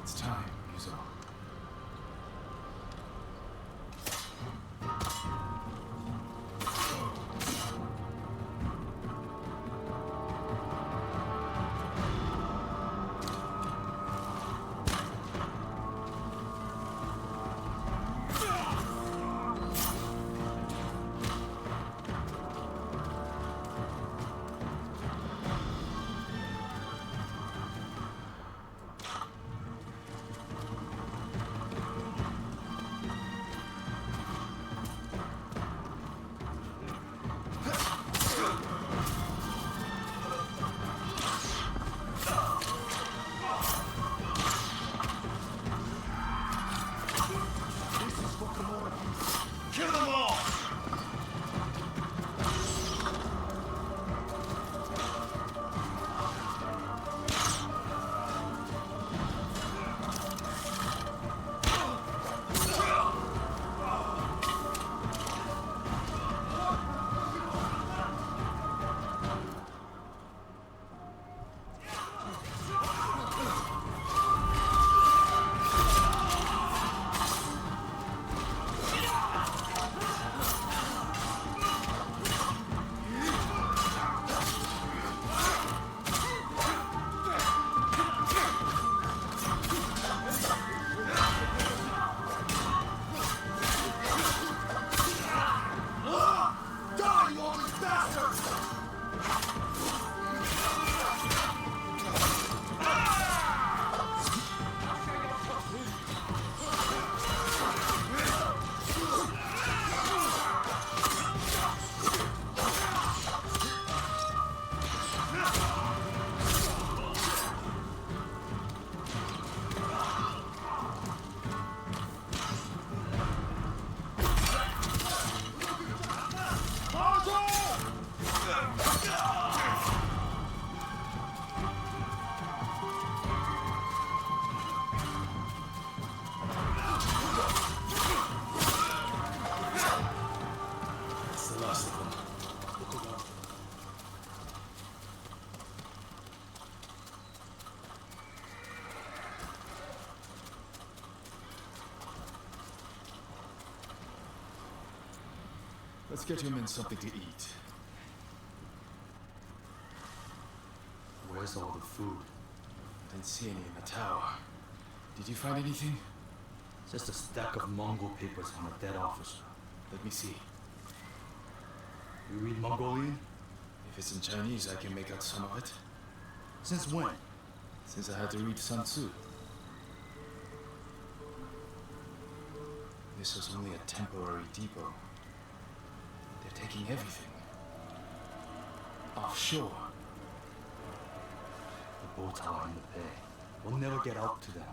It's time, Yuzo. Let's get your men something to eat. Where's all the food? Didn't see any in the tower. Did you find anything? Just a stack of Mongol papers on a dead officer. Let me see. You read Mongolian? If it's in Chinese, I can make out some of it. Since when? Since I had to read Sun Tzu. This was only a temporary depot. They're taking everything. Offshore. The boats are in the bay. We'll never get out to them.